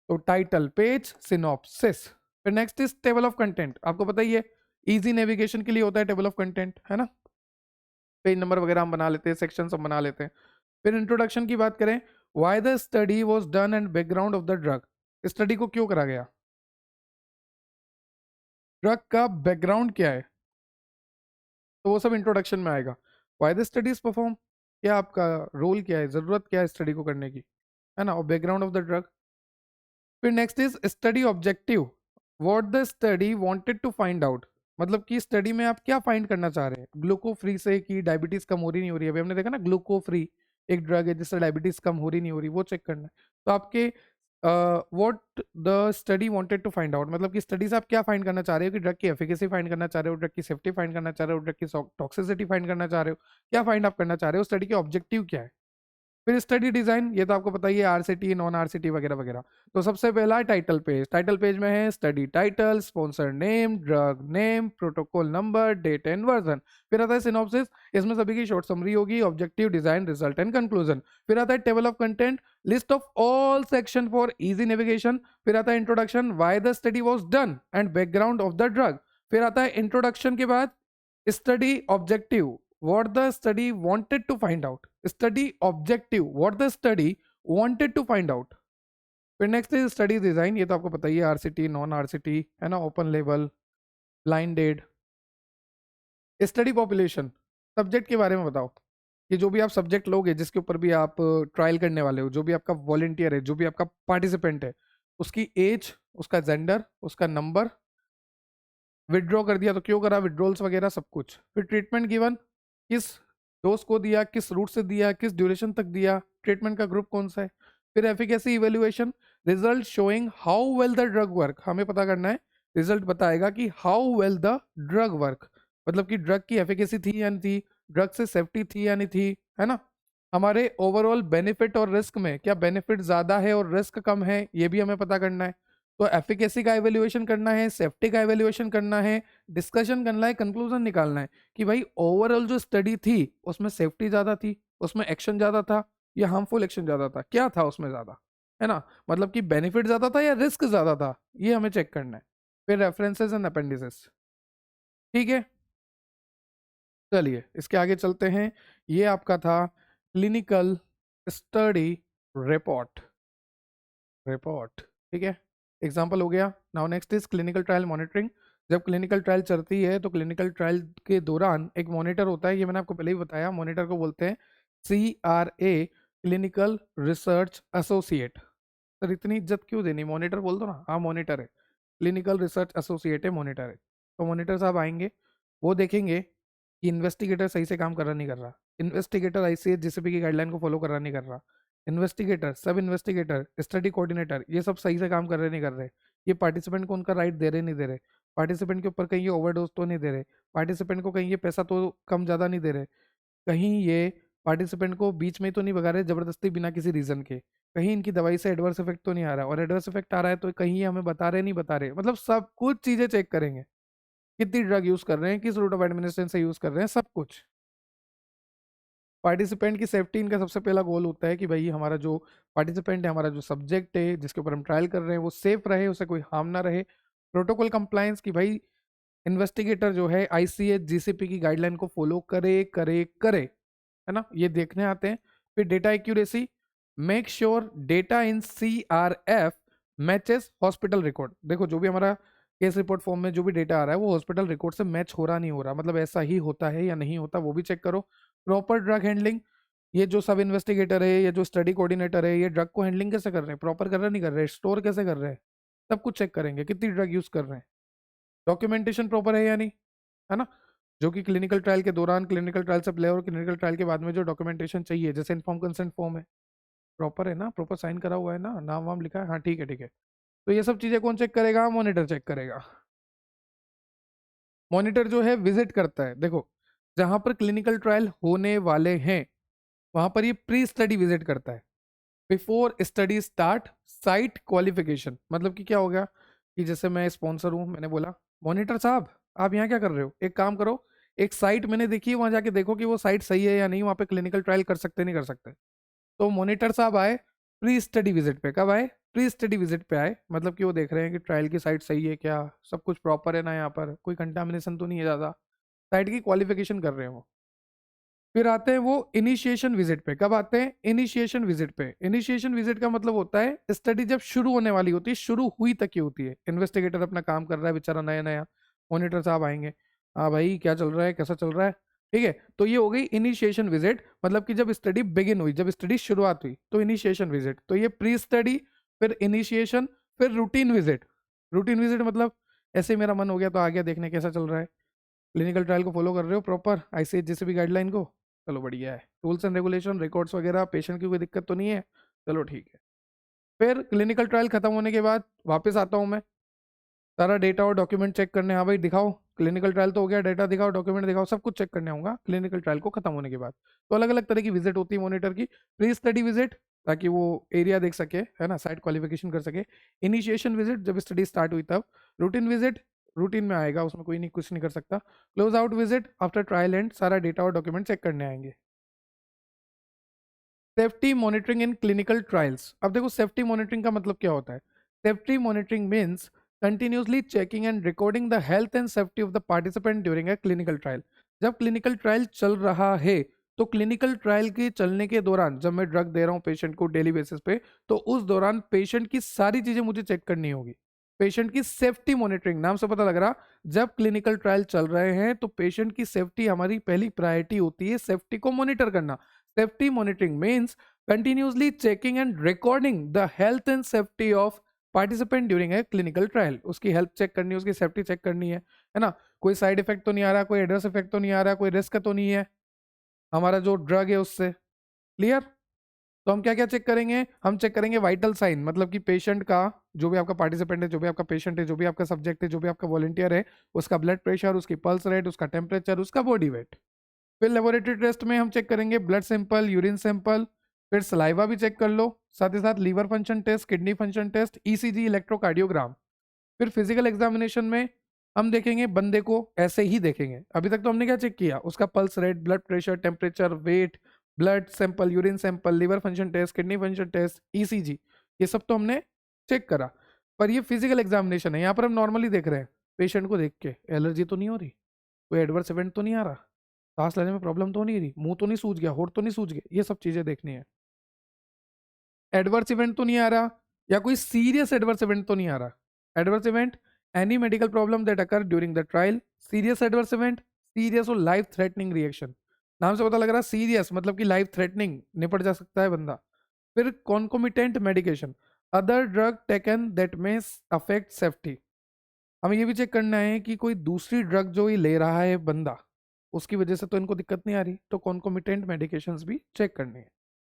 Speaker 1: तो टाइटल पेज, सिनॉप्सिस। फिर next is table of content. आपको पता ही है इजी नेविगेशन के लिए होता है टेबल ऑफ कंटेंट, है ना। पेज नंबर वगैरह हम बना लेते हैं, सेक्शन सब बना लेते हैं। फिर इंट्रोडक्शन की बात करें, why the study was done and background of the drug, study को क्यों करा गया, ड्रग का बैकग्राउंड क्या है, तो वो सब इंट्रोडक्शन में आएगा। व्हाई द स्टडीज परफॉर्म, क्या आपका रोल क्या है, जरूरत क्या है स्टडी को करने की, है ना, और बैकग्राउंड ऑफ द ड्रग। फिर next is study objective, what the study wanted to find out, मतलब कि स्टडी में आप क्या फाइंड करना चाह रहे हैं, ग्लूको फ्री से कि डायबिटीज कम हो रही नहीं हो रही है, अभी हमने देखा ना ग्लूको फ्री एक ड्रग है जिससे डायबिटीज कम हो रही नहीं हो रही, वो चेक करना है। तो आपके what the study wanted to find out, मतलब कि स्टडी से आप क्या फाइंड करना चाह रहे हो, कि ड्रग की एफिकेसी फाइंड करना चाह रहे हो, ड्रग की सेफ्टी फाइंड करना चाह रहे हो, ड्रग की टॉक्सिसिटी फाइंड करना चाह रहे हो, क्या फाइंड आप करना चाह रहे हो, स्टडी के ऑब्जेक्टिव क्या है। फिर स्टडी डिजाइन, ये तो आपको पता ही है, आरसीटी, नॉन आरसीटी वगैरह वगैरह। तो सबसे पहला टाइटल पेज, टाइटल पेज में है study title, sponsor name, drug name, protocol number, date and version. फिर आता है सिनॉप्सिस, इसमें सभी की शॉर्ट समरी होगी, objective, design, result and conclusion. फिर आता है table of content, list of all section for easy navigation. फिर आता है introduction, why the study was done and background of the drug. फिर आता है इंट्रोडक्शन के बाद study objective, what the study wanted to find out, study objective, what the study wanted to find out। फिर next is study design, ये तो आपको पता ही है, आरसीटी, नॉन आरसीटी, है ना, open level, blinded. Study population, subject के बारे में बताओ कि जो भी आप सब्जेक्ट लोगे, जिसके ऊपर भी आप ट्रायल करने वाले हो, जो भी आपका वॉलेंटियर है, जो भी आपका पार्टिसिपेंट है, उसकी एज, उसका जेंडर, उसका नंबर, विड्रॉ कर दिया तो क्यों करा, विड्रॉल्स वगैरह सब कुछ। फिर ट्रीटमेंट गिवन, किस डोज को दिया, किस रूट से दिया, किस ड्यूरेशन तक दिया, ट्रीटमेंट का ग्रुप कौन सा है। फिर efficacy evaluation, result showing how well the drug work, हमें पता करना है, रिजल्ट बताएगा कि how well the drug work, मतलब कि ड्रग की एफिकेसी थी या नहीं थी, ड्रग से सेफ्टी थी या नहीं थी, है ना। हमारे ओवरऑल बेनिफिट और रिस्क में क्या बेनिफिट ज्यादा है और रिस्क कम है, ये भी हमें पता करना है। तो एफिकेसी का इवेल्युएशन करना है, सेफ्टी का इवेल्युएशन करना है, डिस्कशन करना है, कंक्लूजन निकालना है कि भाई ओवरऑल जो स्टडी थी उसमें सेफ्टी ज्यादा थी, उसमें एक्शन ज्यादा था, या हार्मफुल एक्शन ज्यादा था, क्या था उसमें ज्यादा, है ना, मतलब कि बेनिफिट ज्यादा था या रिस्क ज्यादा था, ये हमें चेक करना है। फिर रेफरेंसेस एंड अपेंडिसेस। ठीक है, चलिए इसके आगे चलते हैं। ये आपका था क्लिनिकल स्टडी रिपोर्ट, रिपोर्ट। ठीक है, एग्जाम्पल हो गया। Now next is clinical trial monitoring. जब क्लिनिकल ट्रायल चलती है तो क्लिनिकल ट्रायल के दौरान एक मॉनिटर होता है, ये मैंने आपको पहले ही बताया, मॉनिटर को बोलते हैं CRA, clinical research associate. Sir इतनी इज्जत क्यों देनी, मॉनिटर बोल दो ना, हाँ मॉनिटर है, क्लिनिकल रिसर्च एसोसिएट है, मॉनिटर है। तो मॉनिटर साहब आएंगे, वो देखेंगे कि इन्वेस्टिगेटर सही से काम कर रहा नहीं कर रहा, इन्वेस्टिगेटर ICH GCP की गाइडलाइन को फॉलो कर रहा नहीं कर रहा, इन्वेस्टिगेटर, सब इन्वेस्टिगेटर, स्टडी कोऑर्डिनेटर, ये सब सही से काम कर रहे नहीं कर रहे, ये पार्टिसिपेंट को उनका राइट दे रहे नहीं दे रहे, पार्टिसिपेंट के ऊपर कहीं ये ओवरडोज तो नहीं दे रहे, पार्टिसिपेंट को कहीं ये पैसा तो कम ज़्यादा नहीं दे रहे, कहीं ये पार्टिसिपेंट को बीच में तो नहीं भगा रहे जबरदस्ती बिना किसी रीजन के, कहीं इनकी दवाई से एडवर्स इफेक्ट तो नहीं आ रहा, और एडवर्स इफेक्ट आ रहा है तो कहीं ये हमें बता रहे नहीं बता रहे, मतलब सब कुछ चीज़ें चेक करेंगे, कितनी ड्रग यूज़ कर रहे हैं, किस रूट ऑफ एडमिनिस्ट्रेशन से यूज़ कर रहे हैं, सब कुछ। पार्टिसिपेंट की सेफ्टी इनका सबसे पहला गोल होता है कि भाई हमारा जो पार्टिसिपेंट है, हमारा जो सब्जेक्ट है जिसके ऊपर हम ट्रायल कर रहे हैं वो सेफ रहे, उसे कोई हार्म ना रहे। प्रोटोकॉल कंप्लायंस की भाई इन्वेस्टिगेटर जो है ICH GCP की गाइडलाइन को फॉलो करे करे करे, है ना, ये देखने आते हैं। फिर data accuracy, make sure data in CRF matches hospital record. देखो जो भी हमारा केस रिपोर्ट फॉर्म में जो भी डेटा आ रहा है वो हॉस्पिटल रिकॉर्ड से मैच हो रहा नहीं हो रहा, मतलब ऐसा ही होता है या नहीं होता, वो भी चेक करो। प्रॉपर ड्रग हैंडलिंग, ये जो सब इन्वेस्टिगेटर है या जो स्टडी कोऑर्डिनेटर है, ये ड्रग को हैंडलिंग कैसे कर रहे हैं, प्रॉपर कर रहे नहीं कर रहे, स्टोर कैसे कर रहे हैं, सब कुछ चेक करेंगे। कितनी ड्रग यूज कर रहे हैं, डॉक्यूमेंटेशन प्रॉपर है या नहीं, है ना। जो कि क्लिनिकल ट्रायल के दौरान, क्लिनिकल ट्रायल से पहले और क्लिनिकल ट्रायल के बाद में जो डॉक्यूमेंटेशन चाहिए, जैसे इन्फॉर्म कंसेंट फॉर्म है, प्रॉपर है ना, प्रॉपर साइन करा हुआ है ना, नाम वाम लिखा है, हाँ ठीक है ठीक है। तो ये सब चीजें कौन चेक करेगा, मॉनिटर चेक करेगा। मॉनिटर जो है विजिट करता है, देखो जहां पर क्लिनिकल ट्रायल होने वाले हैं वहां पर ये प्री स्टडी विजिट करता है, before study start site qualification. मतलब कि क्या हो गया कि जैसे मैं स्पॉन्सर हूं, मैंने बोला मॉनिटर साहब आप यहाँ क्या कर रहे हो, एक काम करो, एक साइट मैंने देखी है, वहां जाके देखो कि वो साइट सही है या नहीं, वहां पे क्लिनिकल ट्रायल कर सकते नहीं कर सकते। तो मॉनिटर साहब आए प्री स्टडी विजिट पे, कब आए, प्री स्टडी विजिट पे आए, मतलब कि वो देख रहे हैं कि ट्रायल की साइट सही है क्या, सब कुछ प्रॉपर है ना, यहाँ पर कोई कंटामिनेशन तो नहीं है ज़्यादा, साइट की क्वालिफिकेशन कर रहे हैं वो। फिर आते हैं वो इनिशिएशन विजिट पे, कब आते हैं, इनिशिएशन विजिट पे। इनिशिएशन विजिट का मतलब होता है स्टडी जब शुरू होने वाली होती है, शुरू हुई तक की होती है, इन्वेस्टिगेटर अपना काम कर रहा है बेचारा नया नया, मॉनिटर साहब आएंगे, हाँ भाई क्या चल रहा है, कैसा चल रहा है, ठीक है। तो ये हो गई इनिशिएशन विजिट, मतलब कि जब स्टडी बिगिन हुई, जब स्टडी शुरुआत हुई तो इनिशिएशन विजिट। तो ये प्री स्टडी, फिर इनिशिएशन, फिर रूटीन विजिट। रूटीन विजिट मतलब ऐसे मेरा मन हो गया तो आ गया देखने कैसा चल रहा है, क्लिनिकल ट्रायल को फॉलो कर रहे हो प्रॉपर, आईसीएच जैसे भी गाइडलाइन को, चलो बढ़िया है, रूल्स एंड रेगुलेशन रिकॉर्ड्स वगैरह, पेशेंट की कोई दिक्कत तो नहीं है, चलो ठीक है। फिर क्लिनिकल ट्रायल खत्म होने के बाद वापस आता हूँ मैं, सारा डेटा और डॉक्यूमेंट चेक करने, हाँ भाई दिखाओ क्लिनिकल ट्रायल तो हो गया, डेटा दिखाओ, डॉक्यूमेंट दिखाओ, सब कुछ चेक करने आऊंगा क्लिनिकल ट्रायल को खत्म होने के बाद। तो अलग अलग तरह की विजिट होती है मॉनिटर की। प्री स्टडी विजिट ताकि वो एरिया देख सके, है ना, साइट क्वालिफिकेशन कर सके। इनिशिएशन विजिट जब स्टडी स्टार्ट हुई तब। रूटीन विजिट रूटीन में आएगा, उसमें कोई नहीं कुछ नहीं कर सकता। Close out visit after trial and, सारा डेटा और डॉक्यूमेंट चेक करने आएंगे। Safety monitoring in clinical trials, अब देखो सेफ्टी मॉनिटरिंग का मतलब क्या होता है। Safety monitoring means continuously checking and recording the health and safety of the participant during a clinical trial. जब क्लिनिकल ट्रायल चल रहा है तो क्लिनिकल ट्रायल के चलने के दौरान जब मैं ड्रग दे रहा हूँ पेशेंट को डेली बेसिस पे, तो उस दौरान पेशेंट की सारी चीजें मुझे चेक करनी होगी। पेशेंट की सेफ्टी मॉनिटरिंग, नाम से पता लग रहा, जब क्लिनिकल ट्रायल चल रहे हैं तो पेशेंट की सेफ्टी हमारी पहली प्रायोरिटी होती है, सेफ्टी को मॉनिटर करना। Safety monitoring means continuously checking and recording the health and safety of participant during a clinical trial। उसकी हेल्थ चेक करनी है, उसकी सेफ्टी चेक करनी है ना, कोई साइड इफेक्ट तो नहीं आ रहा, कोई एडवर्स इफेक्ट तो नहीं आ रहा, कोई रिस्क तो नहीं है हमारा जो ड्रग है उससे, क्लियर। तो हम क्या क्या चेक करेंगे, हम चेक करेंगे वाइटल साइन, मतलब कि पेशेंट का, जो भी आपका पार्टिसिपेंट है, जो भी आपका पेशेंट है, जो भी आपका सब्जेक्ट है, जो भी आपका वॉलंटियर है, उसका ब्लड प्रेशर, उसकी पल्स रेट, उसका टेम्परेचर, उसका बॉडी वेट। फिर लेबोरेटरी टेस्ट में हम चेक करेंगे ब्लड सैंपल, यूरिन सैंपल, फिर सलाइवा भी चेक कर लो, साथ ही साथ liver function test, kidney function test, ECG, electrocardiogram. फिर फिजिकल एग्जामिनेशन में हम देखेंगे बंदे को, ऐसे ही देखेंगे, अभी तक तो हमने क्या चेक किया, उसका pulse rate, blood pressure, temperature, weight, blood sample, urine sample, liver function test, kidney function test, ECG, ये सब तो हमने चेक करा। पर ये फिजिकल एग्जामिनेशन है, यहाँ पर हम नॉर्मली देख रहे हैं पेशेंट को देख के, एलर्जी तो नहीं हो रही, कोई एडवर्स इवेंट तो नहीं आ रहा, सांस लेने में प्रॉब्लम तो नहीं रही, मुंह तो नहीं सूज गया, होठ तो नहीं सूज गया, ये सब चीजें देखनी है। एडवर्स इवेंट तो नहीं आ रहा, या कोई सीरियस एडवर्स इवेंट तो नहीं आ रहा। Adverse event any medical problem that occur during the trial. Serious adverse event, serious और लाइफ थ्रेटनिंग रिएक्शन, नाम से पता लग रहा है सीरियस मतलब कि लाइफ थ्रेटनिंग, निपट जा सकता है बंदा। फिर concomitant medication, other drug taken that may affect safety. हमें ये भी चेक करना है कि कोई दूसरी ड्रग जो ये ले रहा है बंदा, उसकी वजह से तो इनको दिक्कत नहीं आ रही, तो कॉन्कोमिटेंट मेडिकेशंस भी चेक करने हैं।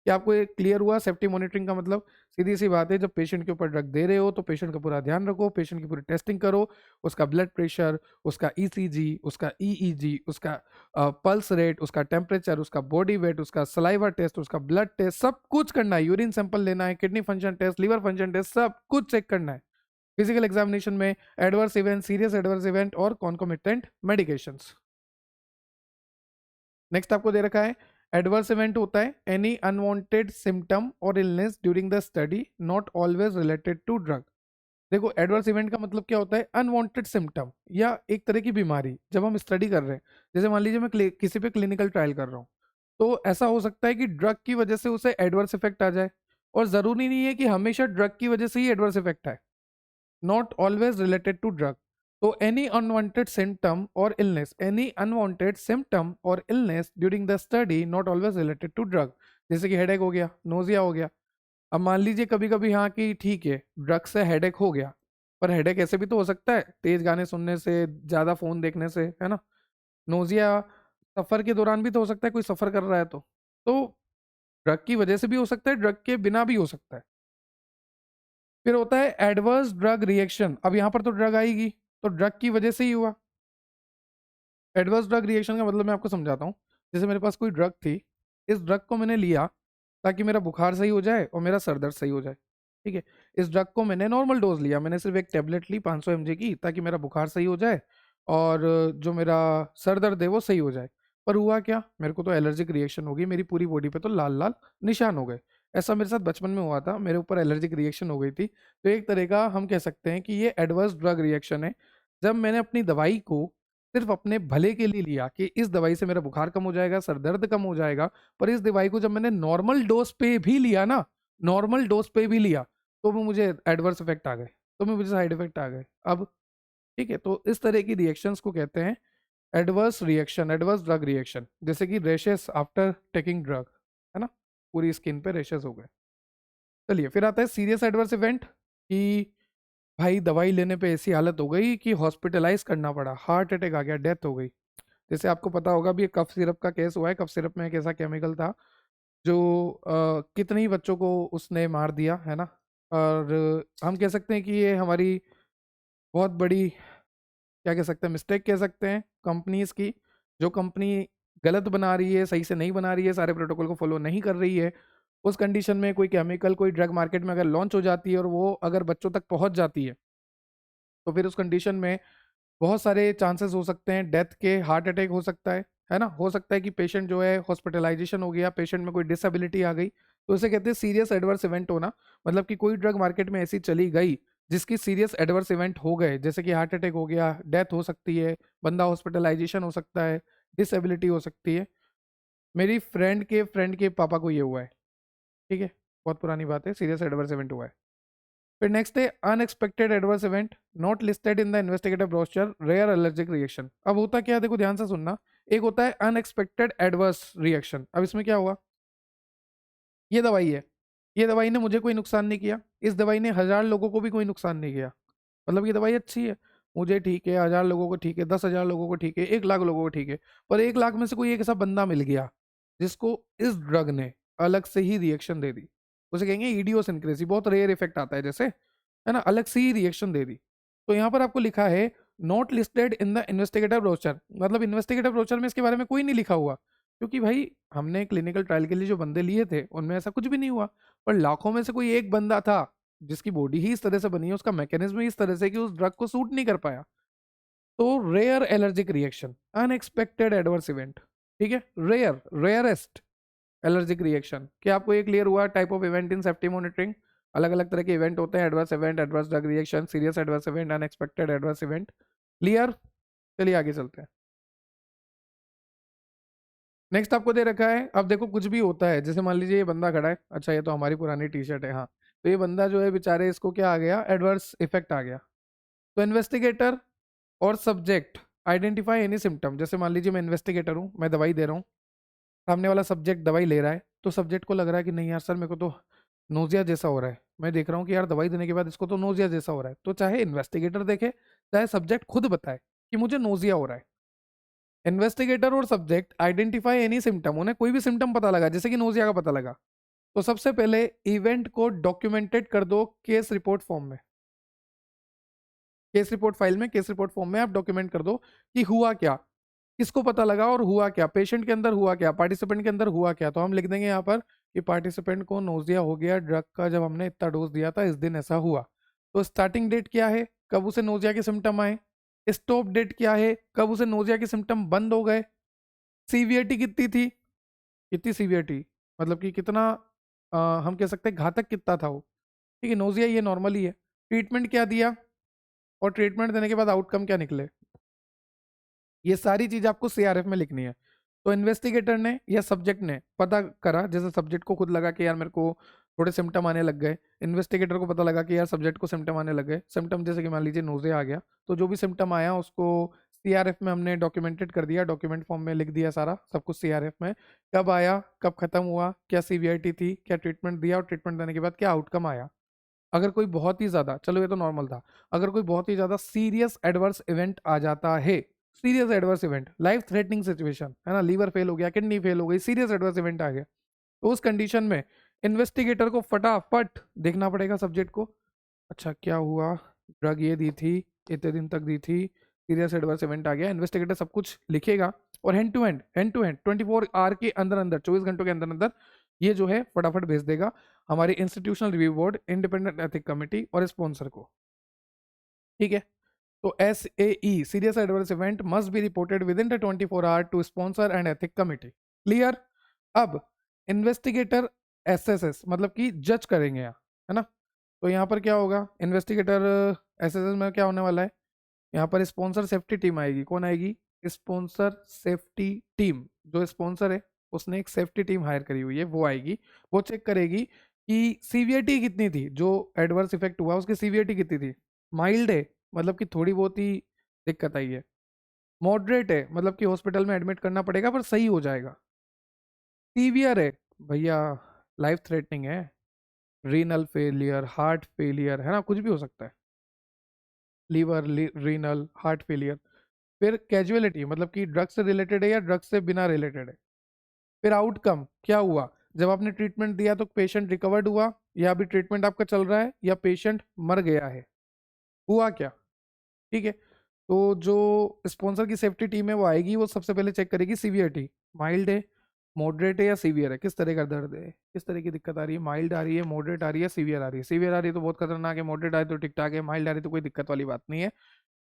Speaker 1: क्या आपको ये क्लियर हुआ सेफ्टी मॉनिटरिंग का मतलब? सीधी सी बात है, जब पेशेंट के ऊपर ड्रग दे रहे हो तो पेशेंट का पूरा ध्यान रखो, पेशेंट की पूरी टेस्टिंग करो, उसका ब्लड प्रेशर, उसका ईसीजी, उसका ईईजी, उसका पल्स रेट, उसका टेम्परेचर, उसका बॉडी वेट, उसका सलाइवा टेस्ट, उसका ब्लड टेस्ट, सब कुछ करना है, यूरिन सैंपल लेना है, kidney function test, liver function test, सब कुछ चेक करना है। फिजिकल एग्जामिनेशन में adverse event, serious adverse event और कॉन्कोमिटेंट मेडिकेशंस। नेक्स्ट आपको दे रखा है एडवर्स इवेंट होता है एनी अनवांटेड सिम्टम और illness during the study not always related to drug. देखो एडवर्स इवेंट का मतलब क्या होता है, अनवांटेड सिम्टम या एक तरह की बीमारी जब हम स्टडी कर रहे हैं, जैसे मान लीजिए मैं किसी पे क्लिनिकल ट्रायल कर रहा हूँ, तो ऐसा हो सकता है कि ड्रग की वजह से उसे एडवर्स इफेक्ट आ जाए, और जरूरी नहीं है कि हमेशा ड्रग की वजह से ही एडवर्स इफेक्ट आए, not always related to drug. तो एनी अनवांटेड सिम्टम और illness during the study not always related to drug, जैसे कि हेडेक हो गया, नोजिया हो गया। अब मान लीजिए कभी कभी हाँ कि ठीक है ड्रग से हेडेक हो गया, पर हेडेक ऐसे भी तो हो सकता है तेज गाने सुनने से, ज्यादा फोन देखने से, है ना। नोजिया सफर के दौरान भी तो हो सकता है, कोई सफर कर रहा है तो ड्रग की वजह से भी हो सकता है, ड्रग के बिना भी हो सकता है। फिर होता है एडवर्स ड्रग रिएक्शन। अब यहाँ पर तो ड्रग आएगी, तो ड्रग की वजह से ही हुआ। एडवर्स ड्रग रिएक्शन का मतलब मैं आपको समझाता हूँ। जैसे मेरे पास कोई ड्रग थी, इस ड्रग को मैंने लिया ताकि मेरा बुखार सही हो जाए और मेरा सर दर्द सही हो जाए। ठीक है, इस ड्रग को मैंने नॉर्मल डोज लिया, मैंने सिर्फ एक टेबलेट ली 500 mg की, ताकि मेरा बुखार सही हो जाए और जो मेरा सर दर्द है वो सही हो जाए। पर हुआ क्या, मेरे को तो एलर्जिक रिएक्शन हो गई, मेरी पूरी बॉडी पे तो लाल लाल निशान हो गए। ऐसा मेरे साथ बचपन में हुआ था, मेरे ऊपर एलर्जिक रिएक्शन हो गई थी। तो एक तरह का हम कह सकते हैं कि ये एडवर्स ड्रग रिएक्शन है। जब मैंने अपनी दवाई को सिर्फ अपने भले के लिए लिया कि इस दवाई से मेरा बुखार कम हो जाएगा, सर दर्द कम हो जाएगा, पर इस दवाई को जब मैंने नॉर्मल डोज पे भी लिया ना, नॉर्मल डोज पे भी लिया, तो वो मुझे एडवर्स इफेक्ट आ गए, तो मुझे साइड इफेक्ट आ गए। अब ठीक है, तो इस तरह की रिएक्शंस को कहते हैं adverse reaction, adverse drug reaction. जैसे कि रेशेस आफ्टर टेकिंग ड्रग, है ना, पूरी स्किन पे रेशेस हो गए। चलिए फिर आता है सीरियस एडवर्स इवेंट, कि भाई दवाई लेने पे ऐसी हालत हो गई कि हॉस्पिटलाइज करना पड़ा, हार्ट अटैक आ गया, डेथ हो गई। जैसे आपको पता होगा भी कफ सिरप का केस हुआ है। कफ सिरप में एक ऐसा केमिकल था जो कितने ही बच्चों को उसने मार दिया, है ना। और हम कह सकते हैं कि ये हमारी बहुत बड़ी, क्या कह सकते हैं, मिस्टेक कह सकते हैं कंपनीज की। जो कंपनी गलत बना रही है, सही से नहीं बना रही है, सारे प्रोटोकॉल को फॉलो नहीं कर रही है, उस कंडीशन में कोई केमिकल, कोई ड्रग मार्केट में अगर लॉन्च हो जाती है और वो अगर बच्चों तक पहुंच जाती है, तो फिर उस कंडीशन में बहुत सारे चांसेस हो सकते हैं डेथ के, हार्ट अटैक हो सकता है ना। हो सकता है कि पेशेंट जो है हॉस्पिटलाइजेशन हो गया, पेशेंट में कोई डिसेबिलिटी आ गई, तो उसे कहते हैं सीरियस एडवर्स इवेंट होना। मतलब कि कोई ड्रग मार्केट में ऐसी चली गई जिसकी सीरियस एडवर्स इवेंट हो गए, जैसे कि हार्ट अटैक हो गया, डेथ हो सकती है, बंदा हॉस्पिटलाइजेशन हो सकता है, डिसेबिलिटी हो सकती है। मेरी फ्रेंड के पापा को ये हुआ है। ठीक है, बहुत पुरानी बात है, सीरियस एडवर्स इवेंट हुआ है। फिर नेक्स्ट है unexpected adverse event not listed in the investigative brochure, rare allergic reaction. अब होता क्या है, देखो ध्यान से सुनना। एक होता है अनएक्सपेक्टेड एडवर्स रिएक्शन। अब इसमें क्या हुआ, ये दवाई है, ये दवाई ने मुझे कोई नुकसान नहीं किया, इस दवाई ने 1000 लोगों को भी कोई नुकसान नहीं किया। मतलब ये दवाई अच्छी है, मुझे ठीक है, 1000 लोगों को ठीक है, 10,000 लोगों को ठीक है, 1 लाख लोगों को ठीक है। पर 1 लाख में से कोई एक ऐसा बंदा मिल गया जिसको इस ड्रग ने अलग से ही रिएक्शन दे दी, उसे कहेंगे इडियोसिंक्रेसी। बहुत रेयर इफेक्ट आता है जैसे, है ना, अलग से ही रिएक्शन दे दी। तो यहाँ पर आपको लिखा है not listed in the investigative brochure, मतलब इन्वेस्टिगेटिव ब्रोचर में इसके बारे में कोई नहीं लिखा हुआ, क्योंकि भाई हमने क्लिनिकल ट्रायल के लिए जो बंदे लिए थे उनमें ऐसा कुछ भी नहीं हुआ। पर लाखों में से कोई एक बंदा था जिसकी बॉडी ही इस तरह से बनी है, उसका मैकेनिज्म ही इस तरह से कि उस ड्रग को सूट नहीं कर पाया। तो rare allergic reaction, unexpected adverse event. ठीक है, रेयर, रेयरेस्ट एलर्जिक रिएक्शन। क्या आपको ये क्लियर हुआ type of event in safety monitoring? अलग अलग तरह के इवेंट होते हैं, adverse event, adverse drug reaction, serious adverse event, unexpected adverse event. Clear? चलिए आगे चलते हैं। नेक्स्ट आपको दे रखा है, अब देखो कुछ भी होता है, जैसे मान लीजिए ये बंदा खड़ा है, अच्छा ये तो हमारी पुरानी टी शर्ट है, हाँ। तो ये बंदा जो है बेचारे, इसको क्या आ गया, एडवर्स इफेक्ट आ गया। तो इन्वेस्टिगेटर और सब्जेक्ट आइडेंटिफाई एनी सिम्टम। जैसे मान लीजिए मैं इन्वेस्टिगेटर हूँ, मैं दवाई दे रहा हूँ, सामने वाला सब्जेक्ट दवाई ले रहा है, तो सब्जेक्ट को लग रहा है कि नहीं यार सर मेरे को तो नोजिया जैसा हो रहा है। मैं देख रहा हूँ कि यार दवाई देने के बाद इसको तो नोजिया जैसा हो रहा है, तो चाहे इन्वेस्टिगेटर देखे, चाहे सब्जेक्ट खुद बताए कि मुझे नोजिया हो रहा है। इन्वेस्टिगेटर और सब्जेक्ट आइडेंटिफाई एनी सिम्टम, उन्हें कोई भी सिम्टम पता लगा, जैसे कि नोजिया का पता लगा, तो सबसे पहले इवेंट को डॉक्यूमेंटेड कर दो केस रिपोर्ट फॉर्म में। केस रिपोर्ट फाइल में, केस रिपोर्ट फॉर्म में आप डॉक्यूमेंट कर दो कि हुआ क्या, किसको पता लगा और हुआ क्या, पेशेंट के अंदर हुआ क्या, पार्टिसिपेंट के अंदर हुआ क्या। तो हम लिख देंगे यहाँ पर कि पार्टिसिपेंट को नोजिया हो गया ड्रग का, जब हमने इतना डोज दिया था, इस दिन ऐसा हुआ। तो स्टार्टिंग डेट क्या है, कब उसे नोजिया के सिम्टम आए। स्टॉप डेट क्या है, कब उसे नोजिया के सिम्टम बंद हो गए। सीवियरिटी कितनी थी, कितनी सीवियरिटी, मतलब कि कितना हम कह सकते हैं घातक कितना था वो। ठीक है, नोजिया ये नॉर्मल ही है। ट्रीटमेंट क्या दिया और ट्रीटमेंट देने के बाद आउटकम क्या निकले, ये सारी चीज आपको सीआरएफ में लिखनी है। तो इन्वेस्टिगेटर ने या सब्जेक्ट ने पता करा, जैसे सब्जेक्ट को खुद लगा कि यार मेरे को थोड़े सिम्टम आने लग गए, इन्वेस्टिगेटर को पता लगा कि यार सब्जेक्ट को सिम्टम आने लग गए, सिम्टम जैसे कि मान लीजिए नोज़े आ गया, तो जो भी सिम्टम आया उसको सीआरएफ में हमने डॉक्यूमेंटेड कर दिया, डॉक्यूमेंट फॉर्म में लिख दिया सारा सब कुछ सीआरएफ में, कब आया, कब खत्म हुआ, क्या सीवियरिटी थी, क्या ट्रीटमेंट दिया और ट्रीटमेंट देने के बाद क्या आउटकम आया। अगर कोई बहुत ही ज्यादा, चलो ये तो नॉर्मल था, अगर कोई बहुत ही ज्यादा सीरियस एडवर्स इवेंट आ जाता है, serious adverse event, life threatening situation है ना, लीवर फेल हो गया, किडनी फेल हो गई, सीरियस एडवर्स इवेंट आ गया, तो उस कंडीशन में इन्वेस्टिगेटर को फटाफट देखना पड़ेगा सब्जेक्ट को, अच्छा क्या हुआ, ड्रग ये दी थी, इतने दिन तक दी थी, सीरियस एडवर्स इवेंट आ गया, इन्वेस्टिगेटर सब कुछ लिखेगा और हैंड टू हैंड 24 आवर के अंदर अंदर, 24 घंटों के अंदर अंदर ये जो है फटाफट भेज देगा हमारे institutional review board, independent ethic committee और स्पॉन्सर को। ठीक है, तो SAE serious adverse event must be reported within the 24 hour to sponsor and ethic committee. Clear. अब इन्वेस्टिगेटर SSS मतलब कि जज करेंगे यहाँ, है ना, तो यहाँ पर क्या होगा, इन्वेस्टिगेटर SSS में क्या होने वाला है, यहाँ पर स्पॉन्सर सेफ्टी टीम आएगी, कौन आएगी, स्पॉन्सर सेफ्टी टीम, जो स्पॉन्सर है उसने एक सेफ्टी टीम हायर करी हुई है, वो आएगी, वो चेक करेगी कि सीवियरिटी कितनी थी, जो एडवर्स इफेक्ट हुआ उसकी सीवियरिटी कितनी थी, माइल्ड है मतलब कि थोड़ी बहुत ही दिक्कत आई है, मॉडरेट है मतलब कि हॉस्पिटल में एडमिट करना पड़ेगा पर सही हो जाएगा, सीवियर है भैया लाइफ थ्रेटनिंग है, रीनल फेलियर, हार्ट फेलियर, है ना, कुछ भी हो सकता है, लीवर, रीनल, हार्ट फेलियर। फिर कैजुअलिटी मतलब कि ड्रग से रिलेटेड है या ड्रग से बिना रिलेटेड है। फिर आउटकम क्या हुआ, जब आपने ट्रीटमेंट दिया तो पेशेंट रिकवर्ड हुआ या अभी ट्रीटमेंट आपका चल रहा है या पेशेंट मर गया है, हुआ क्या। ठीक है, तो जो स्पॉन्सर की सेफ्टी टीम है वो आएगी, वो सबसे पहले चेक करेगी सीवियरिटी, माइल्ड है, मॉडरेट है या सीवियर है, किस तरह का दर्द है, किस तरह की दिक्कत आ रही है, माइल्ड आ रही है, मॉडरेट आ रही है, सीवियर आ रही है, सीवियर आ रही है तो बहुत खतरनाक है, मॉडरेट आ रही है तो ठीक ठाक है, माइल्ड आ रही है तो कोई दिक्कत वाली बात नहीं है।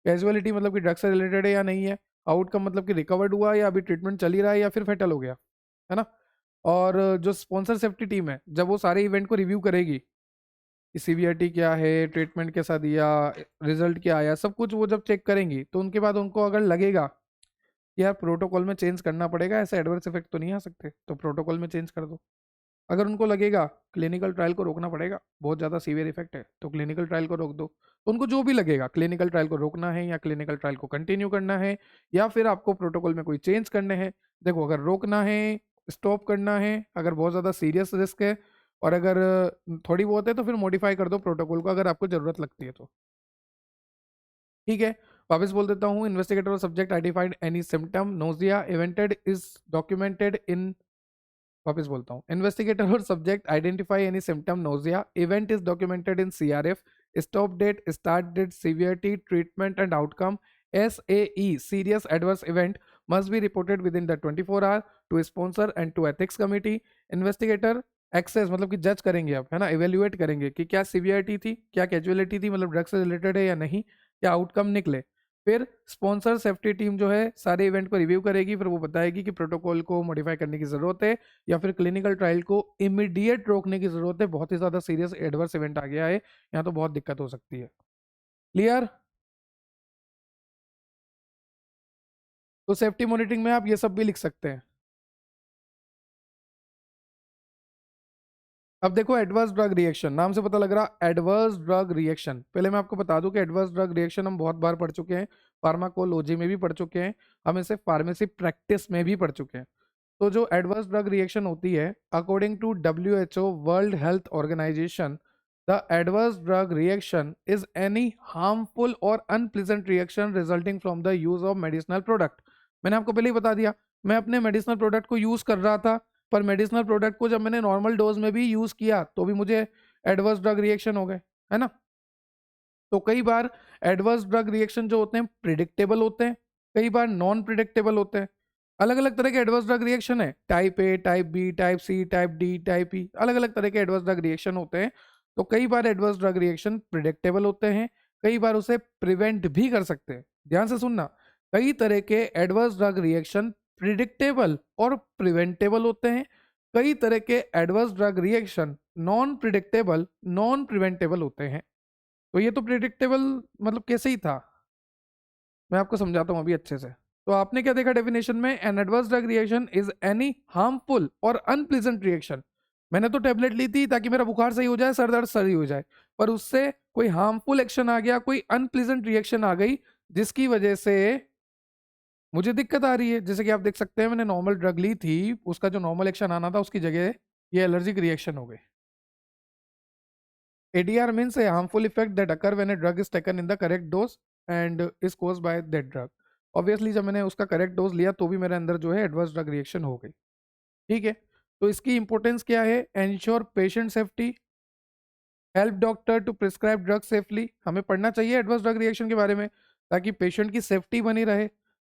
Speaker 1: कैजुअलिटी मतलब कि ड्रग से रिलेटेड है या नहीं है, आउटकम मतलब कि रिकवर्ड हुआ या अभी ट्रीटमेंट चल ही रहा है या फिर फेटल हो गया, है ना। और जो स्पॉन्सर सेफ्टी टीम है जब वो सारे इवेंट को रिव्यू करेगी कि सीवीआरटी क्या है, ट्रीटमेंट कैसा दिया, रिजल्ट क्या आया, सब कुछ वो जब चेक करेंगी तो उनके बाद उनको अगर लगेगा कि यार प्रोटोकॉल में चेंज करना पड़ेगा, ऐसे एडवर्स इफेक्ट तो नहीं आ सकते, तो प्रोटोकॉल में चेंज कर दो। अगर उनको लगेगा क्लिनिकल ट्रायल को रोकना पड़ेगा, बहुत ज़्यादा सीवियर इफेक्ट है, तो क्लिनिकल ट्रायल को रोक दो, तो उनको जो भी लगेगा क्लिनिकल ट्रायल को रोकना है या क्लिनिकल ट्रायल को कंटिन्यू करना है या फिर आपको प्रोटोकॉल में कोई चेंज करने हैं। देखो अगर रोकना है, स्टॉप करना है, अगर बहुत ज़्यादा सीरियस रिस्क है और अगर थोड़ी बहुत है तो फिर मॉडिफाई कर दो प्रोटोकॉल को अगर आपको ज़रूरत लगती है तो। ठीक है, वापस बोल देता हूँ, इन्वेस्टिगेटर और subject identified any symptom nausea event is documented in, वापस बोलता हूँ, इन्वेस्टिगेटर और subject identify any symptom nausea event is documented in CRF, stop date, start date, severity, treatment and outcome, SAE serious adverse event must be reported within the 24 hour to sponsor and to ethics committee. Investigator assess मतलब कि जज करेंगे आप, है ना, evaluate करेंगे कि क्या सीवियरिटी थी, क्या कैजुअलिटी थी, मतलब ड्रग से रिलेटेड है या नहीं, क्या आउटकम निकले। फिर स्पॉन्सर सेफ्टी टीम जो है सारे इवेंट को रिव्यू करेगी, फिर वो बताएगी कि प्रोटोकॉल को मॉडिफाई करने की जरूरत है या फिर क्लिनिकल ट्रायल को इमीडिएट रोकने की जरूरत है, बहुत ही ज्यादा सीरियस एडवर्स इवेंट आ गया है, यहाँ तो बहुत दिक्कत हो सकती है। क्लियर। तो सेफ्टी मॉनिटरिंग में आप ये सब भी लिख सकते हैं। अब देखो एडवर्स ड्रग रिएक्शन, नाम से पता लग रहा एडवर्स ड्रग रिएक्शन, पहले मैं आपको बता दूं कि एडवर्स ड्रग रिएक्शन हम बहुत बार पढ़ चुके हैं, फार्माकोलॉजी में भी पढ़ चुके हैं, हम इसे फार्मेसी प्रैक्टिस में भी पढ़ चुके हैं। तो जो एडवर्स ड्रग रिएक्शन होती है according to WHO World Health Organization, the adverse drug reaction is any harmful और unpleasant reaction resulting from the use of medicinal product. मैंने आपको पहले ही बता दिया, मैं अपने मेडिसिनल प्रोडक्ट को यूज कर रहा था, पर मेडिसिनल प्रोडक्ट को जब मैंने नॉर्मल डोज में भी यूज किया तो भी मुझे एडवर्स ड्रग रिएक्शन हो गए, है ना। तो कई बार एडवर्स ड्रग रिएक्शन जो होते हैं प्रिडिक्टेबल होते हैं, कई बार नॉन प्रिडिक्टेबल होते हैं। अलग अलग तरह के एडवर्स ड्रग रिएक्शन है, type A, type B, type C, type D, type E, अलग अलग तरह के एडवर्स ड्रग रिएक्शन होते हैं। तो कई बार एडवर्स ड्रग रिएक्शन प्रिडिक्टेबल होते हैं, कई बार उसे प्रिवेंट भी कर सकते हैं। ध्यान से सुनना, कई तरह के एडवर्स ड्रग रिएक्शन प्रिडिक्टेबल और प्रिवेंटेबल होते हैं, कई तरह के adverse drug reaction non predictable, non preventable होते हैं। तो ये तो प्रिडिक्टेबल मतलब कैसे ही था, मैं आपको समझाता हूँ अभी अच्छे से। तो आपने क्या देखा डेफिनेशन में, N adverse drug reaction is any harmful और अनप्लीजेंट रिएक्शन मैंने तो टेबलेट ली थी ताकि मेरा बुखार सही हो जाए, सर दर्द सही हो जाए, पर उससे कोई हार्मफुल एक्शन आ गया, कोई अनप्लीजेंट रिएक्शन आ गई, जिसकी वजह से मुझे दिक्कत आ रही है। जैसे कि आप देख सकते हैं, मैंने नॉर्मल ड्रग ली थी, उसका जो नॉर्मल एक्शन आना था उसकी जगह ये एलर्जिक रिएक्शन हो गई। ADR means a harmful effect that occur when a drug is taken in the correct dose and is caused by that drug. Obviously जब मैंने उसका करेक्ट डोज लिया तो भी मेरे अंदर जो है एडवर्स ड्रग रिएक्शन हो गई। ठीक है, तो इसकी इंपॉर्टेंस क्या है? Ensure patient safety, help doctor to prescribe drug safely. हमें पढ़ना चाहिए एडवर्स ड्रग रिएक्शन के बारे में ताकि पेशेंट की सेफ्टी बनी रहे,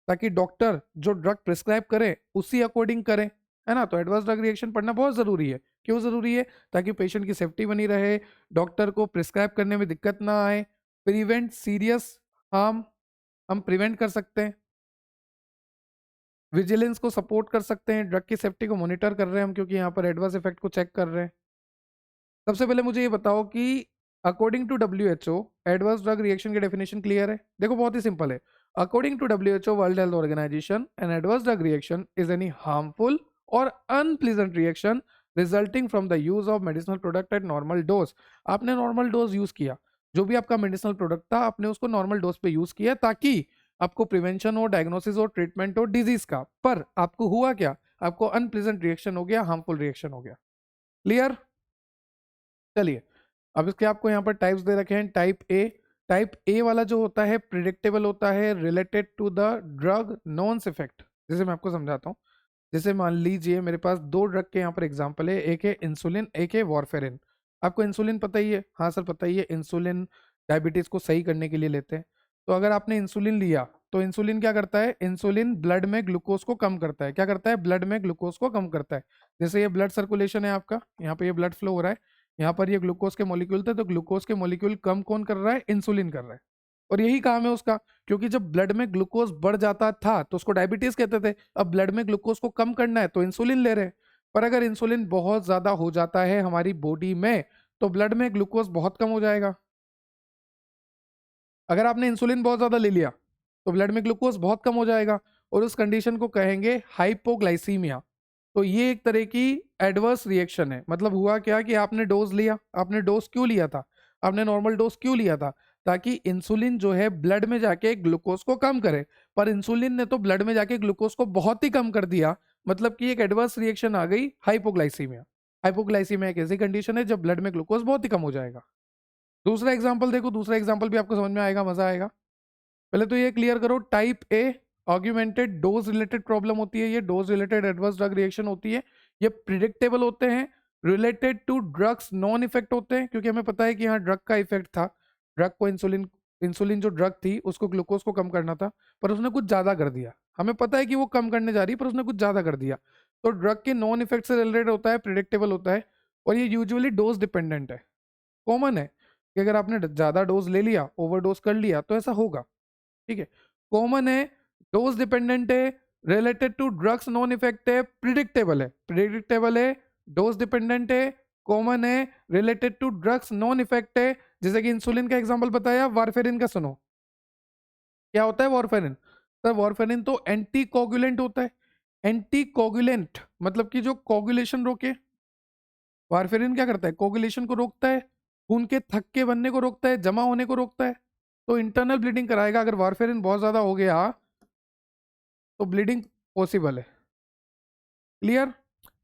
Speaker 1: ताकि डॉक्टर जो ड्रग प्रिस्क्राइब करे उसी अकॉर्डिंग करें, है ना। तो एडवर्स ड्रग रिएक्शन पढ़ना बहुत ज़रूरी है। क्यों ज़रूरी है? ताकि पेशेंट की सेफ्टी बनी रहे, डॉक्टर को प्रिस्क्राइब करने में दिक्कत ना आए, प्रिवेंट सीरियस हार्म, हम प्रिवेंट कर सकते हैं, विजिलेंस को सपोर्ट कर सकते हैं, ड्रग की सेफ्टी को मॉनिटर कर रहे हैं हम, क्योंकि यहाँ पर एडवर्स इफेक्ट को चेक कर रहे हैं। सबसे पहले मुझे ये बताओ कि according to WHO adverse drug reaction की डेफिनेशन क्लियर है? देखो बहुत ही सिंपल है। According to WHO World Health Organization, an adverse drug reaction is any harmful और unpleasant reaction resulting from the use of medicinal product at normal dose. आपने normal dose use किया, जो भी आपका मेडिसिनल प्रोडक्ट था आपने उसको नॉर्मल डोज पे यूज किया ताकि आपको प्रिवेंशन हो, डायग्नोसिस हो, ट्रीटमेंट हो डिजीज का, पर आपको हुआ क्या? आपको अनप्लीजेंट रिएक्शन हो गया, हार्मफुल रिएक्शन हो गया। क्लियर? चलिए, अब इसके आपको यहाँ पर टाइप्स दे रखे हैं। टाइप ए वाला जो होता है प्रिडिक्टेबल होता है, related to the drug knowns effect. जैसे मैं आपको समझाता हूँ, जैसे मान लीजिए मेरे पास दो ड्रग के यहाँ पर एग्जांपल है, एक है इंसुलिन, एक है वॉरफेरिन। आपको इंसुलिन पता ही है? हाँ सर पता ही है। इंसुलिन डायबिटीज को सही करने के लिए लेते हैं। तो अगर आपने इंसुलिन लिया तो इंसुलिन क्या करता है? इंसुलिन ब्लड में ग्लूकोज को कम करता है। क्या करता है? ब्लड में ग्लूकोज को कम करता है। जैसे ये ब्लड सर्कुलेशन है आपका, यहाँ पे ये ब्लड फ्लो हो रहा है, यहाँ पर ये ग्लूकोज के मॉलिक्यूल थे, तो ग्लूकोज के मॉलिक्यूल कम कौन कर रहा है? इंसुलिन कर रहा है। और यही काम है उसका, क्योंकि जब ब्लड में ग्लूकोज बढ़ जाता था तो उसको डायबिटीज कहते थे। अब ब्लड में ग्लूकोज को कम करना है तो इंसुलिन ले रहे हैं। पर अगर इंसुलिन बहुत ज्यादा हो जाता है हमारी बॉडी में तो ब्लड में ग्लूकोज बहुत कम हो जाएगा। अगर आपने इंसुलिन बहुत ज्यादा ले लिया तो ब्लड में ग्लूकोज बहुत कम हो जाएगा, और उस कंडीशन को कहेंगे हाइपोग्लाइसीमिया। तो ये एक तरह की एडवर्स रिएक्शन है। मतलब हुआ क्या कि आपने डोज लिया, आपने डोज क्यों लिया था? आपने नॉर्मल डोज क्यों लिया था? ताकि इंसुलिन जो है ब्लड में जाके ग्लूकोज को कम करे, पर इंसुलिन ने तो ब्लड में जाके ग्लूकोज को बहुत ही कम कर दिया। मतलब कि एक एडवर्स रिएक्शन आ गई, हाइपोग्लाइसीमिया। हाइपोग्लाइसीमिया एक ऐसी कंडीशन है जब ब्लड में ग्लूकोज बहुत ही कम हो जाएगा। दूसरा एग्जाम्पल देखो, दूसरा एग्जाम्पल भी आपको समझ में आएगा, मजा आएगा। पहले तो ये क्लियर करो, type A augmented dose related problem होती है, ये dose related adverse drug reaction होती है। ये प्रिडिक्टेबल होते हैं, related to drug's known effect होते हैं, क्योंकि हमें पता है कि यहाँ ड्रग का इफेक्ट था। ड्रग को इंसुलिन, इंसुलिन जो ड्रग थी उसको ग्लूकोज को कम करना था, पर उसने कुछ ज्यादा कर दिया। हमें पता है कि वो कम करने जा रही है पर उसने कुछ ज्यादा कर दिया। तो ड्रग के नॉन इफेक्ट से रिलेटेड होता है, प्रिडिक्टेबल होता है, और ये यूजुअली डोज डिपेंडेंट है। कॉमन है कि अगर आपने ज्यादा डोज ले लिया, ओवरडोज कर लिया, तो ऐसा होगा। ठीक है, कॉमन है, डोज डिपेंडेंट है, related to drug's known effect है, प्रिडिक्टेबल है। प्रिडिक्टेबल है, डोज डिपेंडेंट है, कॉमन है, related to drug's known effect है। जैसे कि इंसुलिन का एग्जांपल बताया, वारफेरिन का सुनो। क्या होता है वारफेरिन? सर वारफेरिन तो एंटी कोगुलेंट होता है। एंटी कोगुलेंट मतलब कि जो कोगुलेशन रोके। वारफेरिन क्या करता है? कोगुलेशन को रोकता है, खून के थक्के बनने को रोकता है, जमा होने को रोकता है, तो इंटरनल ब्लीडिंग कराएगा। अगर वारफेरिन बहुत ज्यादा हो गया तो ब्लीडिंग पॉसिबल है। क्लियर?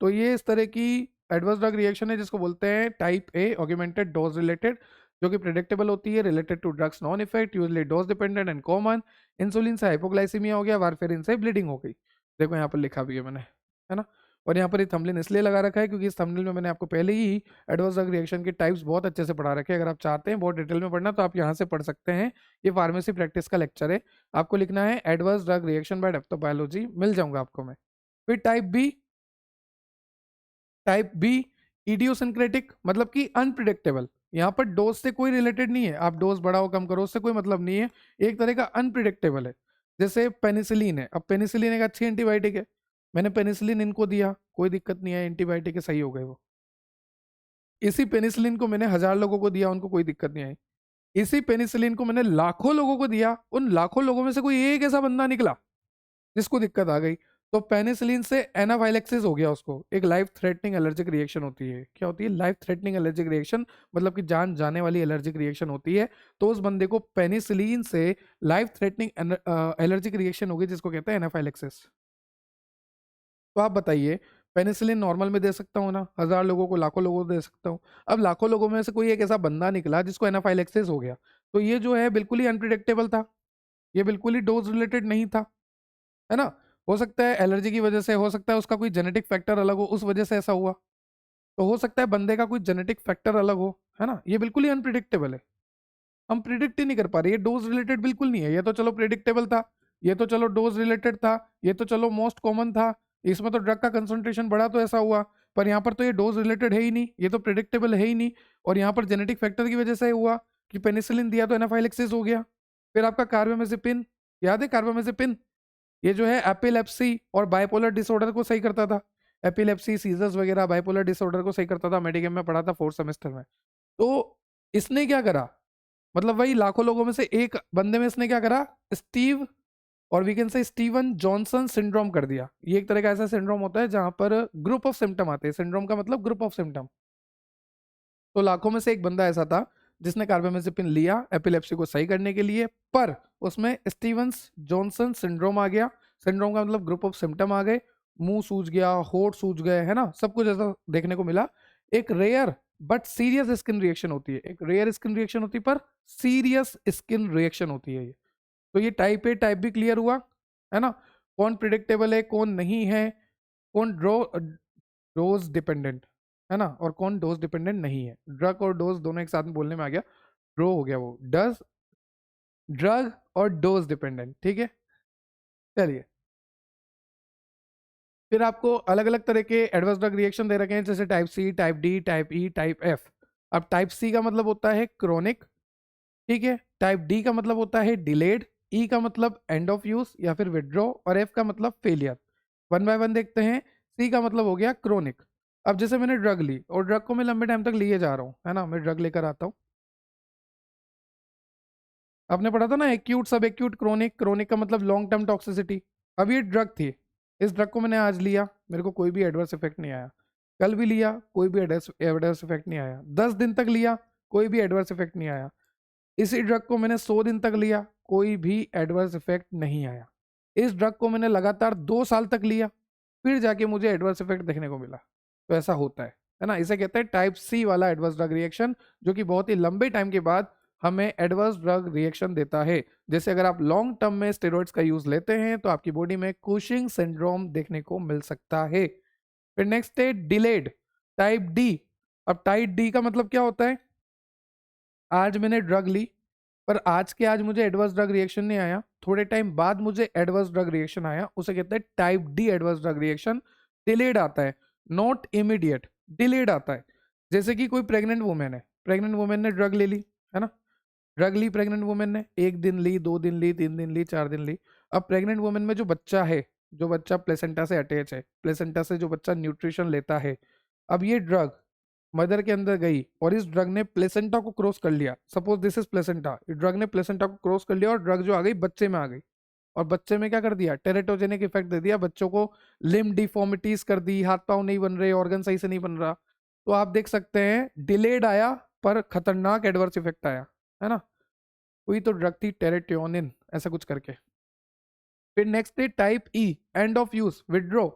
Speaker 1: तो ये इस तरह की एडवर्स ड्रग रिएक्शन है जिसको बोलते हैं type A augmented dose related, जो कि प्रेडिक्टेबल होती है, related to drug's known effect, usually dose dependent and common. Insulin से हाइपोग्लाइसीमिया हो गया, वारफेरिन से ब्लीडिंग हो गई। देखो यहाँ पर लिखा भी है मैंने, है ना। और यहाँ पर ये थंबनेल इसलिए लगा रखा है क्योंकि इस थंबनेल में मैंने आपको पहले ही एडवर्स ड्रग रिएक्शन के टाइप्स बहुत अच्छे से पढ़ा रखे हैं। अगर आप चाहते हैं बहुत डिटेल में पढ़ना तो आप यहाँ से पढ़ सकते हैं। ये फार्मेसी प्रैक्टिस का लेक्चर है। आपको लिखना है एडवर्स ड्रग रिएक्शन बाय डेप्थोबायोलॉजी, मिल जाऊंगा आपको मैं। फिर टाइप बी इडियोसिंक्रेटिक, मतलब कि अनप्रिडिक्टेबल। यहाँ पर डोज से कोई रिलेटेड नहीं है, आप डोज बढ़ाओ कम करो उससे कोई मतलब नहीं है, एक तरह का अनप्रिडिक्टेबल है। जैसे पेनिसिलिन है, अब पेनिसिलिन एक अच्छी एंटीबायोटिक है, मैंने पेनिसिलिन इनको दिया, कोई दिक्कत नहीं है, एंटीबायोटिक है, सही हो गए वो। इसी पेनिसिलिन को मैंने 1000 लोगों को दिया, उनको कोई दिक्कत नहीं आई। इसी पेनिसिलिन को मैंने लाखों लोगों को दिया, उन लाखों लोगों में से कोई एक ऐसा बंदा निकला जिसको दिक्कत आ गई। तो पेनिसिलिन से एनाफाइलेक्सिस हो गया, उसको एक लाइफ थ्रेटनिंग एलर्जिक रिएक्शन होती है। क्या होती है? लाइफ थ्रेटनिंग एलर्जिक रिएक्शन, मतलब कि जान जाने वाली एलर्जिक रिएक्शन होती है। तो उस बंदे को पेनिसिलिन से लाइफ थ्रेटनिंग एलर्जिक रिएक्शन होगी, जिसको कहते हैं एनाफाइलेक्सिस। तो आप बताइए, पेनिसिलिन नॉर्मल में दे सकता हूँ ना, 1000 लोगों को, लाखों लोगों को दे सकता हूँ। अब लाखों लोगों में से कोई एक ऐसा बंदा निकला जिसको एनाफाइलेक्सिस हो गया, तो ये जो है बिल्कुल ही अनप्रिडिक्टेबल था, ये बिल्कुल ही डोज रिलेटेड नहीं था, है ना। हो सकता है एलर्जी की वजह से, हो सकता है उसका कोई जेनेटिक फैक्टर अलग हो, उस वजह से ऐसा हुआ। तो हो सकता है बंदे का कोई जेनेटिक फैक्टर अलग हो, है ना। ये बिल्कुल ही अनप्रिडिक्टेबल है, हम प्रिडिक्ट ही नहीं कर पा रहे। ये डोज रिलेटेड बिल्कुल नहीं है, ये तो चलो प्रिडिक्टेबल था, ये तो चलो डोज रिलेटेड था, ये तो चलो मोस्ट कॉमन था, इसमें तो ड्रग का कंसंट्रेशन बढ़ा तो ऐसा हुआ। पर यहाँ पर तो ये डोज रिलेटेड है ही नहीं, ये तो प्रिडिक्टेबल है ही नहीं। और यहाँ पर जेनेटिक फैक्टर की वजह से हुआ कि पेनिसिलिन दिया तो एनाफाइलेक्सिस हो गया। फिर आपका कार्बामेजेपिन, याद है कार्बामेजेपिन? ये जो है एपिलेप्सी और बाइपोलर डिसऑर्डर को सही करता था। एपिलेप्सी, सीजर्स वगैरह, बाइपोलर डिसऑर्डर को सही करता था, मेडिकल में पढ़ा था 4th सेमेस्टर में। तो इसने क्या करा, मतलब वही लाखों लोगों में से एक बंदे में इसने क्या करा, स्टीव, और we can say Steven Johnson syndrome कर दिया। ये एक तरह का ऐसा सिंड्रोम होता है जहां पर ग्रुप ऑफ सिम्टम आते हैं, सिंड्रोम का मतलब ग्रुप ऑफ सिम्टम। तो लाखों में से एक बंदा ऐसा था जिसने कार्बामेजेपिन लिया एपिलेप्सी को सही करने के लिए, पर उसमें स्टीवंस जॉनसन सिंड्रोम आ गया। सिंड्रोम का मतलब ग्रुप ऑफ सिम्टम आ गए, मुंह सूज गया, होठ सूज गए, है ना, सब कुछ ऐसा देखने को मिला। एक rare but serious skin reaction होती है, एक रेयर स्किन रिएक्शन होती है पर सीरियस स्किन रिएक्शन होती है ये। तो ये टाइप ए टाइप भी क्लियर हुआ, है ना। कौन प्रिडिक्टेबल है, कौन नहीं है, कौन डोज डिपेंडेंट, है ना, और कौन डोज डिपेंडेंट नहीं है। ड्रग और डोज दोनों एक साथ में बोलने में आ गया, ड्रो हो गया वो, डज, ड्रग और डोज डिपेंडेंट, ठीक है। चलिए, फिर आपको अलग अलग तरह के एडवर्स ड्रग रिएक्शन दे रखे हैं, जैसे type C, type D, type E, type F. अब टाइप सी का मतलब होता है क्रोनिक, ठीक है। टाइप डी का मतलब होता है डिलेड, ई का मतलब एंड ऑफ यूज या फिर विड्रॉ, और एफ का मतलब फेलियर। वन बाय वन देखते हैं। सी का मतलब हो गया क्रोनिक। अब जैसे मैंने ड्रग ली और ड्रग को मैं लंबे टाइम तक लिए जा रहा हूँ, है ना, मैं ड्रग लेकर आता हूँ। आपने पढ़ा था ना एक्यूट, सब एक्यूट, क्रोनिक। क्रोनिक का मतलब लॉन्ग टर्म टॉक्सिसिटी। अब ये ड्रग थी, इस ड्रग को मैंने आज लिया, मेरे को कोई भी एडवर्स इफेक्ट नहीं आया। कल भी लिया, कोई भी एडवर्स इफेक्ट नहीं आया। 10 दिन तक लिया, कोई भी एडवर्स इफेक्ट नहीं आया। इसी ड्रग को मैंने 100 दिन तक लिया, कोई भी एडवर्स इफेक्ट नहीं आया। इस ड्रग को मैंने लगातार 2 साल तक लिया, फिर जाके मुझे एडवर्स इफेक्ट देखने को मिला। तो ऐसा होता है ना। इसे कहते हैं टाइप सी वाला एडवर्स ड्रग रिएक्शन, जो कि बहुत ही लंबे टाइम के बाद हमें एडवर्स ड्रग रिएक्शन देता है। जैसे अगर आप लॉन्ग टर्म में स्टेरॉइड्स का यूज लेते हैं तो आपकी बॉडी में कुशिंग सिंड्रोम देखने को मिल सकता है। फिर नेक्स्ट है डिलेड, टाइप डी। अब टाइप डी का मतलब क्या होता है, आज मैंने ड्रग ली, पर आज के आज मुझे एडवर्स ड्रग रिएक्शन नहीं आया, थोड़े टाइम बाद मुझे एडवर्स ड्रग रिएक्शन आया, उसे कहते हैं type D adverse drug reaction. Delayed आता है, नॉट इमीडिएट, डिलेड आता है। जैसे कि कोई प्रेग्नेंट वुमेन है, प्रेग्नेंट वुमेन ने ड्रग ले ली, है ना, ड्रग ली प्रेग्नेंट वुमेन ने, 1 दिन ली, 2 दिन ली, 3 दिन ली, 4 दिन ली। अब प्रेग्नेंट वुमेन में जो बच्चा है, जो बच्चा प्लेसेंटा से अटैच है, प्लेसेंटा से जो बच्चा न्यूट्रिशन लेता है, अब ये ड्रग मदर के अंदर गई और इस ड्रग ने प्लेसेंटा को क्रॉस कर लिया। Suppose this is placenta, drug ने प्लेसेंटा को क्रॉस कर लिया और ड्रग जो आ गई बच्चे में आ गई, और बच्चे में क्या कर दिया, टेरेटोजेनिक इफेक्ट दे दिया, बच्चों को लिम्ब डिफॉर्मिटीज कर दी, हाथ पांव नहीं बन रहे, ऑर्गन सही से नहीं बन रहा। तो आप देख सकते हैं डिलेड आया पर खतरनाक एडवर्स इफेक्ट आया, है ना। हुई तो ड्रग थी टेरेट्योनिन, ऐसा कुछ करके। फिर नेक्स्ट है type E, end of use, withdraw.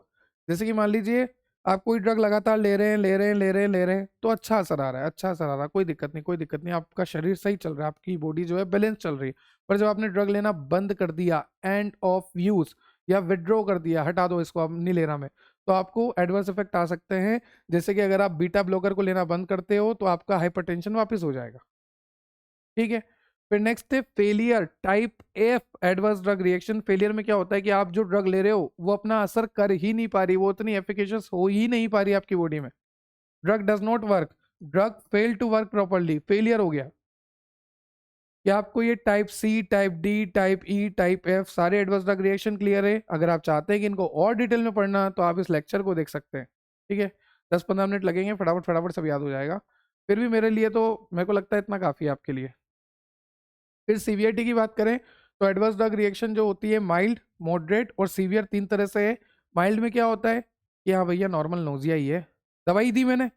Speaker 1: जैसे कि मान लीजिए आप कोई ड्रग लगातार ले रहे हैं, ले रहे हैं, ले रहे हैं, ले रहे हैं, तो अच्छा असर आ रहा है, अच्छा असर आ रहा है, कोई दिक्कत नहीं, कोई दिक्कत नहीं, आपका शरीर सही चल रहा है, आपकी बॉडी जो है बैलेंस चल रही है। पर जब आपने ड्रग लेना बंद कर दिया, एंड ऑफ यूज या विड्रॉ कर दिया, हटा दो इसको, अब नहीं ले रहा मैं, तो आपको एडवर्स इफेक्ट आ सकते हैं। जैसे कि अगर आप बीटा ब्लॉकर को लेना बंद करते हो तो आपका हाइपरटेंशन वापस हो जाएगा, ठीक है। फिर नेक्स्ट है failure, type F adverse drug reaction. Failure में क्या होता है कि आप जो ड्रग ले रहे हो वो अपना असर कर ही नहीं पा रही, वो उतनी एफिकेशियस हो ही नहीं पा रही आपकी बॉडी में, drug does not work, drug fail to work properly, failure हो गया। क्या आपको ये type C, type D, type E, type F सारे एडवर्स ड्रग रिएक्शन क्लियर है? अगर आप चाहते हैं कि इनको और डिटेल में पढ़ना तो आप इस लेक्चर को देख सकते हैं, ठीक है। 10-15 मिनट लगेंगे, फटाफट फटाफट सब याद हो जाएगा। फिर भी मेरे लिए तो, मेरे को लगता है इतना काफ़ी है आपके लिए। फिर सीवियरिटी की बात करें तो एडवर्स ड्रग रिएक्शन जो होती है माइल्ड, मॉडरेट और सीवियर, 3 तरह से है। माइल्ड में क्या होता है कि हाँ भैया नॉर्मल नोजिया ही है, दवाई दी मैंने,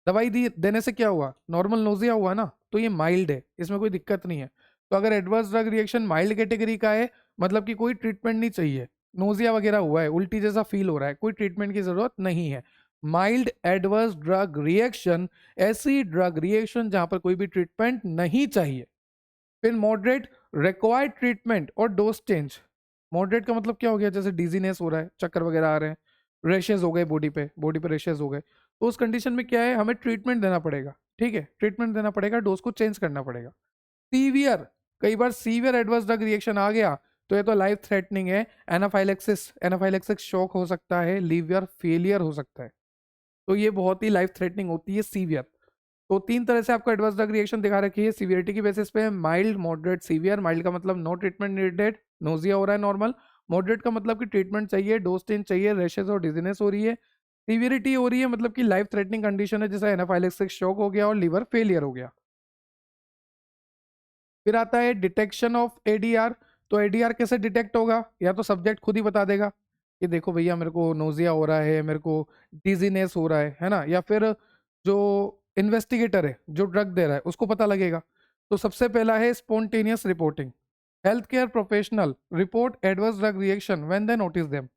Speaker 1: दवाई दी देने से क्या हुआ, नॉर्मल नोजिया हुआ ना, तो ये माइल्ड है, इसमें कोई दिक्कत नहीं है। तो अगर adverse drug reaction mild category का है, मतलब कि कोई ट्रीटमेंट नहीं चाहिए, नोजिया वगैरह हुआ है, उल्टी जैसा फील हो रहा है, कोई ट्रीटमेंट की जरूरत नहीं है। माइल्ड एडवर्स ड्रग रिएक्शन, ऐसी ड्रग रिएक्शन जहां पर कोई भी ट्रीटमेंट नहीं चाहिए। फिर मॉडरेट, रिक्वायर्ड ट्रीटमेंट और डोज चेंज। मॉडरेट का मतलब क्या हो गया, जैसे डिजीनेस हो रहा है, चक्कर वगैरह आ रहे हैं, रेशेज हो गए बॉडी पे रेशेज हो गए, तो उस कंडीशन में क्या है, हमें ट्रीटमेंट देना पड़ेगा। ठीक है, ट्रीटमेंट देना पड़ेगा, डोज को चेंज करना पड़ेगा। सीवियर, कई बार सीवियर एडवर्स ड्रग रिएक्शन आ गया तो ये तो लाइफ थ्रेटनिंग है, एनाफाइलेक्सिस, एनाफाइलेक्सिस शॉक हो सकता है, लीवर फेलियर हो सकता है, तो ये बहुत ही लाइफ थ्रेटनिंग होती है सीवियर। तो 3 तरह से आपको एडवर्स ड्रग रिएक्शन दिखा रखी है सीवियरिटी की बेसिस पे, माइल्ड, मॉडरेट, सीवियर। माइल्ड का मतलब नो ट्रीटमेंट नीडेड, नोजिया हो रहा है नॉर्मल। मॉडरेट का मतलब कि ट्रीटमेंट चाहिए, डोज चेंज चाहिए, रैशेज और डिजीनेस हो रही है। सीवियरिटी हो रही है मतलब कि लाइफ थ्रेटनिंग कंडीशन है, जैसे एनाफाइलेक्सिस शॉक हो गया और लीवर फेलियर हो गया। फिर आता है डिटेक्शन ऑफ एडीआर। तो एडीआर कैसे डिटेक्ट होगा, या तो सब्जेक्ट खुद ही बता देगा कि देखो भैया मेरे को नोजिया हो रहा है, मेरे को डिजीनेस हो रहा है ना, या फिर जो इन्वेस्टिगेटर है जो ड्रग दे रहा है उसको पता लगेगा। तो सबसे पहला है spontaneous reporting. Health care professional report adverse drug reaction when they notice them.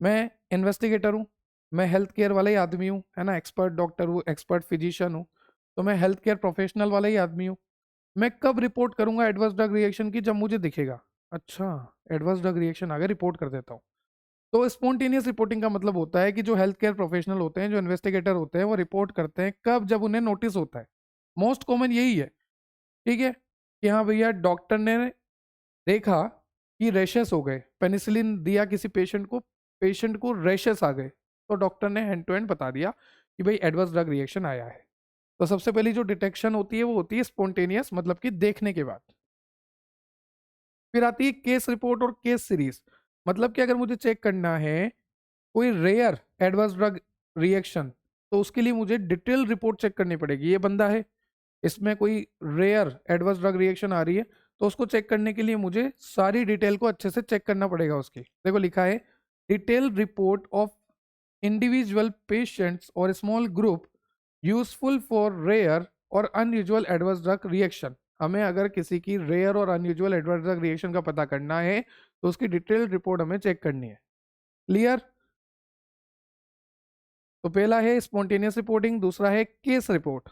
Speaker 1: मैं इन्वेस्टिगेटर हूँ, मैं हेल्थ केयर वाला ही आदमी हूँ, है ना, एक्सपर्ट डॉक्टर हूँ, एक्सपर्ट फिजिशियन हूँ, तो मैं हेल्थ केयर प्रोफेशनल वाला ही आदमी हूँ। मैं कब रिपोर्ट करूंगा एडवर्स ड्रग रिएक्शन की, जब मुझे दिखेगा, अच्छा एडवर्स ड्रग रिएक्शन आ गया, रिपोर्ट कर देता हूँ। तो स्पॉन्टेनियस रिपोर्टिंग का मतलब होता है कि जो हेल्थ केयर प्रोफेशनल होते हैं, जो इन्वेस्टिगेटर होते हैं, वो रिपोर्ट करते हैं कब, जब उन्हें नोटिस होता है। मोस्ट कॉमन यही है। ठीक है, कि हाँ भैया डॉक्टर ने देखा कि रैशेस हो गए, पेनिसिलिन दिया किसी पेशेंट को रैशेस आ गए, तो डॉक्टर ने हैंड टू हैंड बता दिया कि भाई एडवर्स ड्रग रिएक्शन आया है। तो सबसे पहली जो डिटेक्शन होती है वो होती है स्पॉन्टेनियस, मतलब कि देखने के बाद। फिर आती है केस रिपोर्ट और केस सीरीज। मतलब कि अगर मुझे चेक करना है कोई रेयर एडवर्स ड्रग रिएक्शन, तो उसके लिए मुझे डिटेल रिपोर्ट चेक करनी पड़ेगी। ये बंदा है, इसमें कोई रेयर एडवर्स ड्रग रिएक्शन आ रही है, तो उसको चेक करने के लिए मुझे सारी डिटेल को अच्छे से चेक करना पड़ेगा उसकी। देखो लिखा है detail report of individual patients और small group useful for rare और अनयूजुअल एडवर्स ड्रग रिएक्शन। हमें अगर किसी की रेयर और अनयूजुअल एडवर्स ड्रग रिएक्शन का पता करना है तो उसकी डिटेल रिपोर्ट हमें चेक करनी है। क्लियर? तो पहला है स्पॉन्टेनियस रिपोर्टिंग, दूसरा है केस रिपोर्ट।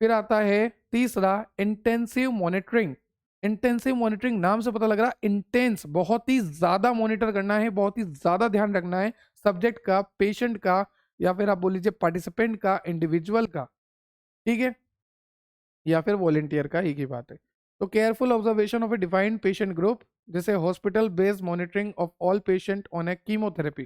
Speaker 1: फिर आता है तीसरा इंटेंसिव मॉनिटरिंग। इंटेंसिव मॉनिटरिंग नाम से पता लग रहा है इंटेंस, बहुत ही ज्यादा मॉनिटर करना है, बहुत ही ज्यादा ध्यान रखना है सब्जेक्ट का, पेशेंट का, या फिर आप बोल लीजिए पार्टिसिपेंट का, इंडिविजुअल का। ठीक है, या फिर वॉलेंटियर का, एक ही बात है। तो careful observation of a defined patient group, जैसे hospital based monitoring of all patient on a chemotherapy.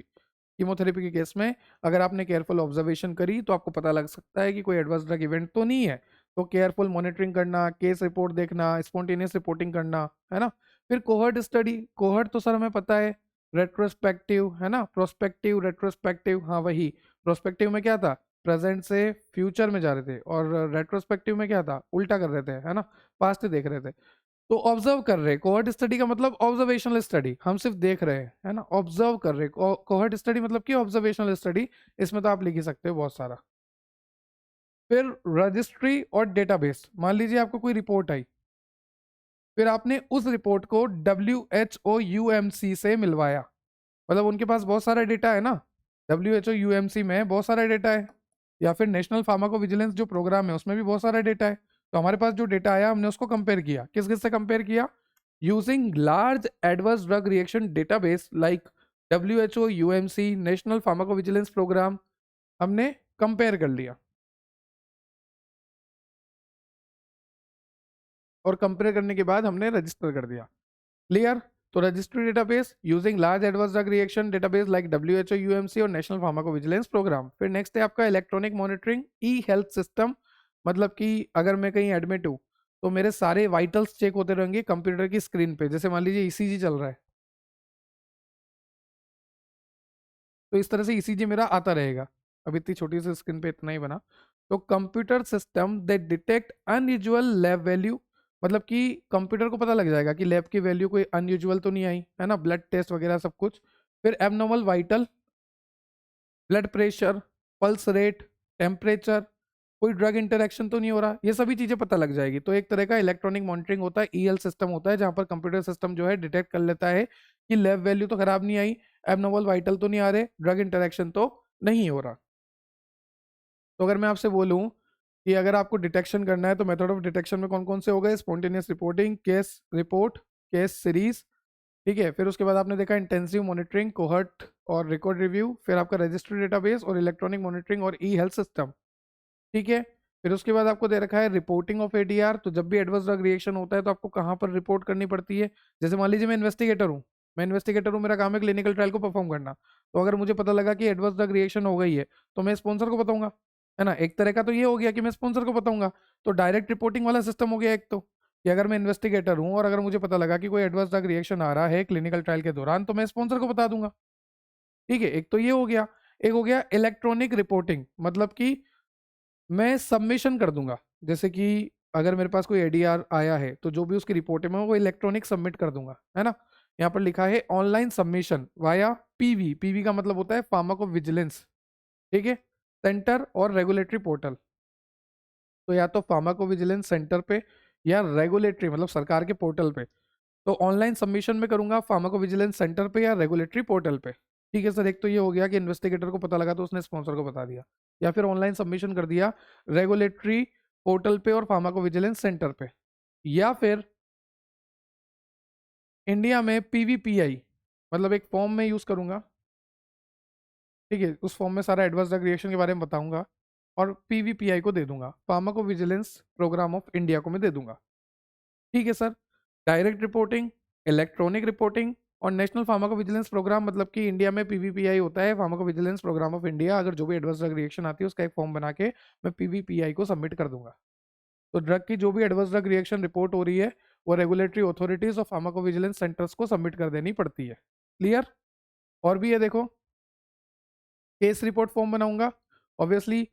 Speaker 1: Chemotherapy के केस में अगर आपने केयरफुल ऑब्जर्वेशन करी तो आपको पता लग सकता है कि कोई एडवर्स ड्रग इवेंट तो नहीं है। तो केयरफुल मॉनिटरिंग करना, केस रिपोर्ट देखना, स्पॉन्टेनियस रिपोर्टिंग करना, है ना। फिर कोहर्ट स्टडी। कोहर्ट तो सर हमें पता है, रेट्रोस्पेक्टिव, है ना, प्रोस्पेक्टिव, रेट्रोस्पेक्टिव, हाँ वही। प्रोस्पेक्टिव में क्या था, प्रेजेंट से फ्यूचर में जा रहे थे, और रेट्रोस्पेक्टिव में क्या था, उल्टा कर रहे थे, है ना, पास्ट देख रहे थे। तो ऑब्जर्व कर रहे, कोहर्ट स्टडी का मतलब ऑब्जर्वेशनल स्टडी, हम सिर्फ देख रहे हैं, है ना, ऑब्जर्व कर रहे। कोहर्ट स्टडी मतलब कि ऑब्जर्वेशनल स्टडी, इसमें तो आप लिख ही सकते हो बहुत सारा। फिर रजिस्ट्री और डेटाबेस। मान लीजिए आपको कोई रिपोर्ट आई, फिर आपने उस रिपोर्ट को WHO UMC से मिलवाया, मतलब उनके पास बहुत सारा डेटा है ना, WHO UMC में बहुत सारा डेटा है, या फिर नेशनल फार्माको विजिलेंस जो प्रोग्राम है उसमें भी बहुत सारा डेटा है। तो हमारे पास जो डेटा आया हमने उसको कंपेयर किया, किस किस से कंपेयर किया, using large adverse drug reaction database like WHO UMC, national pharmacovigilance programme, हमने कंपेयर कर लिया, और कंपेयर करने के बाद हमने रजिस्टर कर दिया। क्लियर? तो registry database using large adverse drug reaction database like WHO UMC और नेशनल फार्माकोविजिलेंस प्रोग्राम। फिर नेक्स्ट है आपका इलेक्ट्रॉनिक मॉनिटरिंग, ई हेल्थ सिस्टम। मतलब कि अगर मैं कहीं एडमिट हूँ तो मेरे सारे वाइटल्स चेक होते रहेंगे कंप्यूटर की स्क्रीन पे, जैसे मान लीजिए ECG चल रहा है तो इस तरह से ECG मेरा आता रहेगा। अब इतनी छोटी सी स्क्रीन पे इतना ही बना। तो कंप्यूटर सिस्टम दे डिटेक्ट अनयूजुअल लैब वैल्यू, मतलब कि कंप्यूटर को पता लग जाएगा कि लैब की वैल्यू कोई अनयूजुअल तो नहीं आई, है ना, ब्लड टेस्ट वगैरह सब कुछ। फिर abnormal vital, blood pressure, pulse rate, temperature, कोई ड्रग इंटरेक्शन तो नहीं हो रहा, ये सभी चीजें पता लग जाएगी। तो एक तरह का इलेक्ट्रॉनिक मॉनिटरिंग होता है, ईएल सिस्टम होता है, जहां पर कंप्यूटर सिस्टम जो है डिटेक्ट कर लेता है कि लैब वैल्यू तो खराब नहीं आई, एबनॉर्मल वाइटल तो नहीं आ रहे, ड्रग इंटरेक्शन तो नहीं हो रहा। तो अगर मैं आपसे बोलूं कि अगर आपको डिटेक्शन करना है तो मेथड ऑफ डिटेक्शन में कौन कौन से हो गए, spontaneous reporting, case report, case series, ठीक है। फिर उसके बाद आपने देखा इंटेंसिव मॉनिटरिंग, कोहर्ट और रिकॉर्ड रिव्यू, फिर आपका रजिस्ट्री डेटाबेस और इलेक्ट्रॉनिक मॉनिटरिंग और ई हेल्थ सिस्टम, ठीक है। फिर उसके बाद आपको दे रखा है रिपोर्टिंग ऑफ एडीआर। तो जब भी एडवर्स ड्रग रिएक्शन होता है तो आपको कहाँ पर रिपोर्ट करनी पड़ती है। जैसे मान लीजिए मैं इन्वेस्टिगेटर हूँ, मेरा काम है क्लिनिकल ट्रायल को परफॉर्म करना। तो अगर मुझे पता लगा कि एडवर्स ड्रग रिएक्शन हो गई है तो मैं स्पॉन्सर को बताऊंगा, है ना। एक तरह का तो ये हो गया कि मैं स्पॉन्सर को बताऊंगा। तो डायरेक्ट रिपोर्टिंग वाला सिस्टम हो गया एक तो, कि अगर मैं इन्वेस्टिगेटर हूँ और अगर मुझे पता लगा कि कोई एडवर्स ड्रग रिएक्शन आ रहा है क्लिनिकल ट्रायल के दौरान तो मैं स्पॉन्सर को बता दूंगा, ठीक है। एक तो ये हो गया। एक हो गया इलेक्ट्रॉनिक रिपोर्टिंग, मतलब कि मैं सबमिशन कर दूंगा। जैसे कि अगर मेरे पास कोई एडीआर आया है तो जो भी उसकी रिपोर्ट है मैं वो इलेक्ट्रॉनिक सबमिट कर दूंगा, है ना। यहाँ पर लिखा है online submission via PV. PV का मतलब होता है फार्माको विजिलेंस, ठीक है, सेंटर और रेगुलेटरी पोर्टल। तो या तो फार्माको विजिलेंस सेंटर पे या रेगुलेटरी मतलब सरकार के पोर्टल पे। तो ऑनलाइन सबमिशन में करूंगा फार्माको विजिलेंस सेंटर पे या रेगुलेटरी पोर्टल पे, ठीक है सर। एक तो ये हो गया कि इन्वेस्टिगेटर को पता लगा तो उसने स्पॉन्सर को बता दिया, या फिर ऑनलाइन सबमिशन कर दिया रेगुलेटरी पोर्टल पे और फार्माको विजिलेंस सेंटर पे, या फिर इंडिया में पीवीपीआई मतलब एक फॉर्म में यूज करूंगा, ठीक है। उस फॉर्म में सारा एडवर्स ड्रग रिएक्शन के बारे में बताऊंगा और पीवीपीआई को दे दूंगा, pharmacovigilance programme of India को मैं दे दूंगा, ठीक है sir. Direct reporting, electronic reporting और नेशनल फार्माको विजिलेंस प्रोग्राम, मतलब कि इंडिया में पीवीपीआई होता है, pharmacovigilance programme of India. अगर जो भी एडवर्स ड्रग रिएक्शन आती है उसका एक फॉर्म बना के मैं पीवीपीआई को सबमिट कर दूंगा। तो ड्रग की जो भी एडवर्स ड्रग रिएक्शन रिपोर्ट हो रही है वो रेगुलेटरी अथॉरिटीज और फार्माको विजिलेंस सेंटर्स को सबमिट कर देनी पड़ती है। क्लियर। और भी है देखो, केस रिपोर्ट फॉर्म बनाऊंगा, ऑब्वियसली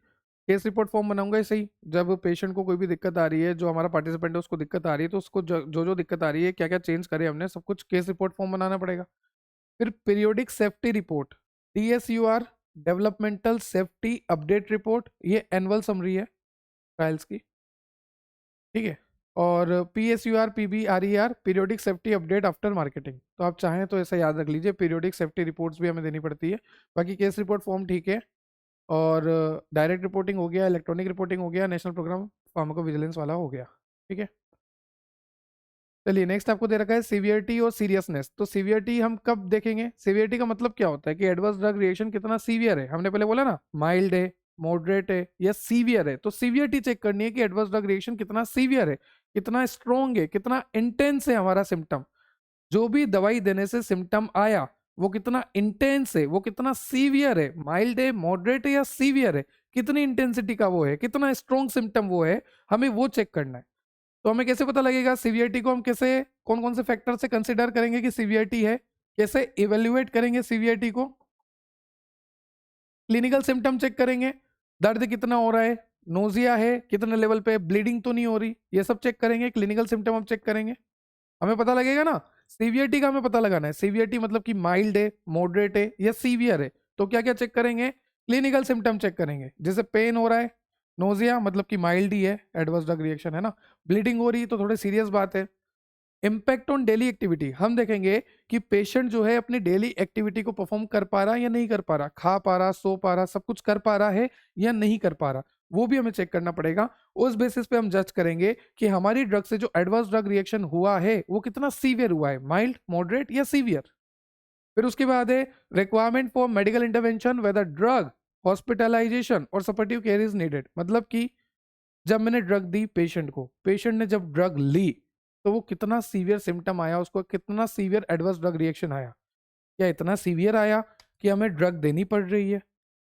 Speaker 1: केस रिपोर्ट फॉर्म बनाऊंगा ऐसे ही। जब पेशेंट को कोई भी दिक्कत आ रही है, जो हमारा पार्टिसिपेंट है उसको दिक्कत आ रही है, तो उसको जो जो दिक्कत आ रही है, क्या क्या चेंज करे हमने, सब कुछ केस रिपोर्ट फॉर्म बनाना पड़ेगा। फिर periodic safety report, DSUR, developmental safety update report, ये एनुअल समरी है ट्रायल्स की, ठीक है। और PSUR PBRER, periodic safety update after marketing. तो आप चाहें तो ऐसा याद रख लीजिए, पीरियोडिक सेफ्टी रिपोर्ट्स भी हमें देनी पड़ती है। बाकी केस रिपोर्ट फॉर्म ठीक है। और डायरेक्ट रिपोर्टिंग हो गया, इलेक्ट्रॉनिक रिपोर्टिंग हो गया, नेशनल प्रोग्राम फार्माको विजिलेंस वाला हो गया, ठीक है। चलिए नेक्स्ट आपको दे रखा है सीवियरिटी और सीरियसनेस। तो सीवियरिटी हम कब देखेंगे, सीवियरिटी का मतलब क्या होता है कि एडवर्स ड्रग रिएक्शन कितना सीवियर है। हमने पहले बोला ना माइल्ड है, मॉडरेट है या सीवियर है। तो सीवियरिटी चेक करनी है कि एडवर्स ड्रग रिएक्शन कितना सीवियर है, कितना स्ट्रॉन्ग है, कितना इंटेंस है हमारा सिम्टम। जो भी दवाई देने से सिम्टम आया वो कितना इंटेंस है, वो कितना सीवियर है, माइल्ड है, मॉडरेट है या सीवियर है, कितनी इंटेंसिटी का वो है, कितना स्ट्रॉन्ग सिम्टम वो है, हमें वो चेक करना है। तो हमें कैसे पता लगेगा सीवियरिटी को, हम कैसे कौन कौन से फैक्टर से कंसिडर करेंगे कि सीवियरिटी है, कैसे इवेल्युएट करेंगे सीवियरिटी को। क्लिनिकल सिम्टम चेक करेंगे, दर्द कितना हो रहा है, नोजिया है कितने लेवल पे, ब्लीडिंग तो नहीं हो रही, ये सब चेक करेंगे, क्लिनिकल सिम्टम हम चेक करेंगे। हमें पता लगेगा ना, सीवियरिटी का हमें पता लगाना है। सीवियरिटी मतलब कि माइल्ड है, मॉडरेट है या सीवियर है। तो क्या क्या चेक करेंगे, क्लिनिकल सिम्टम चेक करेंगे। जैसे पेन हो रहा है, नोजिया मतलब कि माइल्ड ही है, एडवर्स ड्रग रिएक्शन है ना, ब्लीडिंग हो रही है तो थोड़ी सीरियस बात है। इम्पैक्ट ऑन डेली एक्टिविटी, हम देखेंगे कि पेशेंट जो है अपनी डेली एक्टिविटी को परफॉर्म कर पा रहा है या नहीं कर पा रहा, खा पा रहा, सो पा रहा, सब कुछ कर पा रहा है या नहीं कर पा रहा, वो भी हमें चेक करना पड़ेगा। उस बेसिस पे हम जज करेंगे कि हमारी ड्रग से जो एडवर्स ड्रग रिएक्शन हुआ है वो कितना सीवियर हुआ है, माइल्ड, मॉडरेट या सीवियर। फिर उसके बाद है requirement for medical intervention, whether drug, hospitalisation और सपोर्टिव केयर इज नीडेड। मतलब कि जब मैंने ड्रग दी पेशेंट को, पेशेंट ने जब ड्रग ली तो वो कितना सीवियर सिम्टम आया, उसको कितना सीवियर एडवर्स ड्रग रिएक्शन आया। क्या इतना सीवियर आया कि हमें ड्रग देनी पड़ रही है,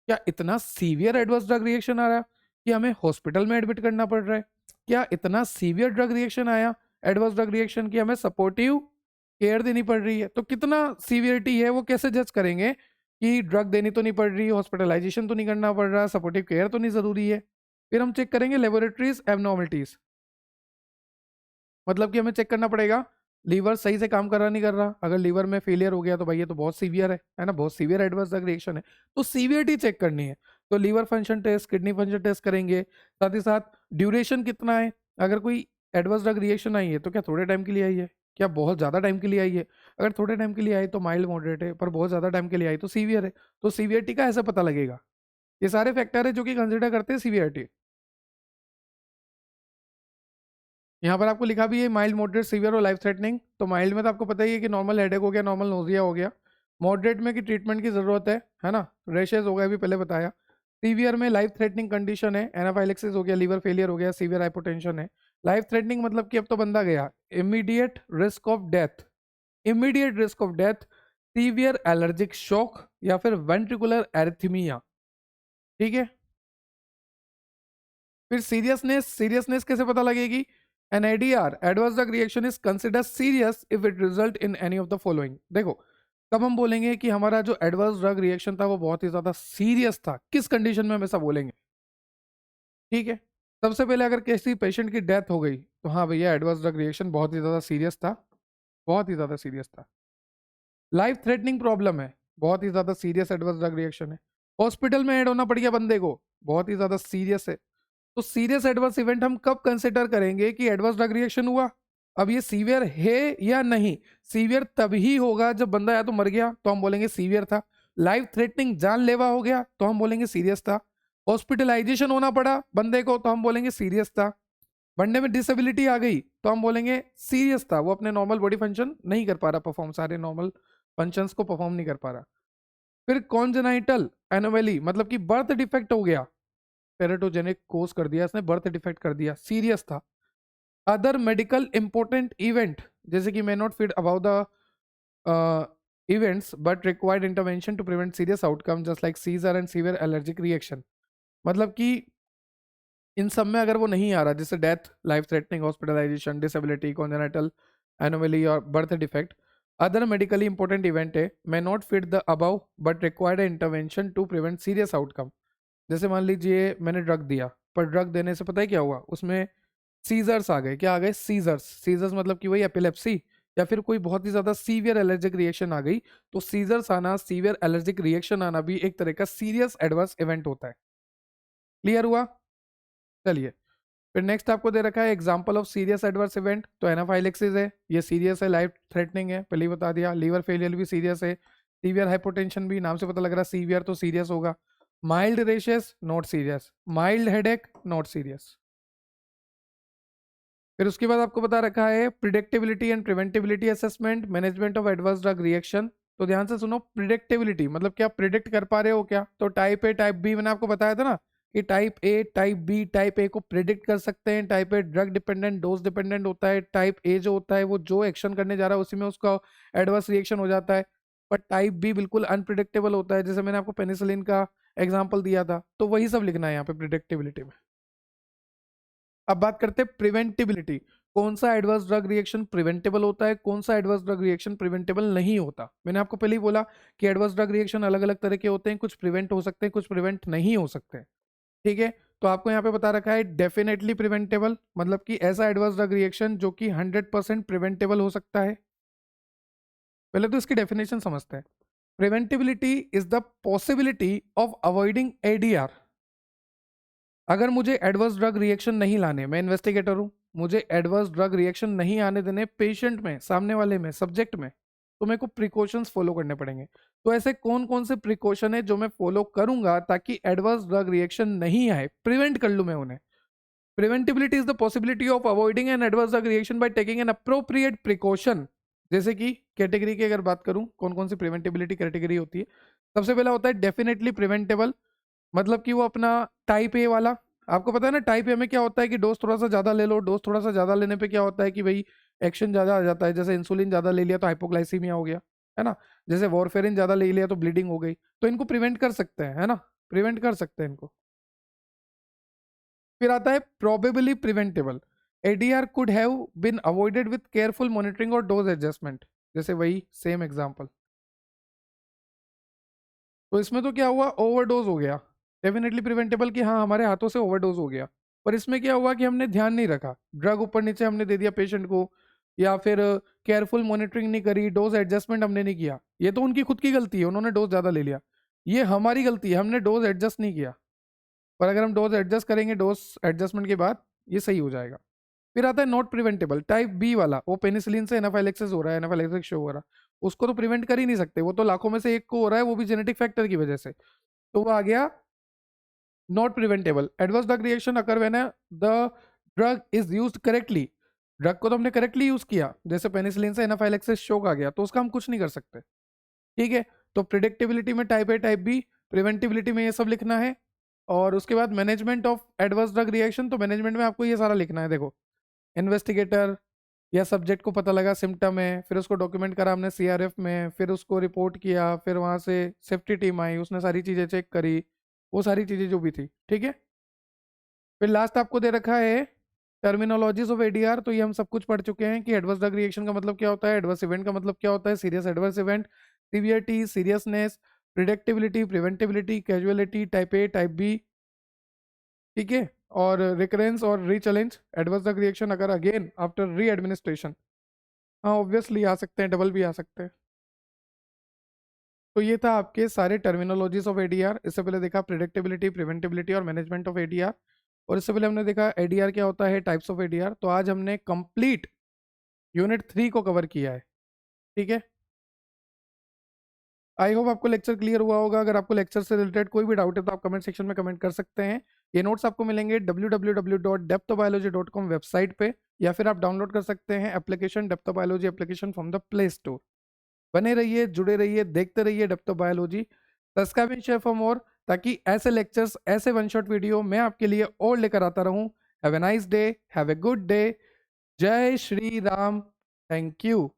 Speaker 1: क्या इतना सीवियर एडवर्स ड्रग रिएक्शन आ रहा कि हमें हॉस्पिटल में एडमिट करना पड़ रहा है, क्या इतना सीवियर ड्रग रिएक्शन आया एडवर्स ड्रग रिएक्शन की हमें सपोर्टिव केयर देनी पड़ रही है। तो कितना सीवियरिटी है वो कैसे जज करेंगे कि ड्रग देनी तो नहीं पड़ रही, हॉस्पिटलाइजेशन तो नहीं करना पड़ रहा, सपोर्टिव केयर तो नहीं जरूरी है। फिर हम चेक करेंगे लेबोरेटरीज एबनॉर्मलिटीज, मतलब कि हमें चेक करना पड़ेगा लीवर सही से काम कर रहा नहीं कर रहा, अगर लीवर में फेलियर हो गया तो भाई ये तो बहुत सीवियर है ना, बहुत सीवियर एडवर्स ड्रग रिएक्शन है। तो सीवियरिटी चेक करनी है, तो liver function test, kidney function test करेंगे, साथ ही साथ ड्यूरेशन कितना है। अगर कोई एडवर्स ड्रग रिएक्शन आई है तो क्या थोड़े टाइम के लिए आई है, क्या बहुत ज़्यादा टाइम के लिए आई है। अगर थोड़े टाइम के लिए आई तो माइल्ड मॉडरेट है, पर बहुत ज़्यादा टाइम के लिए आई तो सीवियर है। तो सीवियरिटी का ऐसे पता लगेगा, ये सारे फैक्टर है जो कि कंसिडर करते हैं सीवियरिटी। यहाँ पर आपको लिखा भी है माइल्ड, मॉडरेट, सीवियर और लाइफ थ्रेटनिंग। तो माइल्ड में तो आपको पता ही है कि नॉर्मल हेडेक हो गया, नॉर्मल नोजिया हो गया। मॉडरेट में कि ट्रीटमेंट की जरूरत है ना, रेशेज हो गया भी पहले बताया। सीवियर में लाइफ थ्रेटनिंग कंडीशन है, एनाफाइलेक्सिस हो गया, लीवर फेलियर हो गया, सीवियर हाइपोटेंशन है। लाइफ थ्रेटनिंग मतलब कि अब तो बंदा गया, immediate risk of death, immediate risk of death, severe allergic shock या फिर वेंट्रिकुलर एरिथमिया। ठीक है, फिर सीरियसनेस, सीरियसनेस कैसे पता लगेगी। An ADR, adverse drug reaction is consider serious if it result in any of the following. देखो कब हम बोलेंगे कि हमारा जो एडवर्स ड्रग रिएक्शन था वो बहुत ही ज्यादा सीरियस था, किस कंडीशन में हम ऐसा बोलेंगे। ठीक है, सबसे पहले अगर किसी पेशेंट की डेथ हो गई तो हाँ भैया एडवर्स ड्रग रिएक्शन बहुत ही ज्यादा सीरियस था, बहुत ही ज्यादा सीरियस था। लाइफ थ्रेटनिंग प्रॉब्लम है, बहुत ही ज्यादा सीरियस एडवर्स ड्रग रिएक्शन है। हॉस्पिटल में ऐड होना पड़ गया बंदे को, बहुत ही ज्यादा सीरियस है। तो सीरियस एडवर्स इवेंट हम कब कंसिडर करेंगे कि एडवर्स ड्रग रिएक्शन हुआ। अब ये सीवियर है या नहीं, सीवियर तभी होगा जब बंदा या तो मर गया तो हम बोलेंगे सीवियर था, लाइफ थ्रेटनिंग जानलेवा हो गया तो हम बोलेंगे सीरियस था, हॉस्पिटलाइजेशन होना पड़ा बंदे को तो हम बोलेंगे सीरियस था, बंदे में डिसेबिलिटी आ गई तो हम बोलेंगे सीरियस था, वो अपने नॉर्मल बॉडी फंक्शन नहीं कर पा रहा, परफॉर्म सारे नॉर्मल फंक्शंस को परफॉर्म नहीं कर पा रहा। फिर कॉन्जेनाइटल एनोमली मतलब कि बर्थ डिफेक्ट हो गया, टेरेटोजेनिक कोर्स कर दिया इसने, बर्थ डिफेक्ट कर दिया, सीरियस था। अदर मेडिकल इंपॉर्टेंट इवेंट जैसे कि may not fit about the events but required intervention to prevent serious outcome just like seizure and severe allergic reaction. मतलब कि इन सब में अगर वो नहीं आ रहा, जैसे death, life threatening, hospitalisation, disability, congenital anomaly और birth defect, other medically important event है may not fit the above but required intervention to prevent serious outcome. जैसे मान लीजिए मैंने ड्रग दिया, पर ड्रग देने से पता है क्या हुआ, उसमें सीजर्स आ गए, क्या आ गए, सीजर्स। सीजर्स मतलब कि वही एपिलेप्सी या फिर कोई बहुत ही ज्यादा सीवियर एलर्जिक रिएक्शन आ गई। तो सीजर्स आना, सीवियर एलर्जिक रिएक्शन आना भी एक तरह का सीरियस एडवर्स इवेंट होता है। क्लियर हुआ। चलिए फिर नेक्स्ट आपको दे रखा है example of serious adverse event. तो एनाफाइलेक्सिस है, ये सीरियस है, लाइफ थ्रेटनिंग है, पहले ही बता दिया। लीवर फेलियर भी सीरियस है, सीवियर हाइपोटेंशन भी, नाम से पता लग रहा है सीवियर तो सीरियस होगा। Mild rashes not serious, mild headache not serious. फिर उसके बाद आपको बता रखा है predictability and preventability assessment, management of adverse drug reaction. तो ध्यान से सुनो, प्रिडिक्टेबिलिटी मतलब क्या प्रिडिक्ट कर पा रहे हो क्या। तो टाइप ए टाइप बी मैंने आपको बताया था ना कि type A type B, type A को प्रिडिक्ट कर सकते हैं, type A drug dependent dose dependent होता है, टाइप ए जो होता है वो जो एक्शन करने जा रहा है उसी में उसका एडवर्स रिएक्शन हो जाता है। पर टाइप बी बिल्कुल अनप्रिडिक्टेबल होता है, जैसे मैंने आपको पेनिसिलिन का एग्जाम्पल दिया था। तो वही सब लिखना है यहाँ पे प्रिडिक्टेबिलिटी में। अब बात करते हैं प्रिवेंटेबिलिटी, कौन सा एडवर्स ड्रग रिएक्शन प्रिवेंटेबल होता है, कौन सा एडवर्स ड्रग रिएक्शन प्रिवेंटेबल नहीं होता। मैंने आपको पहले ही बोला कि एडवर्स ड्रग रिएक्शन अलग अलग तरह के होते हैं, कुछ प्रिवेंट हो सकते हैं, कुछ प्रिवेंट नहीं हो सकते हैं। ठीक है, तो आपको यहाँ पे बता रखा है डेफिनेटली प्रिवेंटेबल, मतलब कि ऐसा एडवर्स ड्रग रिएक्शन जो कि 100% प्रिवेंटेबल हो सकता है। पहले तो इसकी डेफिनेशन समझते हैं। Preventability is the possibility of avoiding ADR. अगर मुझे एडवर्स ड्रग रिएक्शन नहीं लाने, मैं इन्वेस्टिगेटर हूं, मुझे एडवर्स ड्रग रिएक्शन नहीं आने देने पेशेंट में, सामने वाले में, सब्जेक्ट में, तो मेरे को प्रिकॉशंस फॉलो करने पड़ेंगे। तो ऐसे कौन कौन से प्रिकॉशन है जो मैं फॉलो करूंगा ताकि एडवर्स ड्रग रिएक्शन नहीं आए, प्रिवेंट कर लूं मैं उन्हें। Preventability is the possibility of avoiding an adverse drug reaction by taking an appropriate precaution. जैसे कि कैटेगरी की अगर बात करूं, कौन कौन सी प्रिवेंटेबिलिटी कैटेगरी होती है। सबसे पहला होता है डेफिनेटली प्रिवेंटेबल, मतलब कि वो अपना टाइप ए वाला, आपको पता है ना टाइप ए में क्या होता है कि डोज थोड़ा सा ज्यादा ले लो, डोज थोड़ा सा ज्यादा लेने पे क्या होता है कि भाई एक्शन ज्यादा आ जाता है। जैसे इंसुलिन ज्यादा ले लिया तो हाइपोग्लाइसीमिया हो गया, है ना। जैसे वॉरफेरिन ज्यादा ले लिया तो ब्लीडिंग हो गई। तो इनको प्रिवेंट कर सकते हैं, है ना, प्रिवेंट कर सकते हैं इनको। फिर आता है probably preventable, ADR could have been avoided with careful monitoring और डोज एडजस्टमेंट। जैसे वही सेम एग्जांपल। तो इसमें तो क्या हुआ, ओवरडोज हो गया। डेफिनेटली प्रिवेंटेबल कि हाँ हमारे हाथों से ओवरडोज हो गया, पर इसमें क्या हुआ कि हमने ध्यान नहीं रखा, ड्रग ऊपर नीचे हमने दे दिया पेशेंट को, या फिर केयरफुल मॉनिटरिंग नहीं करी, डोज एडजस्टमेंट हमने नहीं किया, ये तो उनकी खुद की गलती है, उन्होंने डोज ज़्यादा ले लिया। ये हमारी गलती है, हमने डोज एडजस्ट नहीं किया। पर अगर हम डोज एडजस्ट करेंगे डोज एडजस्टमेंट के बाद, ये सही हो जाएगा। फिर आता है नॉट प्रिवेंटेबल, टाइप बी वाला, वो पेनिसिलिन से एनाफाइलेक्सिस हो रहा है, एनाफाइलेक्सिस शो हो रहा है, उसको तो प्रिवेंट कर ही नहीं सकते, वो तो लाखों में से एक को हो रहा है, वो भी जेनेटिक फैक्टर की वजह से, तो वो आ गया not preventable. Adverse drug reaction occur when the drug is used correctly, drug को तो हमने करेक्टली यूज किया, जैसे पेनिसिलिन से एनाफाइलेक्सिस शोक आ गया, तो उसका हम कुछ नहीं कर सकते। ठीक है, तो प्रिडिक्टेबिलिटी में टाइप ए टाइप बी, प्रिवेंटिबिलिटी में ये सब लिखना है। और उसके बाद management of adverse drug reaction, तो मैनेजमेंट में आपको ये सारा लिखना है। देखो, इन्वेस्टिगेटर या सब्जेक्ट को पता लगा सिम्टम है, फिर उसको डॉक्यूमेंट करा हमने सीआरएफ में, फिर उसको रिपोर्ट किया, फिर वहां से सेफ्टी टीम आई, उसने सारी चीज़ें चेक करी, वो सारी चीज़ें जो भी थी। ठीक है, फिर लास्ट आपको दे रखा है टर्मिनोलॉजीज ऑफ एडीआर, तो ये हम सब कुछ पढ़ चुके हैं कि एडवर्स ड्रग रिएक्शन का मतलब क्या होता है, एडवर्स इवेंट का मतलब क्या होता है, serious adverse event, severity, seriousness, predictability, preventability, causality, type A type B. ठीक है, और रिकरेंस और रीचैलेंज, एडवर्स ड्रग रिएक्शन अगर अगेन आफ्टर री एडमिनिस्ट्रेशन, हाँ ऑब्वियसली आ सकते हैं, डबल भी आ सकते हैं। तो ये था आपके सारे टर्मिनोलॉजीज ऑफ एडीआर। इससे पहले देखा प्रिडिक्टेबिलिटी, प्रिवेंटेबिलिटी और मैनेजमेंट ऑफ एडीआर, और इससे पहले हमने देखा एडीआर क्या होता है, टाइप्स ऑफ एडीआर। तो आज हमने कंप्लीट यूनिट 3 को कवर किया है। ठीक है, आई होप आपको लेक्चर क्लियर हुआ होगा। अगर आपको लेक्चर से रिलेटेड कोई भी डाउट है तो आप कमेंट सेक्शन में कमेंट कर सकते हैं। ये नोट्स आपको मिलेंगे www.depthofbiology.com वेबसाइट पे, या फिर आप डाउनलोड कर सकते हैं application depth of biology application from the play store. बने रहिए, जुड़े रहिए, देखते रहिए depth of biology, subscribe and share for more, ताकि ऐसे लेक्चर्स, ऐसे वन शॉट वीडियो मैं आपके लिए और लेकर आता रहूं। Have a nice day, have a good day, जय श्री राम, थैंक यू।